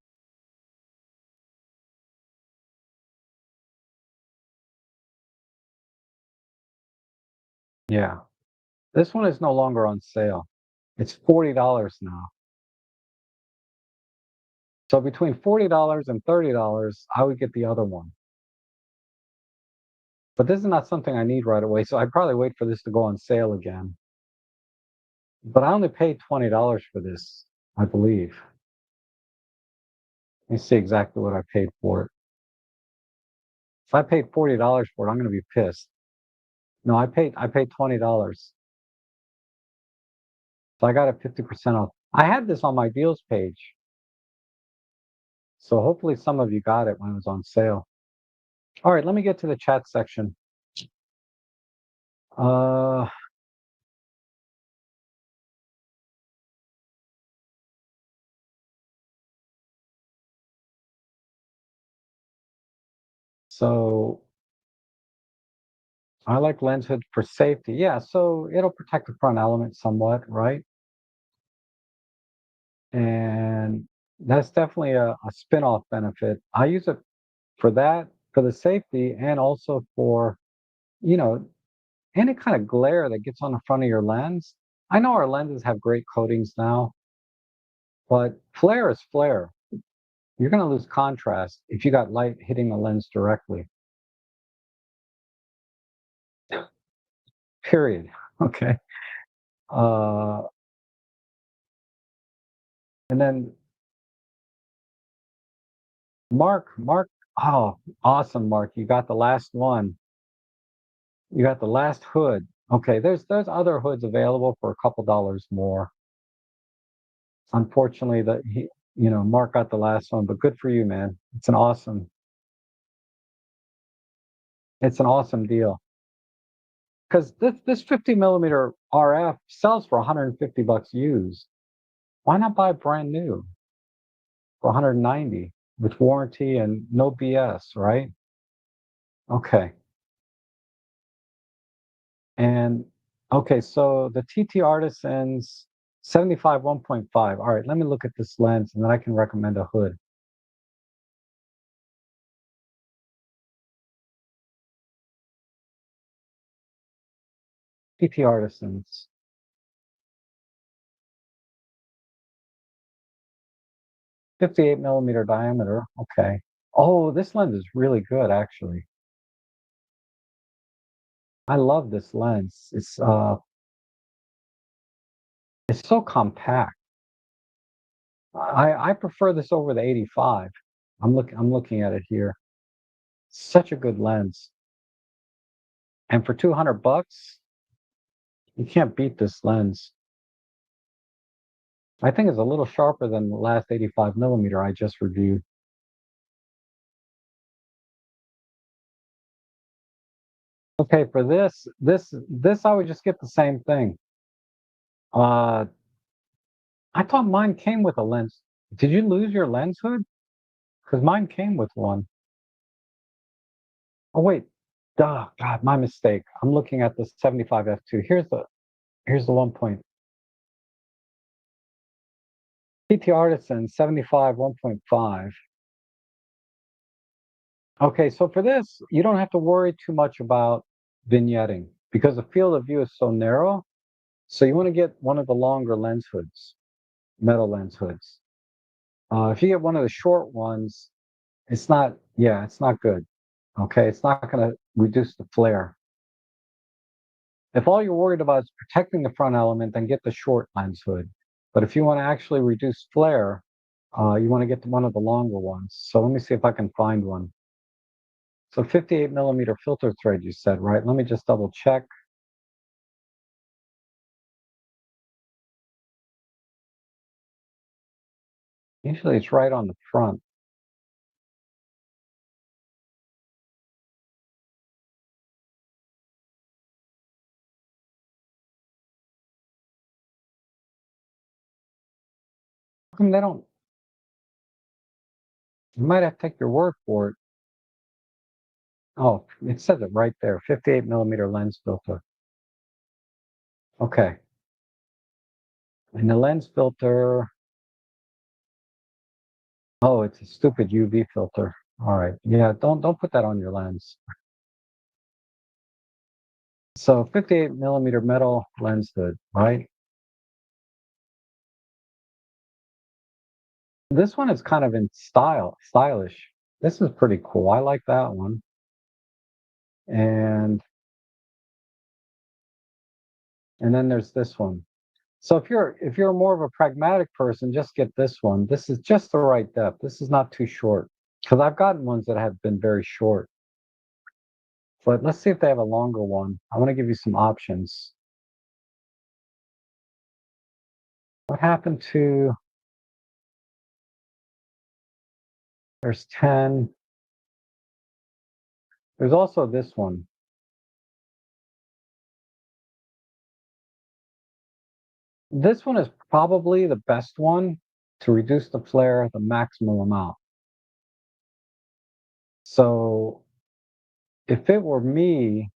Yeah. This one is no longer on sale. It's $40 now. So between $40 and $30, I would get the other one. But this is not something I need right away, so I'd probably wait for this to go on sale again. But I only paid $20 for this, I believe. Let me see exactly what I paid for it. If I paid $40 for it, I'm gonna be pissed. No, I paid $20. So I got it 50% off. I had this on my deals page. So hopefully some of you got it when it was on sale. All right, let me get to the chat section. Uh, so I like lens hood for safety. Yeah, so it'll protect the front element somewhat, right? And that's definitely a spin-off benefit. I use it for that, for the safety, and also for, you know, any kind of glare that gets on the front of your lens. I know our lenses have great coatings now, but flare is flare. You're going to lose contrast if you got light hitting the lens directly. Period. Okay. Uh, and then Mark, oh, awesome, Mark. You got the last one. You got the last hood. Okay, there's other hoods available for a couple dollars more. Unfortunately, Mark got the last one, but good for you, man. It's an awesome deal. Because this 50 millimeter RF sells for 150 bucks used. Why not buy brand new for 190 with warranty and no BS, right? Okay. And okay, so the TT Artisans 75 1.5. All right, let me look at this lens and then I can recommend a hood. TT Artisans. 58 millimeter diameter. Okay. Oh, this lens is really good, actually. I love this lens. It's so compact. I prefer this over the 85. I'm looking at it here. Such a good lens. And for 200 bucks, you can't beat this lens. I think it's a little sharper than the last 85 millimeter I just reviewed. Okay, for this I would just get the same thing. Uh, I thought mine came with a lens. Did you lose your lens hood? Because mine came with one. Oh wait, duh, God, my mistake. I'm looking at the 75 f2. Here's the 1 point. PT Artisan 75 1.5. Okay, so for this, you don't have to worry too much about vignetting because the field of view is so narrow. So you want to get one of the longer lens hoods, metal lens hoods. If you get one of the short ones, it's not good. Okay, it's not going to reduce the flare. If all you're worried about is protecting the front element, then get the short lens hood. But if you want to actually reduce flare, you want to get one of the longer ones. So let me see if I can find one. So 58 millimeter filter thread, you said, right? Let me just double check. Usually it's right on the front. How come they don't? You might have to take your word for it. Oh, it says it right there, 58 millimeter lens filter. Okay. And the lens filter, oh, it's a stupid UV filter. All right. Yeah, don't put that on your lens. So 58 millimeter metal lens hood, right? This one is kind of in stylish. This is pretty cool. I like that one. And and then there's this one. So if you're more of a pragmatic person, just get this one. This is just the right depth. This is not too short. Because I've gotten ones that have been very short. But let's see if they have a longer one. I want to give you some options. What happened to, there's 10. There's also this one. This one is probably the best one to reduce the flare the maximum amount. So if it were me,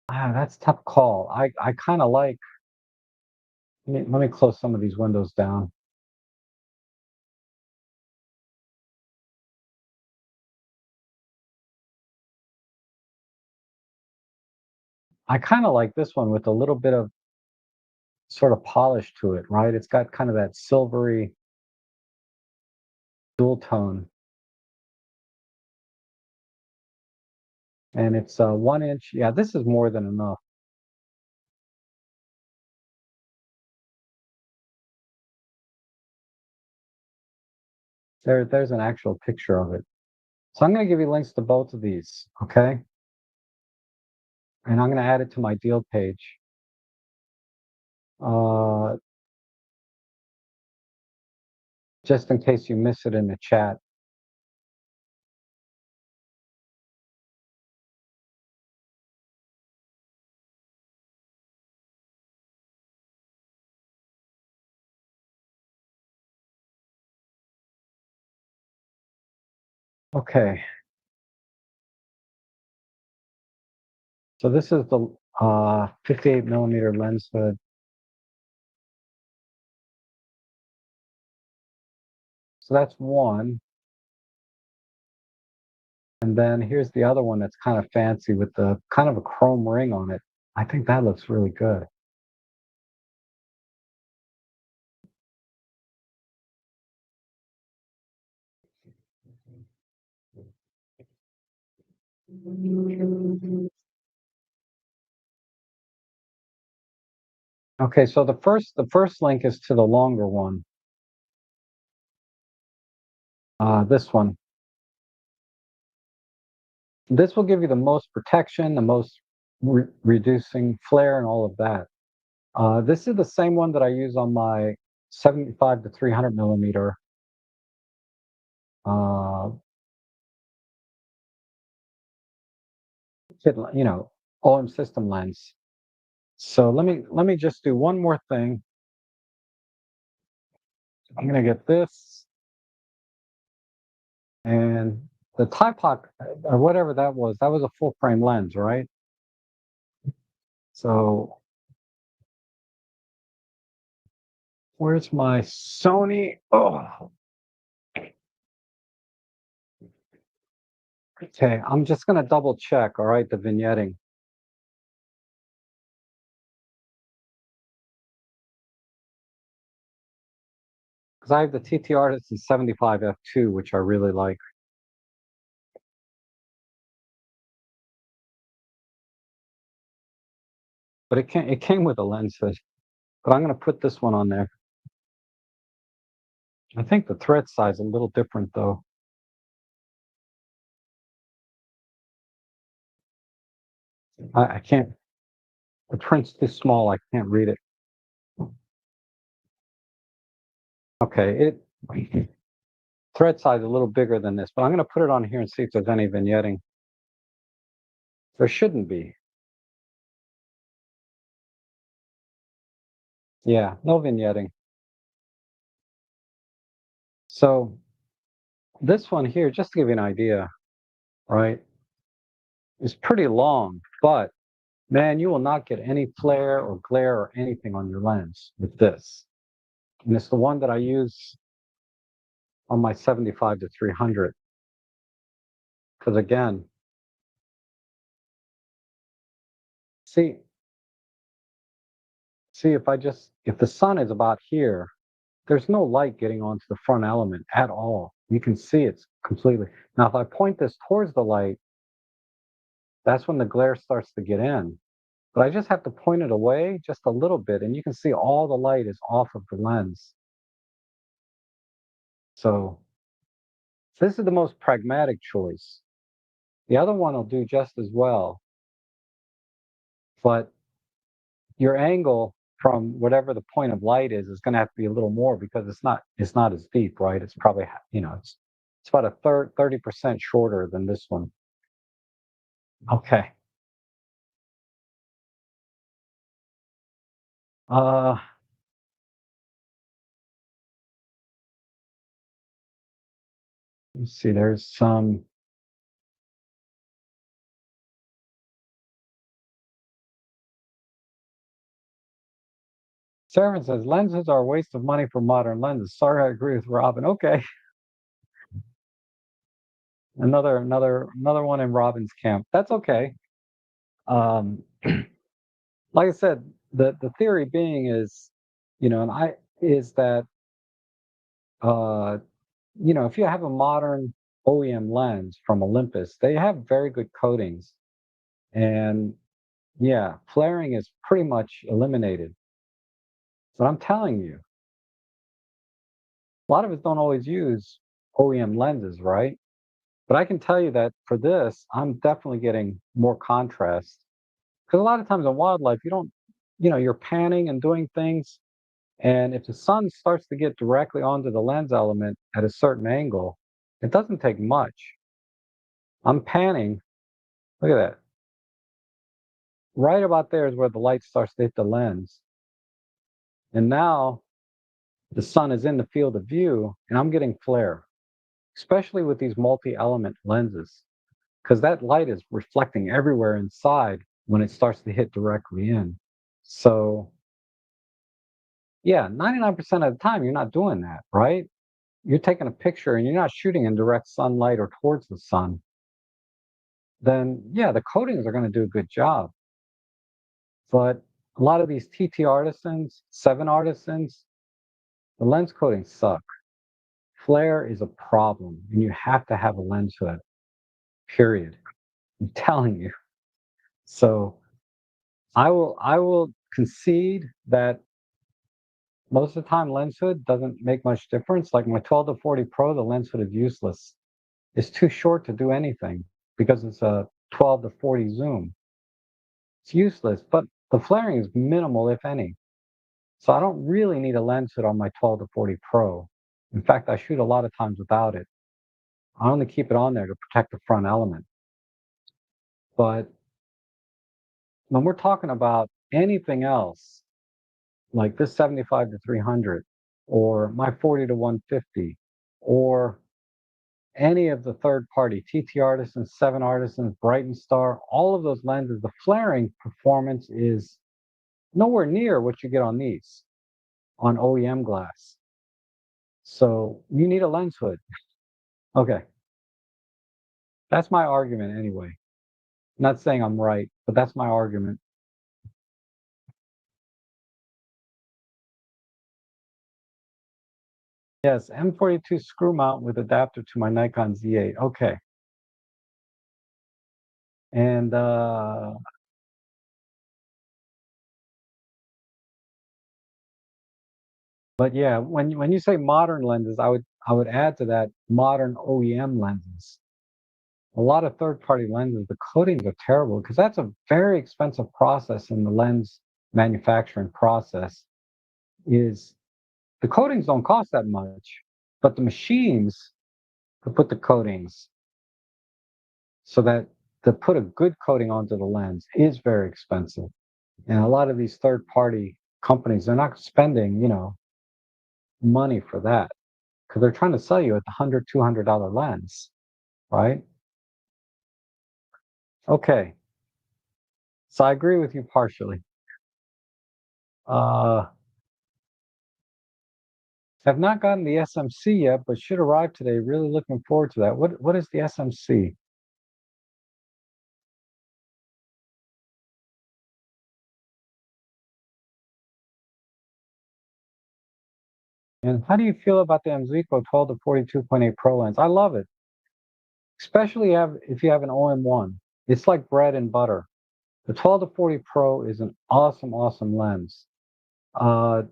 that's a tough call. I kind of like, let me close some of these windows down. I kind of like this one with a little bit of sort of polish to it, right? It's got kind of that silvery dual tone. And it's 1 inch. Yeah, this is more than enough. There's an actual picture of it. So I'm going to give you links to both of these, okay? And I'm going to add it to my deal page. Uh, just in case you miss it in the chat. Okay. So this is the 58 millimeter lens hood. So that's one. And then here's the other one that's kind of fancy with the kind of a chrome ring on it. I think that looks really good. Okay, so the first link is to the longer one. This one. This will give you the most protection, the most reducing flare, and all of that. This is the same one that I use on my 75 to 300 millimeter. Uh, OM system lens. So let me just do one more thing. I'm gonna get this and the Typoc or whatever that was a full frame lens, right? So where's my Sony? Oh, Okay, I'm just gonna double check, all right, the vignetting. Because I have the TT Artisan 75 f2, which I really like. But it came with a lens hood. But I'm gonna put this one on there. I think the thread size is a little different though. I can't, the print's too small, I can't read it. Okay, it thread size a little bigger than this, but I'm gonna put it on here and see if there's any vignetting. There shouldn't be. Yeah, no vignetting. So this one here, just to give you an idea, right, is pretty long, but man, you will not get any flare or glare or anything on your lens with this. And it's the one that I use on my 75 to 300. Because again, see, see if the sun is about here, there's no light getting onto the front element at all. You can see it's completely. Now, if I point this towards the light, that's when the glare starts to get in. But I just have to point it away just a little bit, and you can see all the light is off of the lens. So this is the most pragmatic choice. The other one will do just as well, but your angle from whatever the point of light is going to have to be a little more because it's not as deep, right? It's probably it's about a 30% shorter than this one. Okay. Uh, let's see. There's some. Sarah says lenses are a waste of money for modern lenses. Sorry, I agree with Robin. Okay, another one in Robin's camp. That's okay. Um, like I said, the theory being is, and I is that uh, if you have a modern OEM lens from Olympus, they have very good coatings, and yeah, flaring is pretty much eliminated. But I'm telling you, a lot of us don't always use OEM lenses, right? But I can tell you that for this, I'm definitely getting more contrast. Because a lot of times in wildlife, you don't, you're panning and doing things. And if the sun starts to get directly onto the lens element at a certain angle, it doesn't take much. I'm panning. Look at that. Right about there is where the light starts to hit the lens. And now the sun is in the field of view, and I'm getting flare, especially with these multi element lenses, because that light is reflecting everywhere inside when it starts to hit directly in. So, yeah, 99% of the time, you're not doing that, right? You're taking a picture and you're not shooting in direct sunlight or towards the sun. Then, yeah, the coatings are going to do a good job. But a lot of these TT artisans, 7 artisans, the lens coatings suck. Flare is a problem, and you have to have a lens hood, period. I'm telling you. So I will concede that most of the time lens hood doesn't make much difference. Like my 12 to 40 Pro, the lens hood is useless. It's too short to do anything because it's a 12 to 40 zoom. It's useless, but the flaring is minimal, if any. So I don't really need a lens hood on my 12 to 40 Pro. In fact, I shoot a lot of times without it. I only keep it on there to protect the front element. But when we're talking about anything else, like this 75 to 300, or my 40 to 150, or any of the third party TT Artisans, 7 Artisans, Brighton Star, all of those lenses, the flaring performance is nowhere near what you get on these on OEM glass. So you need a lens hood. Okay. That's my argument anyway. Not saying I'm right, but that's my argument. Yes, M42 screw mount with adapter to my Nikon Z8. Okay. And but yeah, when you say modern lenses, I would add to that modern OEM lenses. A lot of third-party lenses, the coatings are terrible because that's a very expensive process in the lens manufacturing process. Is the coatings don't cost that much, but the machines to put the coatings so that to put a good coating onto the lens is very expensive. And a lot of these third-party companies, they're not spending, money for that because they're trying to sell you a $100, $200 lens, right? Okay, so I agree with you partially. Uh, have not gotten the SMC yet, but should arrive today. Really looking forward to that. What is the SMC? And how do you feel about the Mzico 12 to 42.8 Pro lens? I love it, especially if you have an OM1. It's like bread and butter. The 12 to 40 Pro is an awesome, awesome lens. Uh,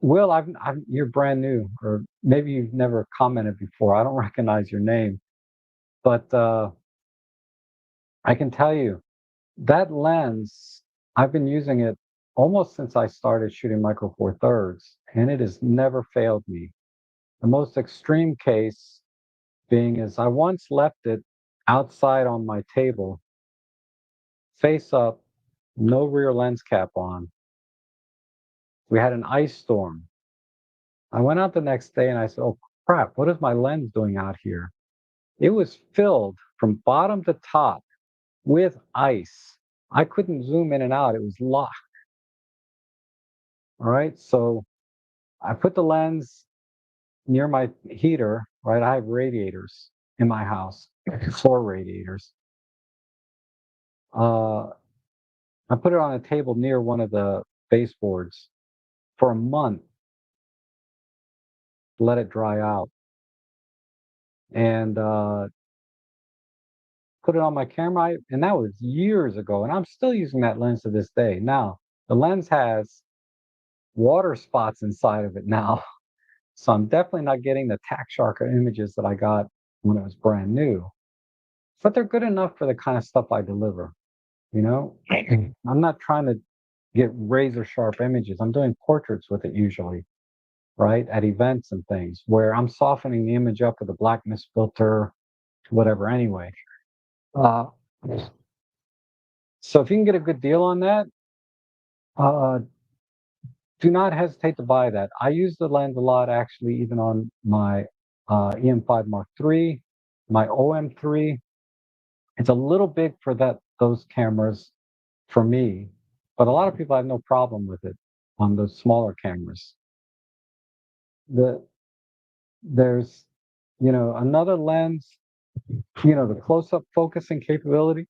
Will, you're brand new, or maybe you've never commented before. I don't recognize your name, but I can tell you that lens, I've been using it almost since I started shooting Micro Four Thirds, and it has never failed me. The most extreme case being is I once left it outside on my table, face up, no rear lens cap on. We had an ice storm. I went out the next day and I said, "Oh crap, what is my lens doing out here?" It was filled from bottom to top with ice. I couldn't zoom in and out. It was locked. All right. So I put the lens near my heater, right? I have radiators in my house, four radiators. Uh, I put it on a table near one of the baseboards for a month, let it dry out, and put it on my camera. And that was years ago, and I'm still using that lens to this day. Now, the lens has water spots inside of it now. So I'm definitely not getting the tack shark images that I got when it was brand new. But they're good enough for the kind of stuff I deliver, you know? I'm not trying to get razor sharp images. I'm doing portraits with it usually, right? At events and things where I'm softening the image up with a black mist filter, whatever anyway. Uh, so if you can get a good deal on that, uh, do not hesitate to buy that. I use the lens a lot actually, even on my EM5 Mark III, my OM3. It's a little big for those cameras for me, but a lot of people have no problem with it on those smaller cameras. The there's another lens, the close-up focusing capability.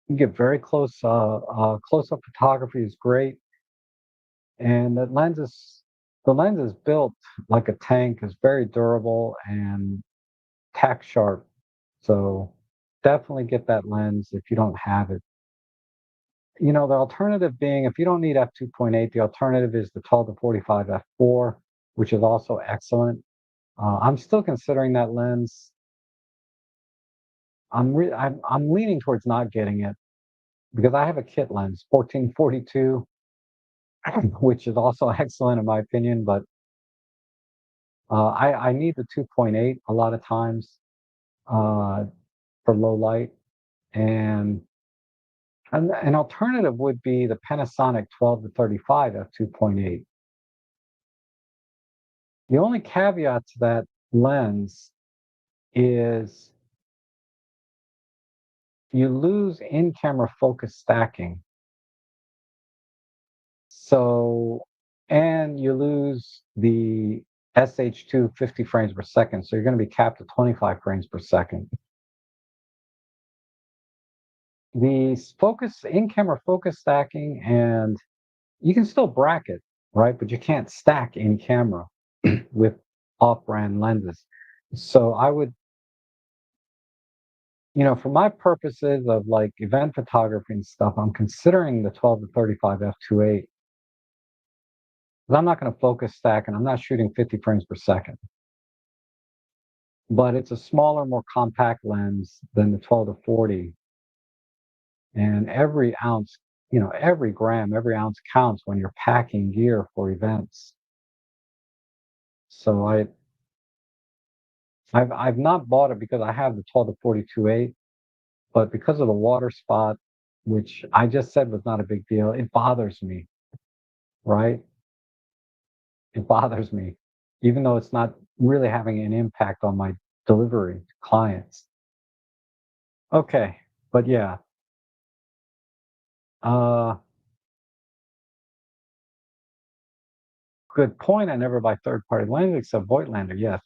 You get very close-up photography is great, and the lens is built like a tank, is very durable and tack sharp. So definitely get that lens if you don't have it. The alternative being if you don't need f2.8, the alternative is the 12 to 45 f4, which is also excellent. I'm still considering that lens. I'm leaning towards not getting it because I have a kit lens, 1442, which is also excellent in my opinion, but I need the 2.8 a lot of times uh, for low light, and an alternative would be the Panasonic 12 to 35 f2.8. The only caveat to that lens is you lose in-camera focus stacking. So, and you lose the SH2 50 frames per second. So you're going to be capped at 25 frames per second. the focus in-camera focus stacking, and you can still bracket, right? But you can't stack in camera with off-brand lenses. So I would, for my purposes of like event photography and stuff, I'm considering the 12 to 35 f2.8, because I'm not going to focus stack and I'm not shooting 50 frames per second. But it's a smaller, more compact lens than the 12 to 40, and every ounce, every gram, every ounce counts when you're packing gear for events. So I've not bought it because I have the 12 to 42.8, but because of the water spot, which I just said was not a big deal, it bothers me, right? It bothers me, even though it's not really having an impact on my delivery to clients. Okay, but yeah, uh, good point. I never buy third-party lenses except Voigtlander. Yes.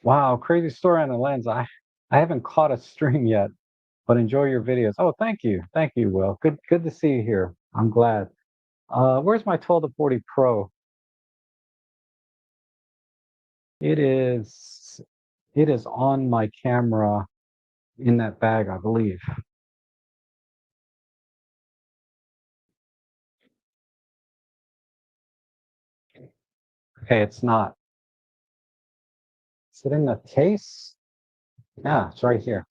Wow, crazy story on the lens. I haven't caught a stream yet, but enjoy your videos. Oh, thank you, Will. Good to see you here. I'm glad. Where's my 12 to 40 Pro? It is it is on my camera in that bag, I believe. Okay, it's not. Is it in the case? Yeah, it's right here.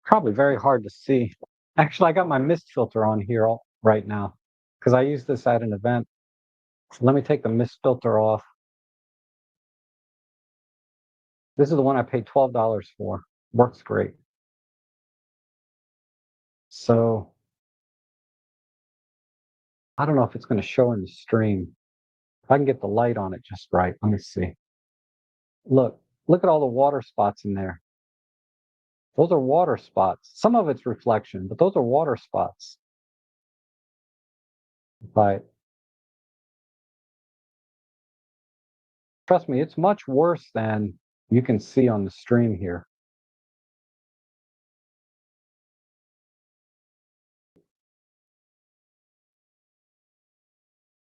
Probably very hard to see. Actually, I got my mist filter on here right now because I used this at an event. So let me take the mist filter off. This is the one I paid $12 for. Works great. So I don't know if it's going to show in the stream. If I can get the light on it just right. Let me see. Look, look at all the water spots in there. Those are water spots. Some of it's reflection, but those are water spots. But trust me, it's much worse than you can see on the stream here.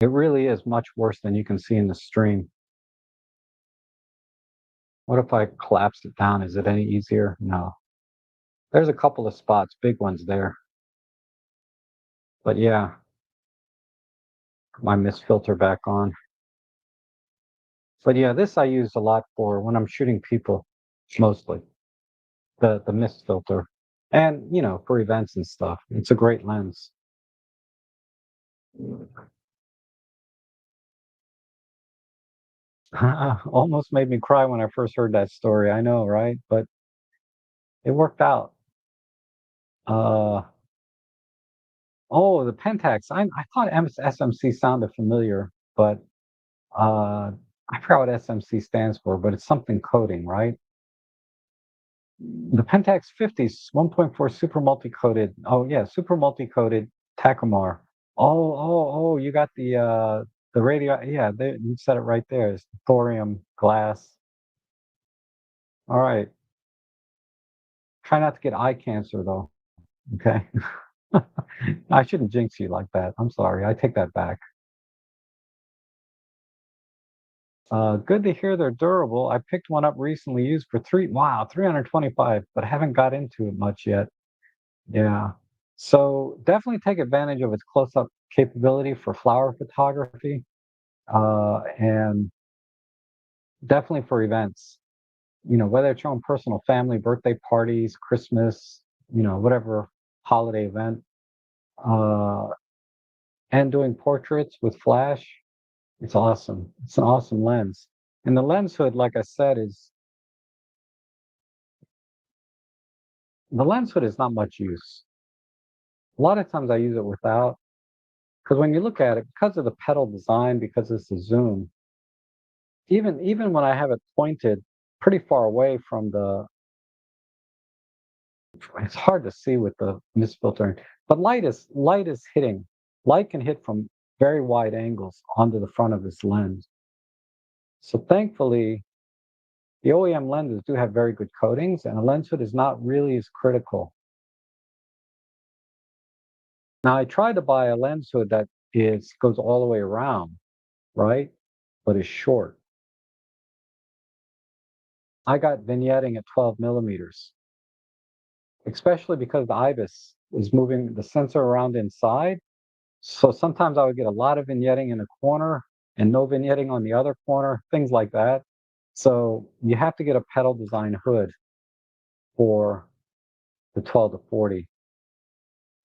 It really is much worse than you can see in the stream. What if I collapse it down? Is it any easier? No. There's a couple of spots, big ones there. But yeah, my mist filter back on. But yeah, this I use a lot for when I'm shooting people, mostly. The mist filter. And, for events and stuff. It's a great lens. Almost made me cry when I first heard that story. I know, right? But it worked out. Uh, oh, the Pentax. I thought SMC sounded familiar, but uh, I forgot what SMC stands for, but it's something coating, right? The Pentax 50's 1.4 super multi-coated. Oh yeah, super multi-coated Takumar. Oh, you got the radio. Yeah, you said it right there. It's thorium glass. All right. Try not to get eye cancer though. Okay. I shouldn't jinx you like that. I'm sorry. I take that back. Good to hear they're durable. I picked one up recently, used for 325, but I haven't got into it much yet. Yeah. So definitely take advantage of its close-up capability for flower photography, and definitely for events. Whether it's your own personal family, birthday parties, Christmas, whatever holiday event, uh, and doing portraits with flash. It's awesome. It's an awesome lens. And the lens hood, like I said, the lens hood is not much use. A lot of times I use it without, because when you look at it, because of the pedal design, because it's a zoom, even when I have it pointed pretty far away from it's hard to see with the mist filtering, but light is hitting. Light can hit from very wide angles onto the front of this lens. So thankfully, The OEM lenses do have very good coatings, and a lens hood is not really as critical. Now, I tried to buy a lens hood that is goes all the way around, right? But is short. I got vignetting at 12 millimeters, especially because the IBIS is moving the sensor around inside. So sometimes I would get a lot of vignetting in a corner and no vignetting on the other corner, things like that. So you have to get a pedal design hood for the 12 to 40.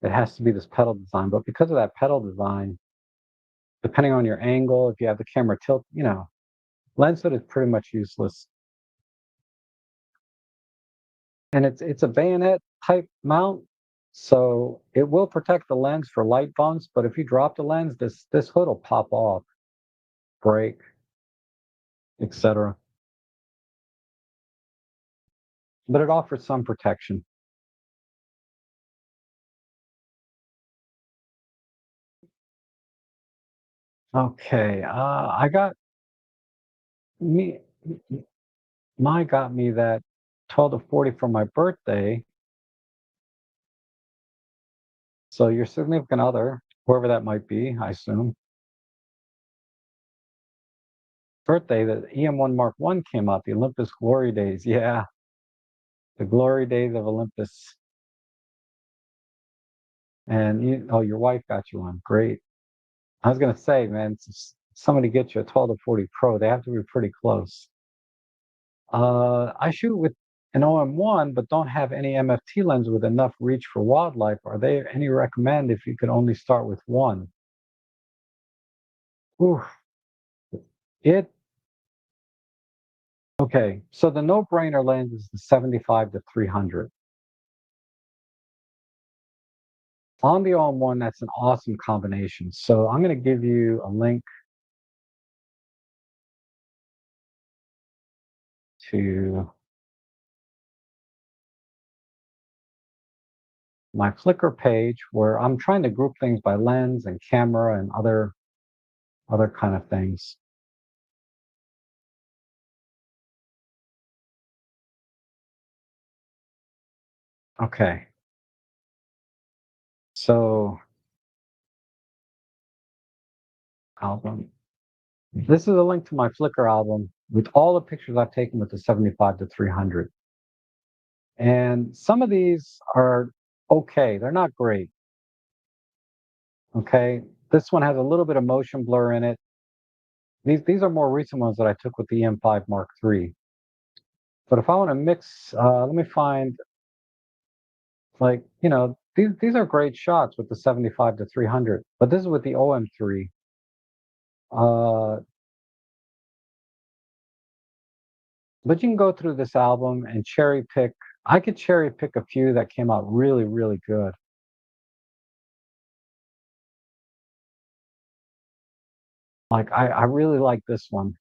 It has to be this pedal design. But because of that pedal design, depending on your angle, if you have the camera tilt, lens hood is pretty much useless. And it's a bayonet type mount, so it will protect the lens for light bumps, but if you drop the lens, this hood will pop off, break, etc. But it offers some protection. Okay, I got me my got me that 12 to 40 for my birthday. So your significant other, whoever that might be, I assume, birthday, the EM1 Mark One came out, the Olympus Glory Days. Yeah, the Glory Days of Olympus. And your wife got you one. Great. I was gonna say, man, somebody get you a 12 to 40 Pro, they have to be pretty close. I shoot with an OM1, but don't have any MFT lens with enough reach for wildlife. Are there any recommend if you could only start with one? Ooh, it okay. So the no-brainer lens is the 75 to 300. On the OM1, that's an awesome combination. So I'm going to give you a link to my Flickr page where I'm trying to group things by lens and camera and other kind of things. Okay. So album. This is a link to my Flickr album with all the pictures I've taken with the 75 to 300. And some of these are okay. They're not great. Okay. This one has a little bit of motion blur in it. These are more recent ones that I took with the M5 Mark III. But if I want to mix, let me find like, these are great shots with the 75 to 300, but this is with the OM3. Uh, but you can go through this album and cherry pick. I could cherry pick a few that came out really, really good. Like I really like this one.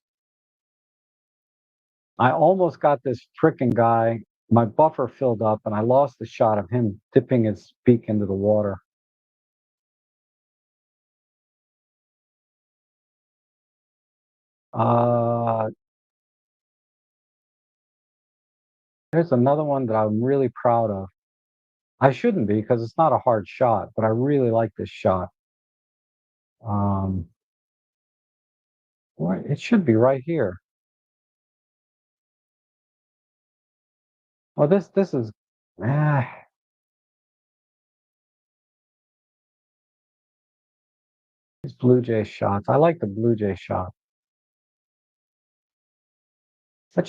I almost got this frickin' guy. My buffer filled up and I lost the shot of him dipping his beak into the water. Uh, there's another one that I'm really proud of. I shouldn't be because it's not a hard shot, but I really like this shot. Um, it should be right here. Oh, this is ah, these Blue Jay shots. I like the Blue Jay shot, but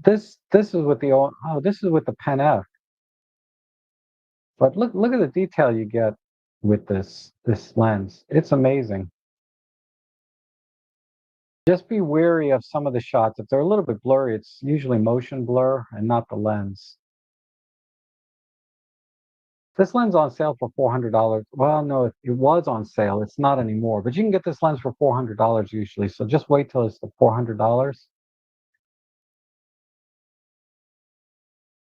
this is with the this is with the Pen F. But look at the detail you get with this lens. It's amazing. Just be wary of some of the shots. If they're a little bit blurry, it's usually motion blur and not the lens. This lens on sale for $400. Well, no, it was on sale. It's not anymore. But you can get this lens for $400 usually. So just wait till it's the $400.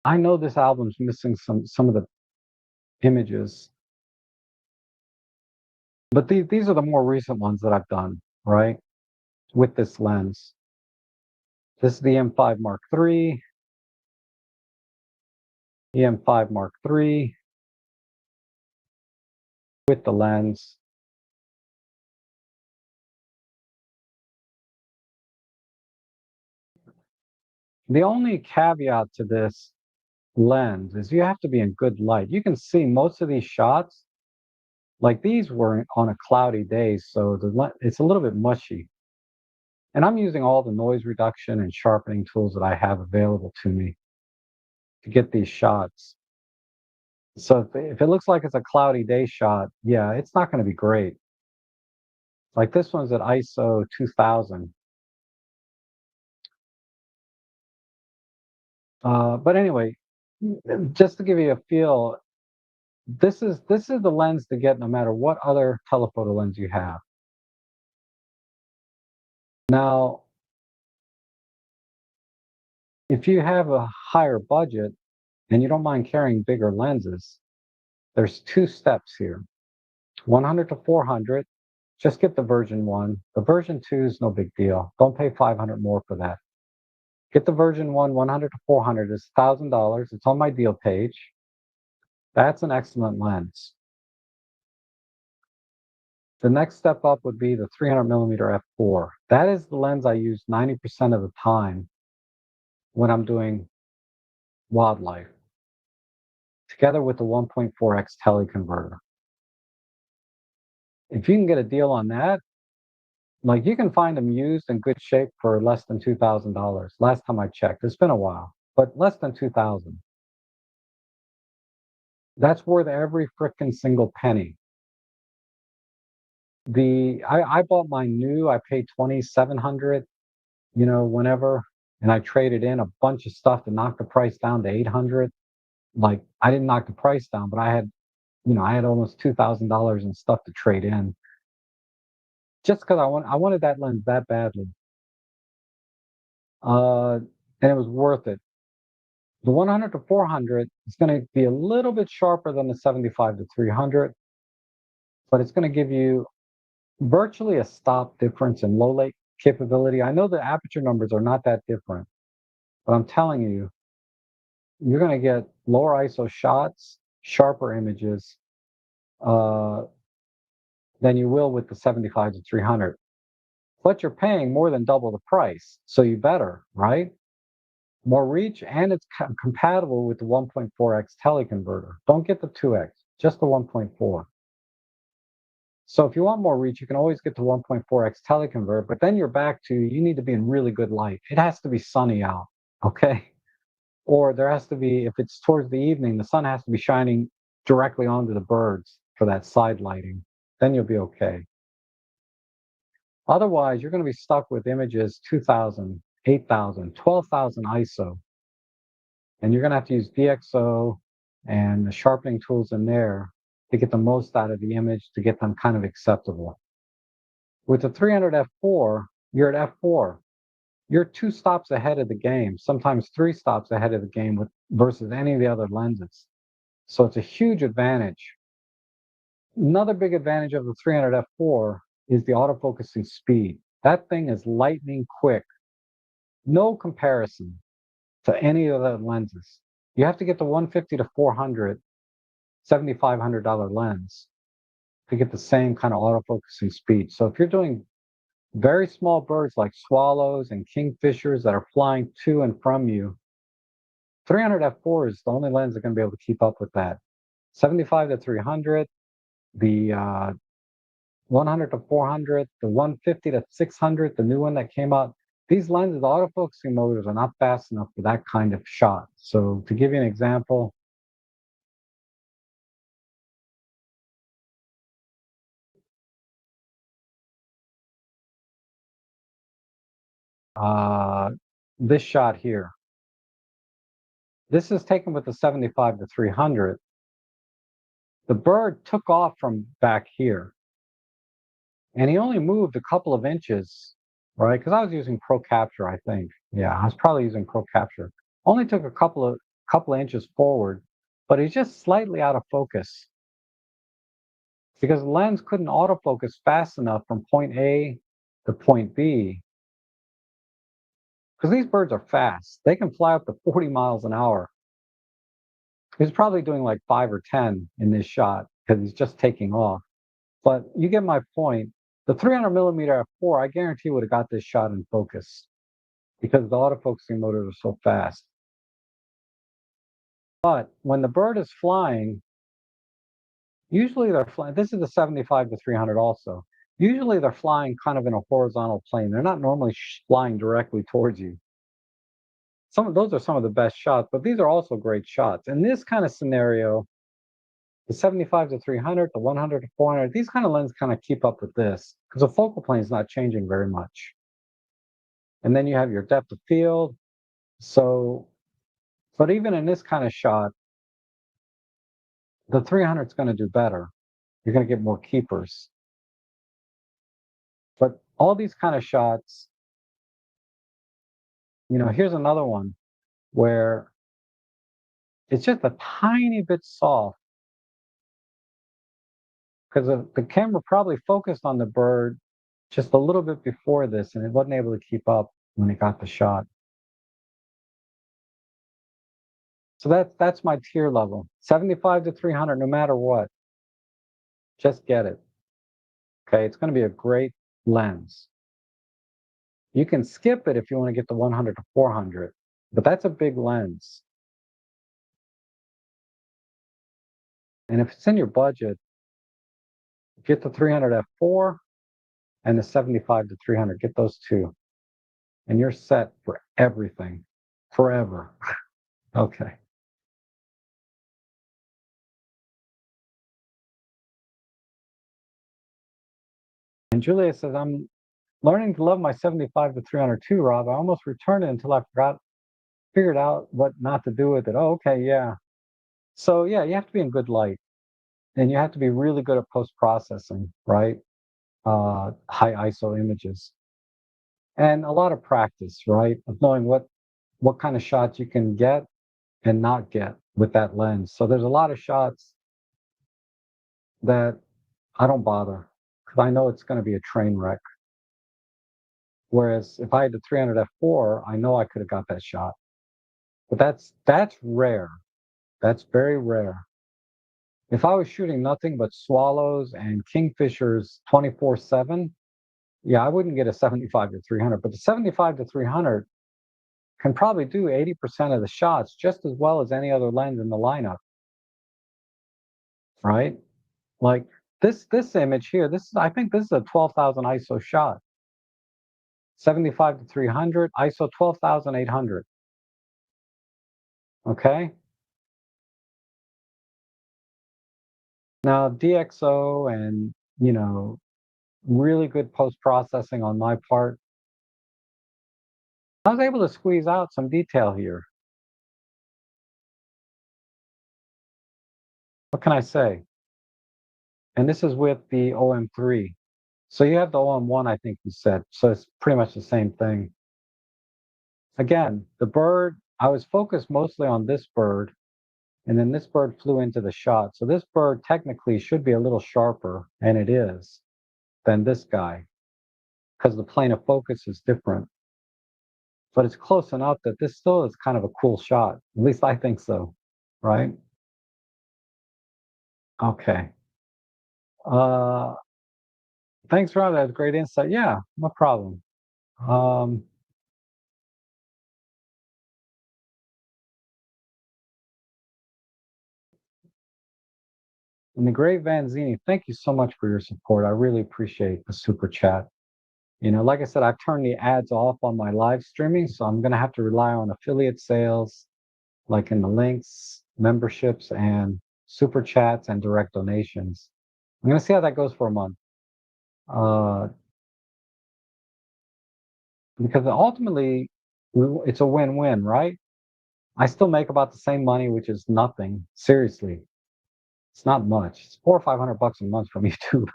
I know this album's missing some of the images, but these are the more recent ones that I've done, right? With this lens. This is the M5 Mark III, EM5 Mark III with the lens. The only caveat to this lens is you have to be in good light. You can see most of these shots, like these were on a cloudy day, so it's a little bit mushy. And I'm using all the noise reduction and sharpening tools that I have available to me to get these shots. So if it looks like it's a cloudy day shot, yeah, it's not going to be great. Like this one's at ISO 2000. But anyway, just to give you a feel, this is the lens to get no matter what other telephoto lens you have. Now, if you have a higher budget and you don't mind carrying bigger lenses, there's two steps here. 100 to 400, just get the version 1. The version 2 is no big deal. Don't pay 500 more for that. Get the version 1, 100 to 400 is $1,000. It's on my deal page. That's an excellent lens. The next step up would be the 300 millimeter f4. That is the lens I use 90% of the time when I'm doing wildlife, together with the 1.4x teleconverter. If you can get a deal on that, like you can find them used in good shape for less than $2,000. Last time I checked, it's been a while, but less than 2,000. That's worth every frickin' single penny. I bought mine new. I paid 2,700, whenever, and I traded in a bunch of stuff to knock the price down to 800. Like I didn't knock the price down, but I had almost $2,000 in stuff to trade in, just because I wanted that lens that badly. Uh, and it was worth it. The 100 to 400 is going to be a little bit sharper than the 75 to 300, but it's going to give you virtually a stop difference in low light capability. I know the aperture numbers are not that different, but I'm telling you, you're going to get lower ISO shots, sharper images uh, than you will with the 75 to 300. But you're paying more than double the price, so you better, right? More reach, and it's compatible with the 1.4x teleconverter. Don't get the 2x, just the 1.4. So if you want more reach, you can always get the 1.4x teleconverter, but then you're back to you need to be in really good light. It has to be sunny out, okay? Or there has to be, if it's towards the evening, the sun has to be shining directly onto the birds for that side lighting. Then you'll be okay. Otherwise, you're going to be stuck with images 2,000, 8,000, 12,000 ISO. And you're going to have to use DxO and the sharpening tools in there to get the most out of the image to get them kind of acceptable. With the 300 f4, you're at f4. You're 2 stops ahead of the game, sometimes 3 stops ahead of the game versus any of the other lenses. So it's a huge advantage. Another big advantage of the 300 f4 is the autofocusing speed. That thing is lightning quick. No comparison to any of the lenses. You have to get the 150 to 400, $7,500 lens to get the same kind of autofocusing speed. So if you're doing very small birds like swallows and kingfishers that are flying to and from you, 300 f4 is the only lens that's going to be able to keep up with that. 75 to 300, the 100 to 400, the 150 to 600, the new one that came out. These lenses, the autofocusing motors are not fast enough for that kind of shot. So to give you an example, uh, this shot here, this is taken with the 75 to 300. The bird took off from back here, and he only moved a couple of inches, right? Because I was using Pro Capture, I think. Yeah, I was probably using Pro Capture. Only took a couple of inches forward, but he's just slightly out of focus because the lens couldn't autofocus fast enough from point A to point B because these birds are fast. They can fly up to 40 miles an hour. He's probably doing like 5 or 10 in this shot because he's just taking off. But you get my point. The 300 millimeter f4, I guarantee would have got this shot in focus because the autofocusing motors are so fast. But when the bird is flying, usually they're flying. This is the 75 to 300 also. Usually they're flying kind of in a horizontal plane. They're not normally flying directly towards you. Some of those are some of the best shots, but these are also great shots. In this kind of scenario, the 75 to 300, the 100 to 400, these kind of lenses kind of keep up with this because the focal plane is not changing very much. And then you have your depth of field. So, but even in this kind of shot, the 300 is going to do better. You're going to get more keepers. But all these kind of shots, here's another one where it's just a tiny bit soft because the camera probably focused on the bird just a little bit before this and it wasn't able to keep up when it got the shot. So that's my tier level. 75 to 300, no matter what. Just get it. Okay, it's going to be a great lens. You can skip it if you want to get the 100 to 400, but that's a big lens. And if it's in your budget, get the 300 f4 and the 75 to 300. Get those two, and you're set for everything, forever. Okay. And Julia says, I'm learning to love my 75 to 300 too, Rob. I almost returned it until I figured out what not to do with it. Oh, okay, yeah. So yeah, you have to be in good light, and you have to be really good at post processing, right? High ISO images, and a lot of practice, right? Of knowing what kind of shots you can get and not get with that lens. So there's a lot of shots that I don't bother because I know it's going to be a train wreck. Whereas if I had the 300 f4, I know I could have got that shot. But that's rare. That's very rare. If I was shooting nothing but swallows and kingfishers 24/7, yeah, I wouldn't get a 75 to 300. But the 75 to 300 can probably do 80% of the shots just as well as any other lens in the lineup, right? Like this image here, I think this is a 12,000 ISO shot. 75 to 300, ISO 12,800. Okay? Now DxO and, really good post processing on my part. I was able to squeeze out some detail here. What can I say? And this is with the OM3. So you have the OM1, I think you said. So it's pretty much the same thing. Again, the bird, I was focused mostly on this bird, and then this bird flew into the shot. So this bird technically should be a little sharper, and it is, than this guy, because the plane of focus is different. But it's close enough that this still is kind of a cool shot. At least I think so, right? Okay. Uh, Thanks, Rob. That's great insight. Yeah, no problem. Um, and the great Vanzini, thank you so much for your support. I really appreciate the super chat. Like I said, I've turned the ads off on my live streaming, so I'm going to have to rely on affiliate sales, like in the links, memberships, and super chats and direct donations. I'm going to see how that goes for a month. Uh, because ultimately, it's a win-win, right? I still make about the same money, which is nothing. Seriously, it's not much. It's 400 or 500 bucks a month from YouTube.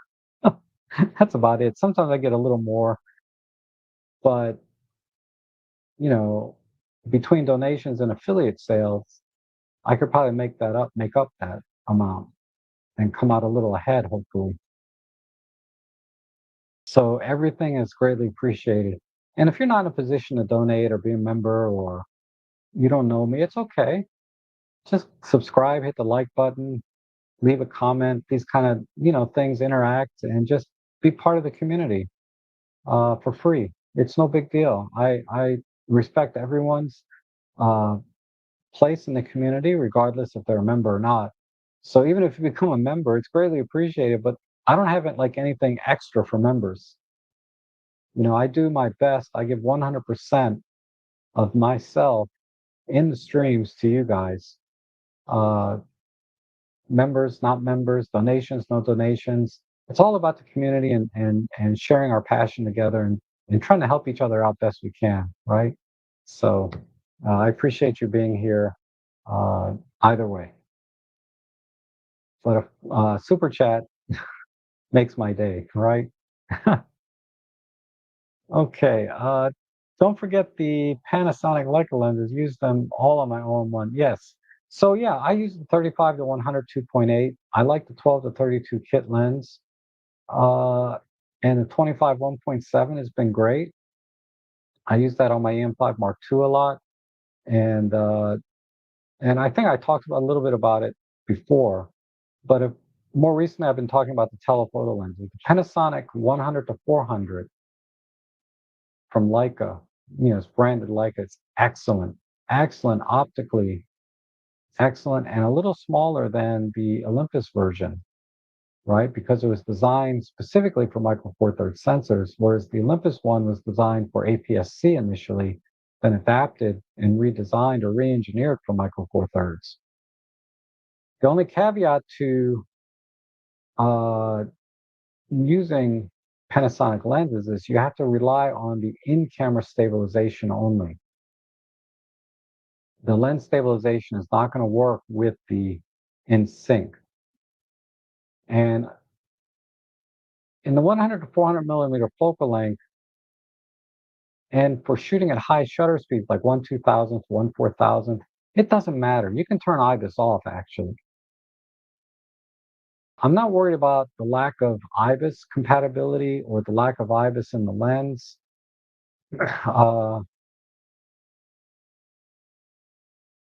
That's about it. Sometimes I get a little more, but you know, between donations and affiliate sales, I could probably make up that amount and come out a little ahead, hopefully. So everything is greatly appreciated. And if you're not in a position to donate or be a member or you don't know me, it's okay. Just subscribe, hit the like button, leave a comment, these kind of, things, interact and just be part of the community for free. It's no big deal. I respect everyone's uh, place in the community, regardless if they're a member or not. So even if you become a member, it's greatly appreciated. But I don't have it like anything extra for members. I do my best. I give 100% of myself in the streams to you guys. Uh, Members, not members, donations, no donations. It's all about the community and sharing our passion together and trying to help each other out best we can, right? So I appreciate you being here uh, either way. But a super chat makes my day, right? Okay. Don't forget the Panasonic Leica lenses. Use them all on my all-in-one. Yes. So yeah, I use the 35 to 100 2.8. I like the 12 to 32 kit lens. Uh, and the 25 1.7 has been great. I use that on my EM5 Mark II a lot, and I think I talked a little bit about it before, but more recently I've been talking about the telephoto lenses. The Panasonic 100 to 400 from Leica, it's branded Leica. It's excellent, excellent optically, excellent, and a little smaller than the Olympus version, right? Because it was designed specifically for micro four thirds sensors, whereas the Olympus one was designed for APS-C initially, then adapted and redesigned or re-engineered for micro four thirds. The only caveat to uh, using Panasonic lenses is you have to rely on the in-camera stabilization only. The lens stabilization is not going to work with the in sync. And in the 100 to 400 millimeter focal length, and for shooting at high shutter speeds like 1/2000th, 1/4000th, it doesn't matter. You can turn IBIS off actually. I'm not worried about the lack of IBIS compatibility or the lack of IBIS in the lens. Uh,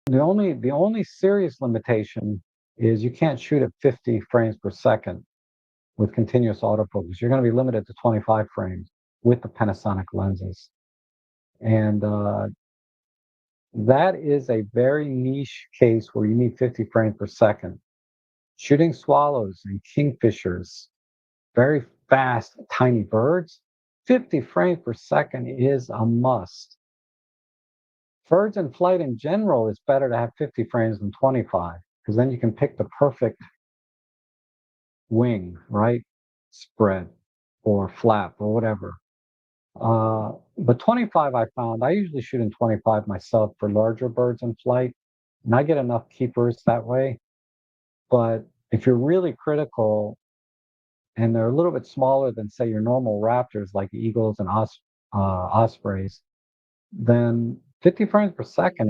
the only serious limitation is you can't shoot at 50 frames per second with continuous autofocus. You're going to be limited to 25 frames with the Panasonic lenses. And that is a very niche case where you need 50 frames per second. Shooting swallows and kingfishers, very fast, tiny birds, 50 frames per second is a must. Birds in flight in general, it's better to have 50 frames than 25, because then you can pick the perfect wing, right? Spread or flap or whatever. But 25, I found, I usually shoot in 25 myself for larger birds in flight, and I get enough keepers that way. But if you're really critical and they're a little bit smaller than, say, your normal raptors like eagles and ospreys, then 50 frames per second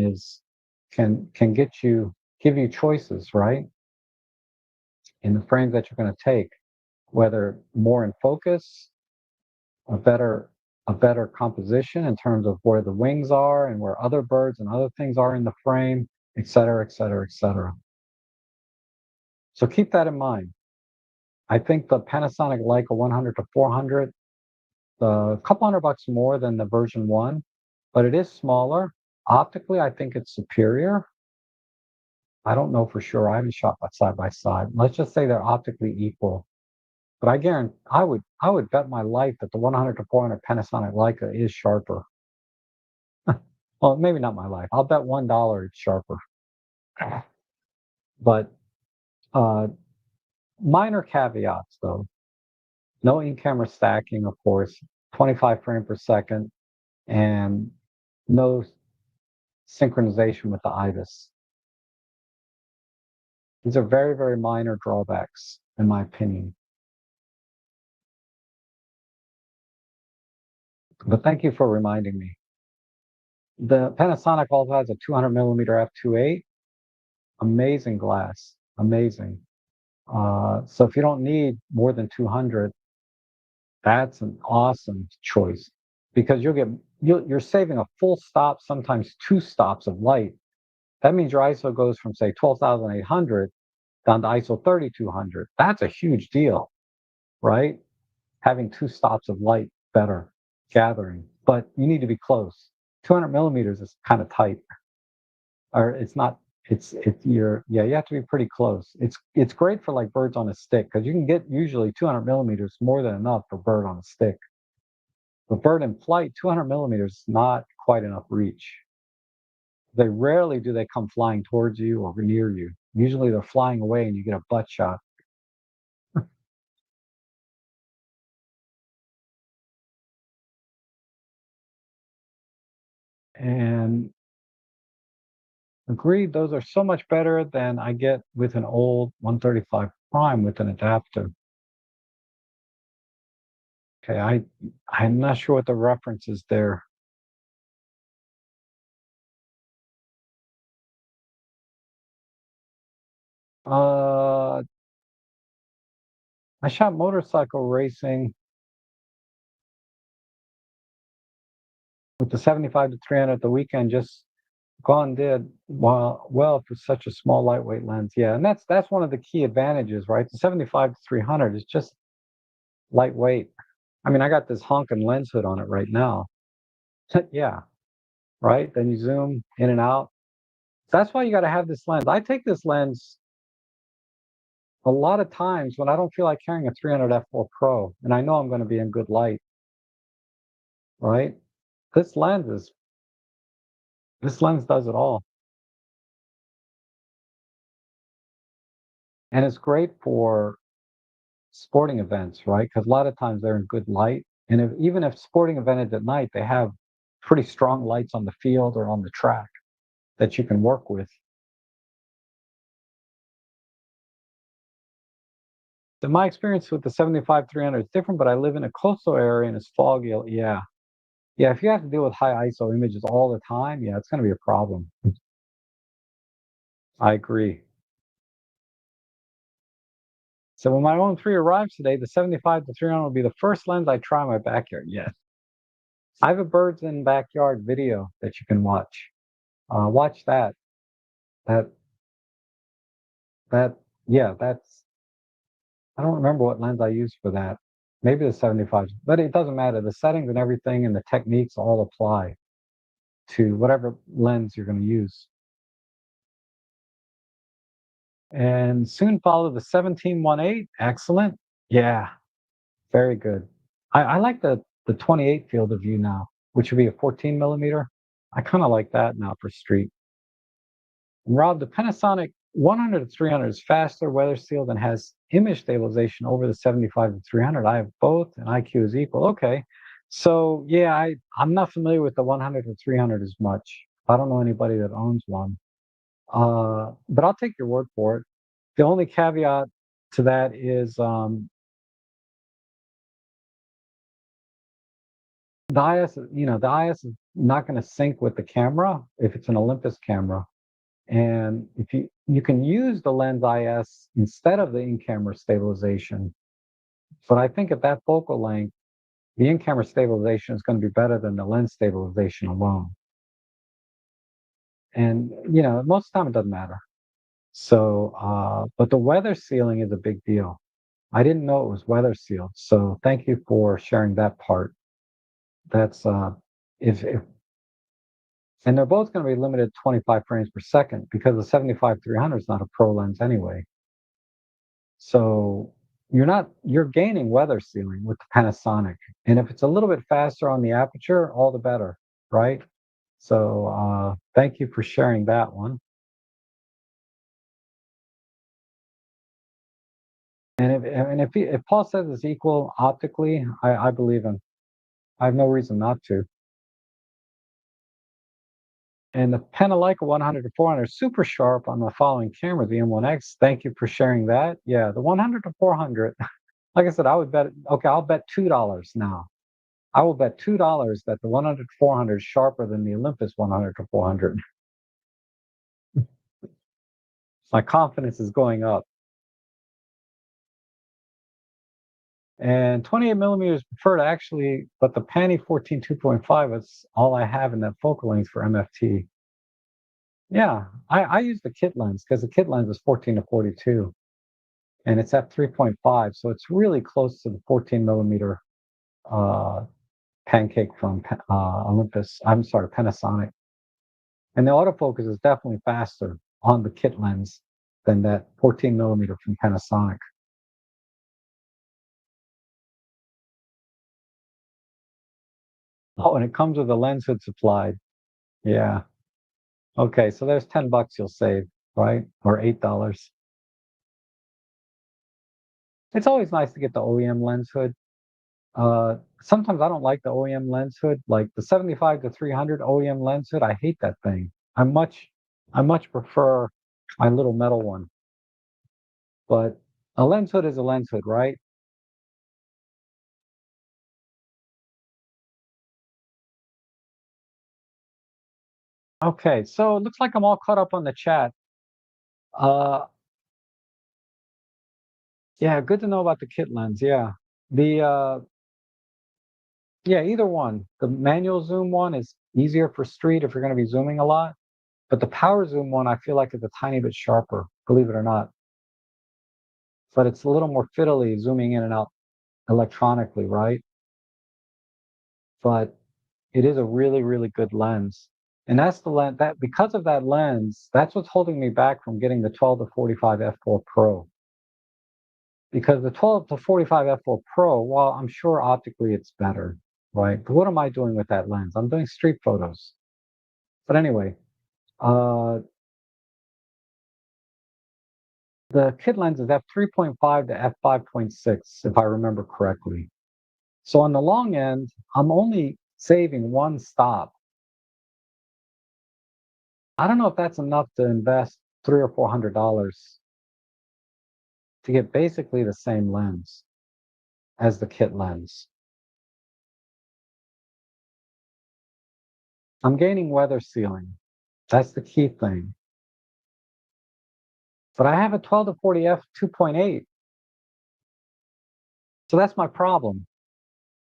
can give you choices, right? In the frames that you're going to take, whether more in focus, a better a better composition in terms of where the wings are and where other birds and other things are in the frame, et cetera, et cetera, et cetera. So keep that in mind. I think the Panasonic Leica 100 to 400, a couple $100 more than the version 1, but it is smaller. Optically, I think it's superior. I don't know for sure. I haven't shot side by side. Let's just say they're optically equal. But I guarantee I would bet my life that the 100 to 400 Panasonic Leica is sharper. Well, maybe not my life. I'll bet $1 it's sharper. But uh, minor caveats though. No in-camera stacking, of course. 25 frame per second, and no synchronization with the IBIS. These are very, very minor drawbacks, in my opinion. But thank you for reminding me. The Panasonic also has a 200 millimeter f2.8. Amazing glass, amazing. So if you don't need more than 200, that's an awesome choice because you'll get you're saving a full stop, sometimes two stops of light. That means your ISO goes from say 12,800 down to ISO 3200. That's a huge deal, right? Having two stops of light better gathering, but you need to be close. 200 millimeters is kind of tight, or it's not. It's you're yeah. You have to be pretty close. It's great for like birds on a stick because you can get usually 200 millimeters more than enough for bird on a stick. But bird in flight, 200 millimeters is not quite enough reach. They rarely do they come flying towards you or near you. Usually they're flying away and you get a butt shot. And agreed, those are so much better than I get with an old 135 prime with an adapter. Okay, I'm not sure what the reference is there. Uh, I shot motorcycle racing with the 75 to 300 the weekend. Just gone did well for such a small lightweight lens. Yeah, and that's one of the key advantages, right? The 75 to 300 is just lightweight. I mean, I got this honking lens hood on it right now. Yeah, right. Then you zoom in and out. That's why you got to have this lens. I take this lens a lot of times when I don't feel like carrying a 300 f4 Pro, and I know I'm going to be in good light, right? This lens is this lens does it all, and it's great for sporting events, right? Because a lot of times they're in good light, and even if sporting event is at night, they have pretty strong lights on the field or on the track that you can work with. In my experience with the 75 300 is different, but I live in a coastal area and it's foggy. Yeah, yeah. If you have to deal with high ISO images all the time, yeah, it's going to be a problem. I agree. So when my own 3 arrives today, the 75 to 300 will be the first lens I try in my backyard. Yes. I have a birds in backyard video that you can watch. Watch that. That that yeah, that's I don't remember what lens I used for that. Maybe the 75, but it doesn't matter. The settings and everything and the techniques all apply to whatever lens you're going to use. And soon follow the 17-1/8. Excellent. Yeah, very good. I like the 28 field of view now, which would be a 14 millimeter. I kind of like that now for street. And Rob, the Panasonic 100 to 300 is faster, weather sealed, and has image stabilization over the 75 to 300. I have both, and IQ is equal. Okay. So, yeah, I'm not familiar with the 100 to 300 as much. I don't know anybody that owns one. But I'll take your word for it. The only caveat to that is the IS, the IS is not going to sync with the camera if it's an Olympus camera. And if you can use the lens IS instead of the in-camera stabilization, but I think at that focal length, the in-camera stabilization is going to be better than the lens stabilization alone. And most of the time it doesn't matter. So, but the weather sealing is a big deal. I didn't know it was weather sealed. So thank you for sharing that part. That's if and they're both going to be limited to 25 frames per second because the 75 300 is not a pro lens anyway. So you're gaining weather sealing with the Panasonic. And if it's a little bit faster on the aperture, all the better, right? So thank you for sharing that one. And if Paul says it's equal optically, I believe him. I have no reason not to. And the Panasonic 100 to 400 is super sharp on the following camera, the M1X. Thank you for sharing that. Yeah, the 100 to 400. Like I said, I would bet. Okay, I'll bet $2 now. I will bet $2 that the 100 to 400 is sharper than the Olympus 100 to 400. My confidence is going up. And 28 millimeters preferred actually, but the Pani 14 2.5 is all I have in that focal length for MFT. Yeah, I use the kit lens because the kit lens is 14 to 42 and it's at 3.5. So it's really close to the 14 millimeter uh, pancake from Olympus. I'm sorry, Panasonic. And the autofocus is definitely faster on the kit lens than that 14 millimeter from Panasonic. Oh, and it comes with a lens hood supplied. Yeah. Okay, so there's 10 bucks you'll save, right? Or $8. It's always nice to get the OEM lens hood. Sometimes I don't like the OEM lens hood, like the 75 to 300 OEM lens hood. I hate that thing. I much prefer my little metal one. But a lens hood is a lens hood, right? Okay, so it looks like I'm all caught up on the chat. Uh, yeah, good to know about the kit lens. Yeah, the yeah, either one. The manual zoom one is easier for street if you're going to be zooming a lot, but the power zoom one I feel like is a tiny bit sharper, believe it or not. But it's a little more fiddly zooming in and out electronically, right? But it is a really, really good lens. And that's the lens that because of that lens, that's what's holding me back from getting the 12 to 45 f4 Pro. Because the 12 to 45 f4 Pro, while I'm sure optically it's better, right? But what am I doing with that lens? I'm doing street photos. But anyway, uh, the kit lens is f3.5 to f5.6, if I remember correctly. So on the long end, I'm only saving one stop. I don't know if that's enough to invest $300 or $400 to get basically the same lens as the kit lens. I'm gaining weather sealing. That's the key thing. But I have a 12 to 40 f 2.8. So that's my problem.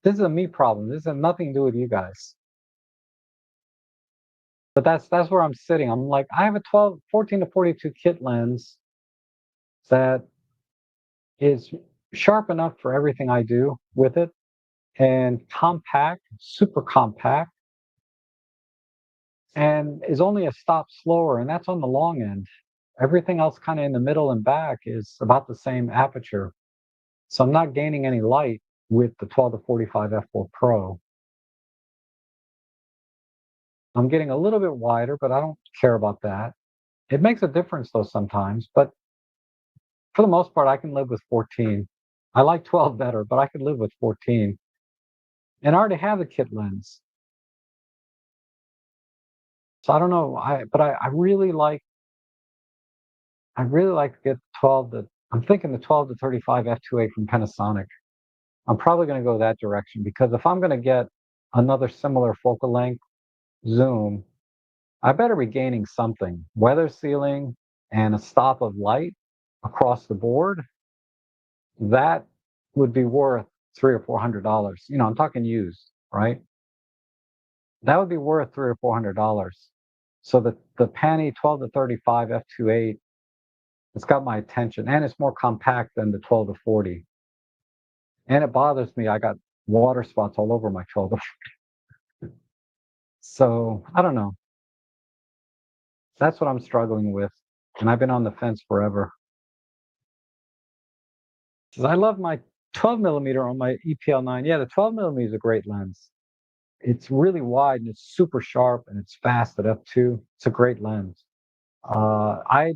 This is a me problem. This has nothing to do with you guys. But that's where I'm sitting. I'm like, I have a 12, 14 to 42 kit lens that is sharp enough for everything I do with it and compact, super compact, and is only a stop slower, and that's on the long end. Everything else kind of in the middle and back is about the same aperture. So I'm not gaining any light with the 12 to 45 f4 Pro. I'm getting a little bit wider, but I don't care about that. It makes a difference though sometimes, but for the most part, I can live with 14. I like 12 better, but I could live with 14. And I already have the kit lens. So I don't know. I really like to get 12 to I'm thinking the 12 to 35 f2.8 from Panasonic. I'm probably going to go that direction because if I'm going to get another similar focal length zoom, I better be gaining something. Weather sealing and a stop of light across the board, that would be worth $300 or $400. I'm talking used, right? That would be worth $300 or $400. So the Pani 12 to 35 f2.8, it's got my attention, and it's more compact than the 12 to 40. And it bothers me. I got water spots all over my 12 to 40. So I don't know. That's what I'm struggling with, and I've been on the fence forever. 'Cause I love my 12 millimeter on my EPL9. Yeah, the 12 millimeter is a great lens. It's really wide and it's super sharp and it's fast at f2. It's a great lens. Uh, I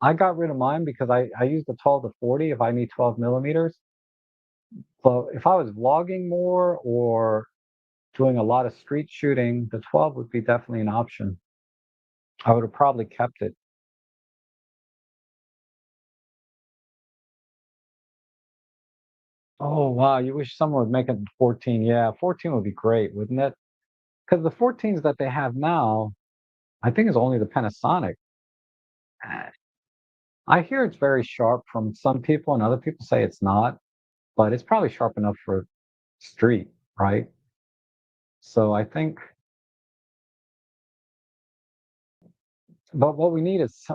I got rid of mine because I use the 12 to 40 if I need 12 millimeters. So if I was vlogging more or doing a lot of street shooting, the 12 would be definitely an option. I would have probably kept it. Oh wow, you wish someone would make it 14. Yeah, 14 would be great, wouldn't it? Because the 14s that they have now, I think is only the Panasonic. Uh, I hear it's very sharp from some people, and other people say it's not. but it's probably sharp enough for street, right? So I think, but what we need is,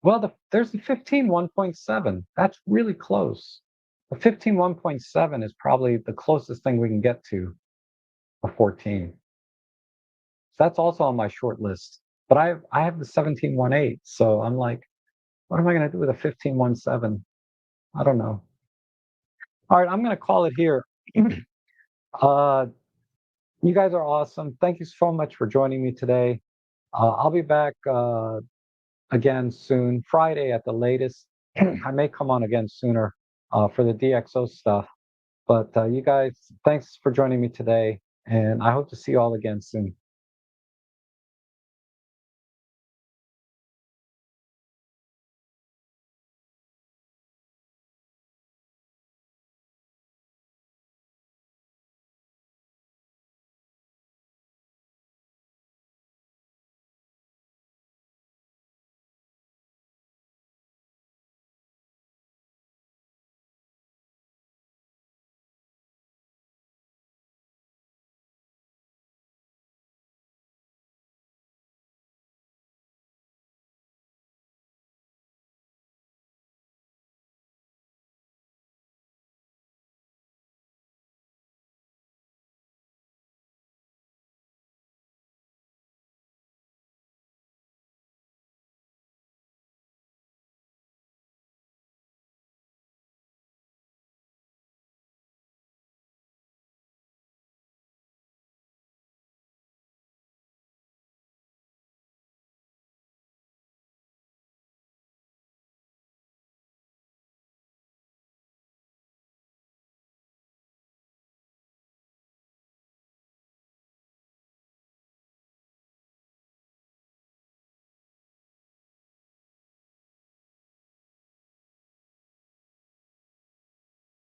well, there's the 15 1.7. That's really close. The 15 1.7 is probably the closest thing we can get to a 14. So that's also on my short list. But I have the 17 1.8. So I'm like, what am I going to do with a 15 1.7? I don't know. All right, I'm going to call it here. uh, you guys are awesome. Thank you so much for joining me today. I'll be back again soon, Friday at the latest. I may come on again sooner for the DXO stuff. But you guys, thanks for joining me today, and I hope to see you all again soon.